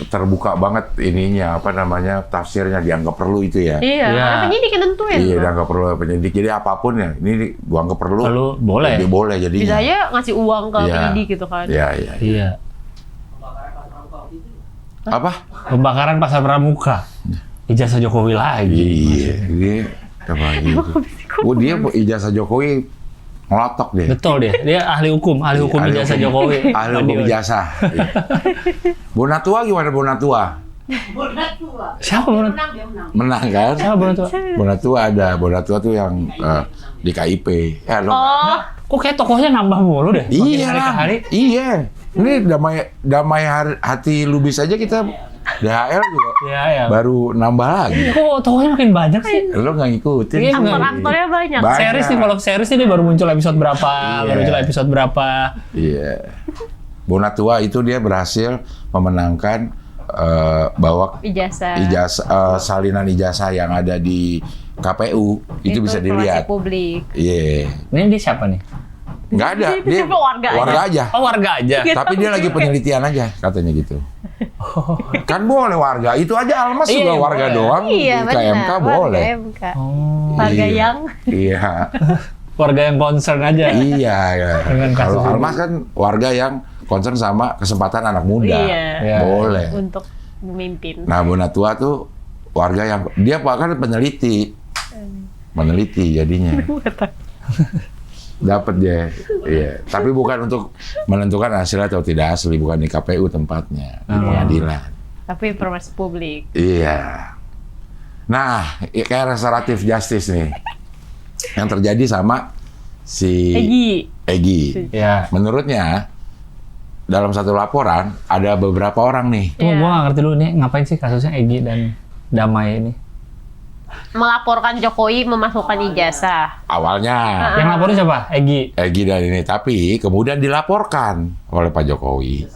terbuka banget ininya apa namanya tafsirnya dianggap perlu itu ya. Iya, karena penyidik yang nentuin. Iya, dianggap perlu penyidik. Jadi apapun ya, ini dianggap perlu. Boleh. Jadi boleh jadinya. Bisa aja ngasih uang ke penyidik gitu kan. Iya. Apa? Pembakaran Pasar Pramuka. Ijazah Jokowi lagi. Iya, ini apa gitu. Dia ijazah Jokowi ngelotok deh. Betul dia ahli hukum ijazah Jokowi. Ahli hukum ijazah. Iya. Bonatua gimana Bonatua? Siapa Bonatua? Menang kan? Siapa Bonatua? Bonatua ada. Bonatua tuh yang di KIP. Ya, Kok kayak tokohnya nambah mulu deh? Iya hari ke hari. Iya. Ini damai hati lubis aja kita DHL juga. Iya. Baru nambah lagi. Kok tokohnya makin banyak sih? Lo nggak ngikutin? Iya, Aktor-aktornya banyak. Series nih, kalau series ini baru muncul episode berapa? Iya. Bonatua itu dia berhasil memenangkan bawa salinan ijazah yang ada di KPU itu bisa dilihat. Publik. Iya. Ini dia siapa nih? Nggak ada, dia warga aja. Oh, warga aja. Tapi dia lagi penelitian aja katanya gitu. Kan boleh warga, itu aja Almas juga warga doang. Iya, ke MK boleh. Warga yang. Iya. Warga yang concern aja. Iya. Kalau kasus Almas kan warga yang concern sama kesempatan anak muda. Iya. Boleh. Untuk memimpin. Nah, Bonatua tuh warga yang dia bahkan peneliti jadinya. Dapat dia, iya. Tapi bukan untuk menentukan hasil atau tidak asli, bukan di KPU tempatnya, di pengadilan. Tapi informasi publik. Iya. Nah, kayak restoratif justice nih, yang terjadi sama si Egy. Ya. Menurutnya, dalam satu laporan ada beberapa orang nih. Gua nggak ngerti dulu nih ngapain sih kasusnya Egy dan Damai ini. Melaporkan Jokowi memasukkan ijazah. Awalnya. Yang laporin siapa? Egy dan ini, tapi kemudian dilaporkan oleh Pak Jokowi.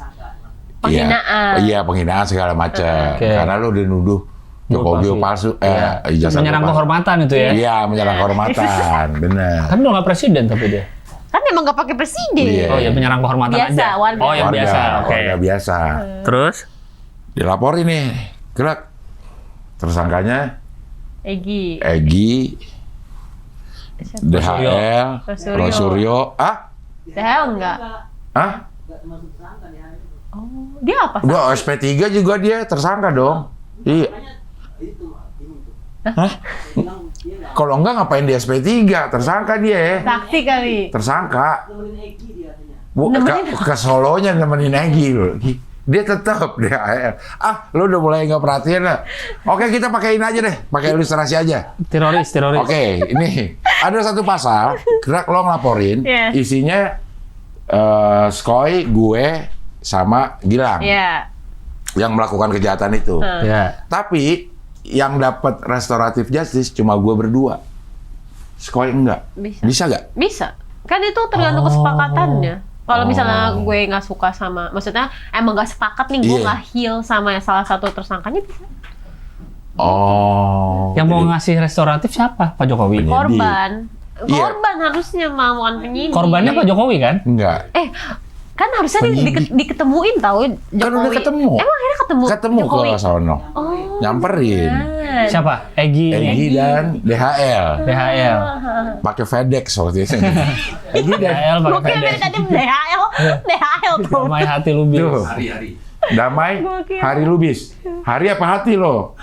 Penghinaan. Iya, penghinaan segala macam. Okay. Karena lo udah nuduh Jokowi palsu, ijazah menyerang kehormatan itu ya? Iya, menyerang kehormatan, benar. Kan udah nggak presiden tapi dia. Kan emang nggak pakai presiden. Iya. Oh ya menyerang kehormatan Biasa, aja. warga. Oh yang biasa. Oke. Warga biasa. Terus? Dilaporin nih, gerak. Tersangkanya Egi. DHL, Rosuryo. Rosuryo. Dahel enggak? Ah? Oh, dia apa? Gua SP3 juga dia tersangka dong. Iya. Hah? Kalau enggak ngapain di SP3? Tersangka dia. Saksi kali. Tersangka. Ke Solonya nemenin Egi loh. Dia tetap DHL. Lu udah mulai nggak perhatian lah. Oke, kita pakai ini aja deh, pakai ilustrasi aja. Teroris. Oke, ini ada satu pasal, gerak lo ngelaporin, Iya. isinya Skoy, gue, sama Gilang Iya. yang melakukan kejahatan itu. Ya. Tapi yang dapat restoratif justice cuma gue berdua. Skoy enggak. Bisa nggak? Bisa. Kan itu tergantung kesepakatannya. Kalau misalnya gue nggak suka sama, maksudnya emang nggak sepakat nih, gue Iya. nggak heal sama salah satu tersangkanya bisa. Yang mau ngasih restoratif siapa? Pak Jokowi. Penyidik. Korban. Iya. Korban harusnya mah, bukan penyidik. Korbannya Pak Jokowi kan? Enggak. Kan harusnya Penyidik. diketemuin tahu Jokowi. Kan udah ketemu. Emang akhirnya ketemu Jokowi? Ke sono. Oh. Nyamperin. Kan. Siapa? Egi Dan DHL. DHL. Pakai FedEx waktu itu. Egi dan DHL Gue pakai kira dari FedEx. tadi DHL tuh. Damai hati lu Bil. Tuh. Hari. Damai Hari Lubis. Hari apa hati lo?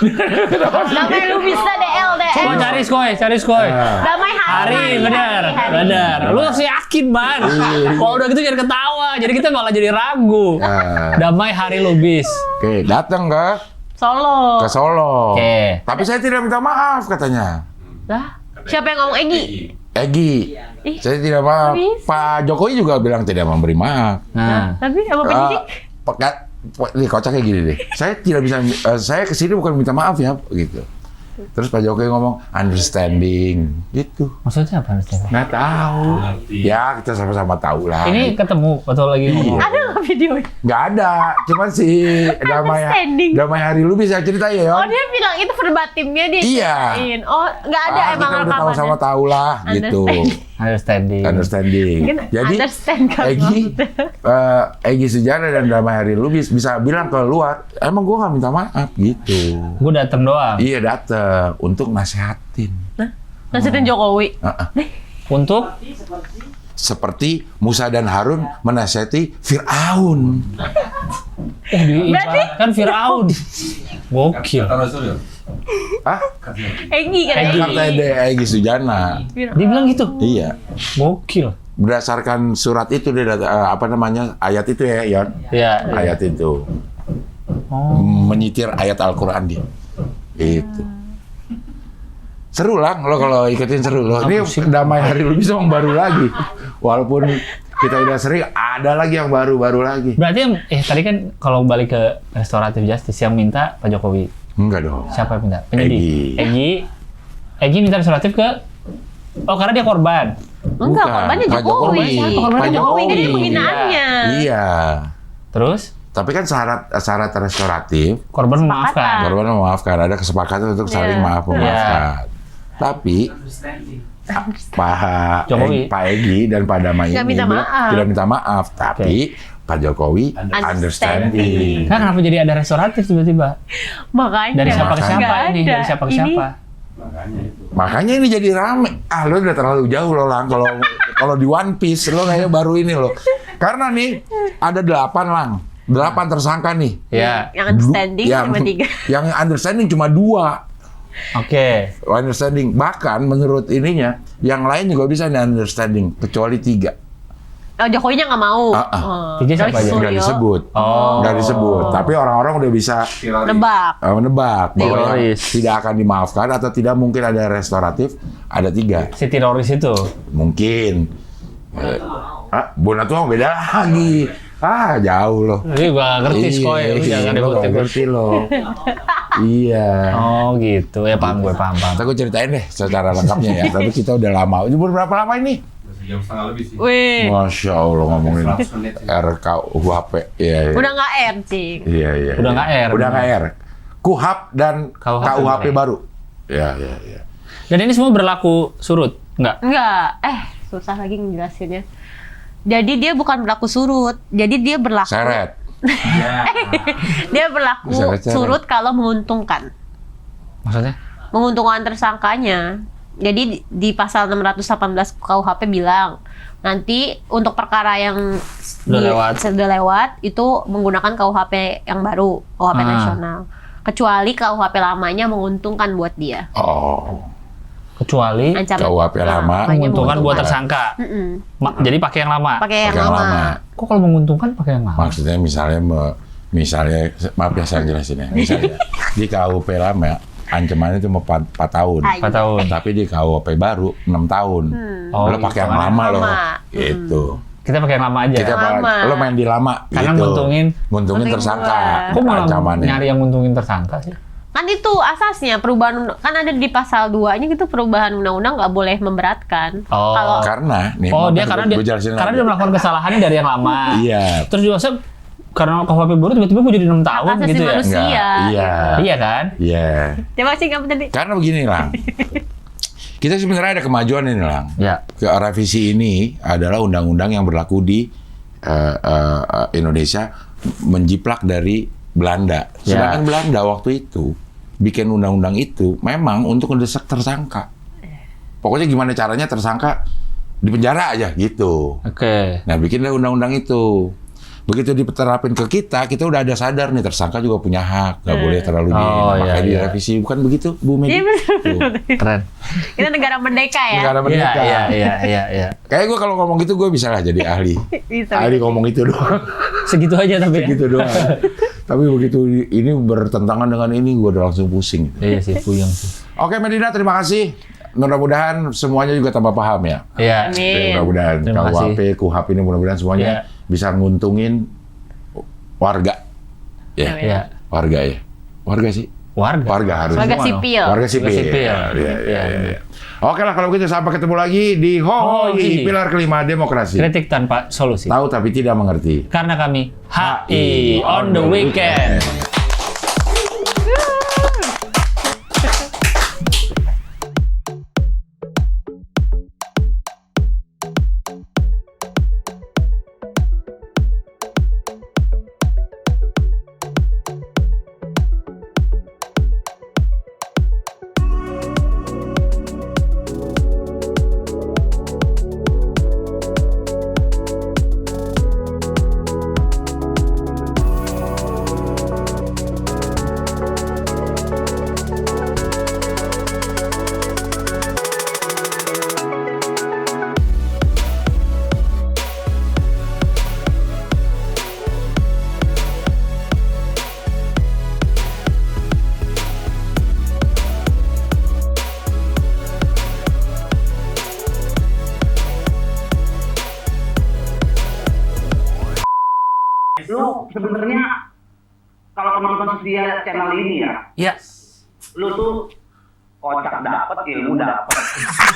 Damai lu bisa DL. Oh, cari Skoy. Damai Hari, benar. Lu harus yakin, Man. Kalau udah gitu jangan ketawa. Jadi kita malah jadi ragu. Damai Hari Lubis. Oke, datang ke Solo. Solo. Oke. Tapi saya tidak minta maaf katanya. Lah, siapa yang ngomong Egi? Egi, saya tidak maaf. bisa. Pak Jokowi juga bilang tidak memberi maaf. Nah, Tapi sama penyidik? Ini kocak kayak gini deh. Saya tidak bisa. Saya kesini bukan minta maaf ya, gitu. Terus Pak Jokowi ngomong understanding, gitu. maksudnya apa? Nggak tahu. Ya kita sama-sama tahu lah. Ini ketemu waktu lagi ngomong. Ada nggak videonya? Nggak ada. Cuman si Understanding. Damai Hari lu bisa cerita ya, Oh, Yon? dia bilang itu verbatimnya dia Iya. ceritain. Oh, nggak ada emang Kita udah rekamannya. sama-sama tahu lah, gitu. Understanding. Mungkin Jadi understand kan Egi Sujana dan Damai Hari Lubis bisa bilang ke luar, emang gua nggak minta maaf, gitu. Gue dateng doang. Iya dateng untuk nasehatin. Nasihatin Jokowi. Untuk Seperti Musa dan Harun menasihati Fir'aun. diibaratkan Fir'aun. Gokil. Kata Rosuryo. Hah? Egi kan Egi. Kata Egi Sujana. Dia bilang gitu. Iya. Gokil. Berdasarkan surat itu dia ayat itu ya, Yon. Ya. Ayat itu. Menyitir ayat Al-Qur'an dia. Itu. Seru lah lo kalau ikutin seru lo. Ini Damai Hari Lubis emang baru lagi. Walaupun kita udah sering, ada lagi yang baru lagi. Berarti tadi kan kalau balik ke restoratif justice yang minta Pak Jokowi. Enggak dong. Siapa yang minta? Penyidik. Egi minta restoratif ke karena dia korban. Enggak, korbannya Pak Jokowi. Siapa? Korbannya Pak Jokowi. Jokowi. Ini penghinaannya. Iya. Terus Tapi kan syarat restoratif, korban memaafkan. korban memaafkan, ada kesepakatan untuk saling Iya. maaf memaafkan. Tapi Pak Jokowi. Pak Egi dan Pak Damai Nggak ini minta bilang maaf. tidak minta maaf, tapi Pak Jokowi understanding. Kan kenapa jadi ada restoratif tiba-tiba? Makanya. Dari siapa ke Makanya. siapa Nggak ini? ada. Dari siapa ke Ini siapa? Makanya ini jadi rame. Lo udah terlalu jauh lo Lang. Kalau di One Piece lo kayaknya baru ini lo. Karena nih ada 8 Lang. 8 tersangka nih. Ya. yang understanding cuma 3. Yang understanding cuma 2. Oke. Understanding. Bahkan menurut ininya, yang lain juga bisa nih understanding, kecuali 3. Oh, Jokowinya nggak mau. Tiga siapa aja? Nggak disebut. Oh. Nggak disebut. Tapi orang-orang udah bisa Nebak. menebak bahwa yang Teroris. tidak akan dimaafkan atau tidak mungkin ada restoratif, ada 3. Si teroris itu. Mungkin. Bonatua beda lagi. Jauh loh. Ini gua nggak ngerti Skoy. Lu jangan lo nggak ikut-ikut. ngerti lo. Iya. Oh gitu. Ya paham gue paham. Ntar gue ceritain deh secara lengkapnya ya. Tapi kita udah lama. Umur berapa lama ini? Jam setengah lebih sih. Wih. Masya Allah ngomongin 100 menit sih. RKUHP. Iya. Udah nggak R, Cik. Iya. Udah nggak R. Udah nggak R. KUHP dan KUHP baru. Iya. Dan ini semua berlaku surut? Enggak? Enggak. susah lagi ngejelasinnya. Jadi dia bukan berlaku surut, jadi dia berlaku Seret. Ya. dia berlaku Seret-seret. surut kalau menguntungkan. Maksudnya? Menguntungkan tersangkanya. Jadi di pasal 618 KUHP bilang nanti untuk perkara yang sudah lewat itu menggunakan KUHP yang baru, KUHP nasional. Kecuali KUHP lamanya menguntungkan buat dia. Oh. Kecuali KUHP lama menguntungkan buat tersangka. Jadi pakai yang lama. Pakai yang Pakai yang lama. lama. Kok kalau menguntungkan pakai yang lama? Maksudnya misalnya maaf ya saya jelasin ya. Misalnya di KUHP lama ancamannya cuma 4 tahun. 4 tahun. Tapi di KUHP baru 6 tahun. Lo pakai yang lama loh. Gitu. Kita pakai yang lama aja. Lo main di lama Karena gitu. nguntungin tersangka. Kok malah ancamannya. nyari yang nguntungin tersangka sih? Kan itu asasnya perubahan kan ada di pasal 2-nya gitu, perubahan undang-undang nggak boleh memberatkan. Oh. Kalau Karena nih. Karena dia melakukan kesalahannya dari yang lama. Iya. Terus juga karena KUHP baru tiba-tiba gue jadi 6 tahun asasi gitu ya? manusia. Enggak, iya. Iya kan? Iya. Coba sih kamu tadi. Karena begini Lang. Kita sebenarnya ada kemajuan ini Lang. Ya. Revisi ini adalah undang-undang yang berlaku di Indonesia menjiplak dari Belanda. Sedangkan Belanda waktu itu bikin undang-undang itu memang untuk mendesak tersangka. Pokoknya gimana caranya tersangka dipenjara aja gitu. Oke. Nah bikinlah undang-undang itu. Begitu diterapin ke kita udah ada sadar nih tersangka juga punya hak, nggak boleh terlalu makanya direvisi. Bukan begitu Bu Medi? Iya betul. Keren. Kita negara merdeka ya. Negara merdeka. Iya. Kayak gue kalau ngomong gitu gue bisa lah jadi ahli. Bisa. Ahli ngomong itu doang. Segitu aja tapi. Gitu doang. Tapi begitu ini bertentangan dengan ini gue udah langsung pusing. Iya sih, puyeng sih. Oke Medina, terima kasih. Mudah-mudahan semuanya juga tambah paham ya. Iya. Amin. Mudah-mudahan Terima kasih. KUHP ini mudah-mudahan semuanya bisa nguntungin warga. Ya. Iya. Warga ya. Warga sih. Warga harus. Warga sipil. Warga sipil. Iya. Oke lah kalau begitu sampai ketemu lagi di HOI Pilar Kelima Demokrasi. Kritik tanpa solusi. Tahu tapi tidak mengerti. Karena kami HI on the weekend. Lu sebenarnya kalau penonton setia channel ini ya, Iya. lu tuh kocak dapet, ilmu dapet,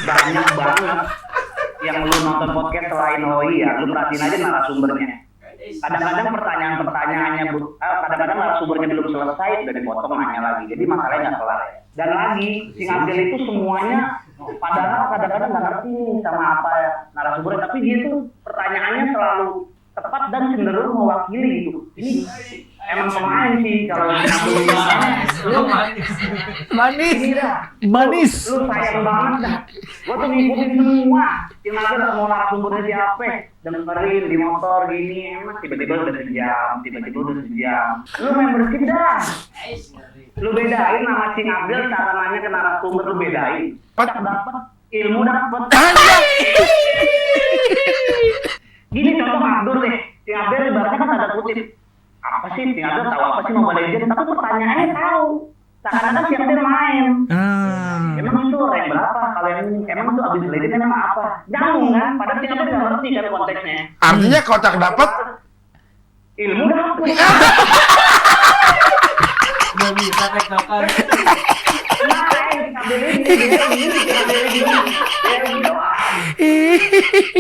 banyak banget yang lu nonton podcast selain HOI ya, lu perhatiin aja narasumbernya. Kadang-kadang pertanyaan-pertanyaannya, kadang-kadang narasumbernya belum selesai, udah dipotong nanya lagi, jadi masalahnya nggak kelar. Dan lagi, Sing Abdel itu semuanya, padahal kadang-kadang nggak ngerti nih sama apa ya narasumbernya, tapi dia tuh pertanyaannya selalu tepat dan cenderung mewakili gitu. Ini emang pemain sih kalau lu Manis. lu sayang banget dah. Gua tuh ngikutin semua. Yang ada mau narasumbernya siapa? Dengerin di motor gini, emang tiba-tiba udah sejam. Lu membership dah. Lu bedain nama Sing Abdel cara nanya ke narasumber, lu bedain. Dapat ilmu dapat. Gini contoh Abdul deh, Sing Abdel ibaratnya kan tanda kutip. Apa sih Sing Abdel tahu apa sih Mobile Legends? Tapi pertanyaannya tahu. Seakan-akan Sing Abdel main. Emang itu rank berapa? Kalian emang itu abis Legends emang apa? Nyambung kan? Padahal Sing Abdel nggak ngerti kan konteksnya. Artinya kotak dapat Ilmu dapet. Nggak bisa tektokan. Nah, Sing Abdel ini, Sing Abdel ini, Sing Abdel ini. Ya gitu.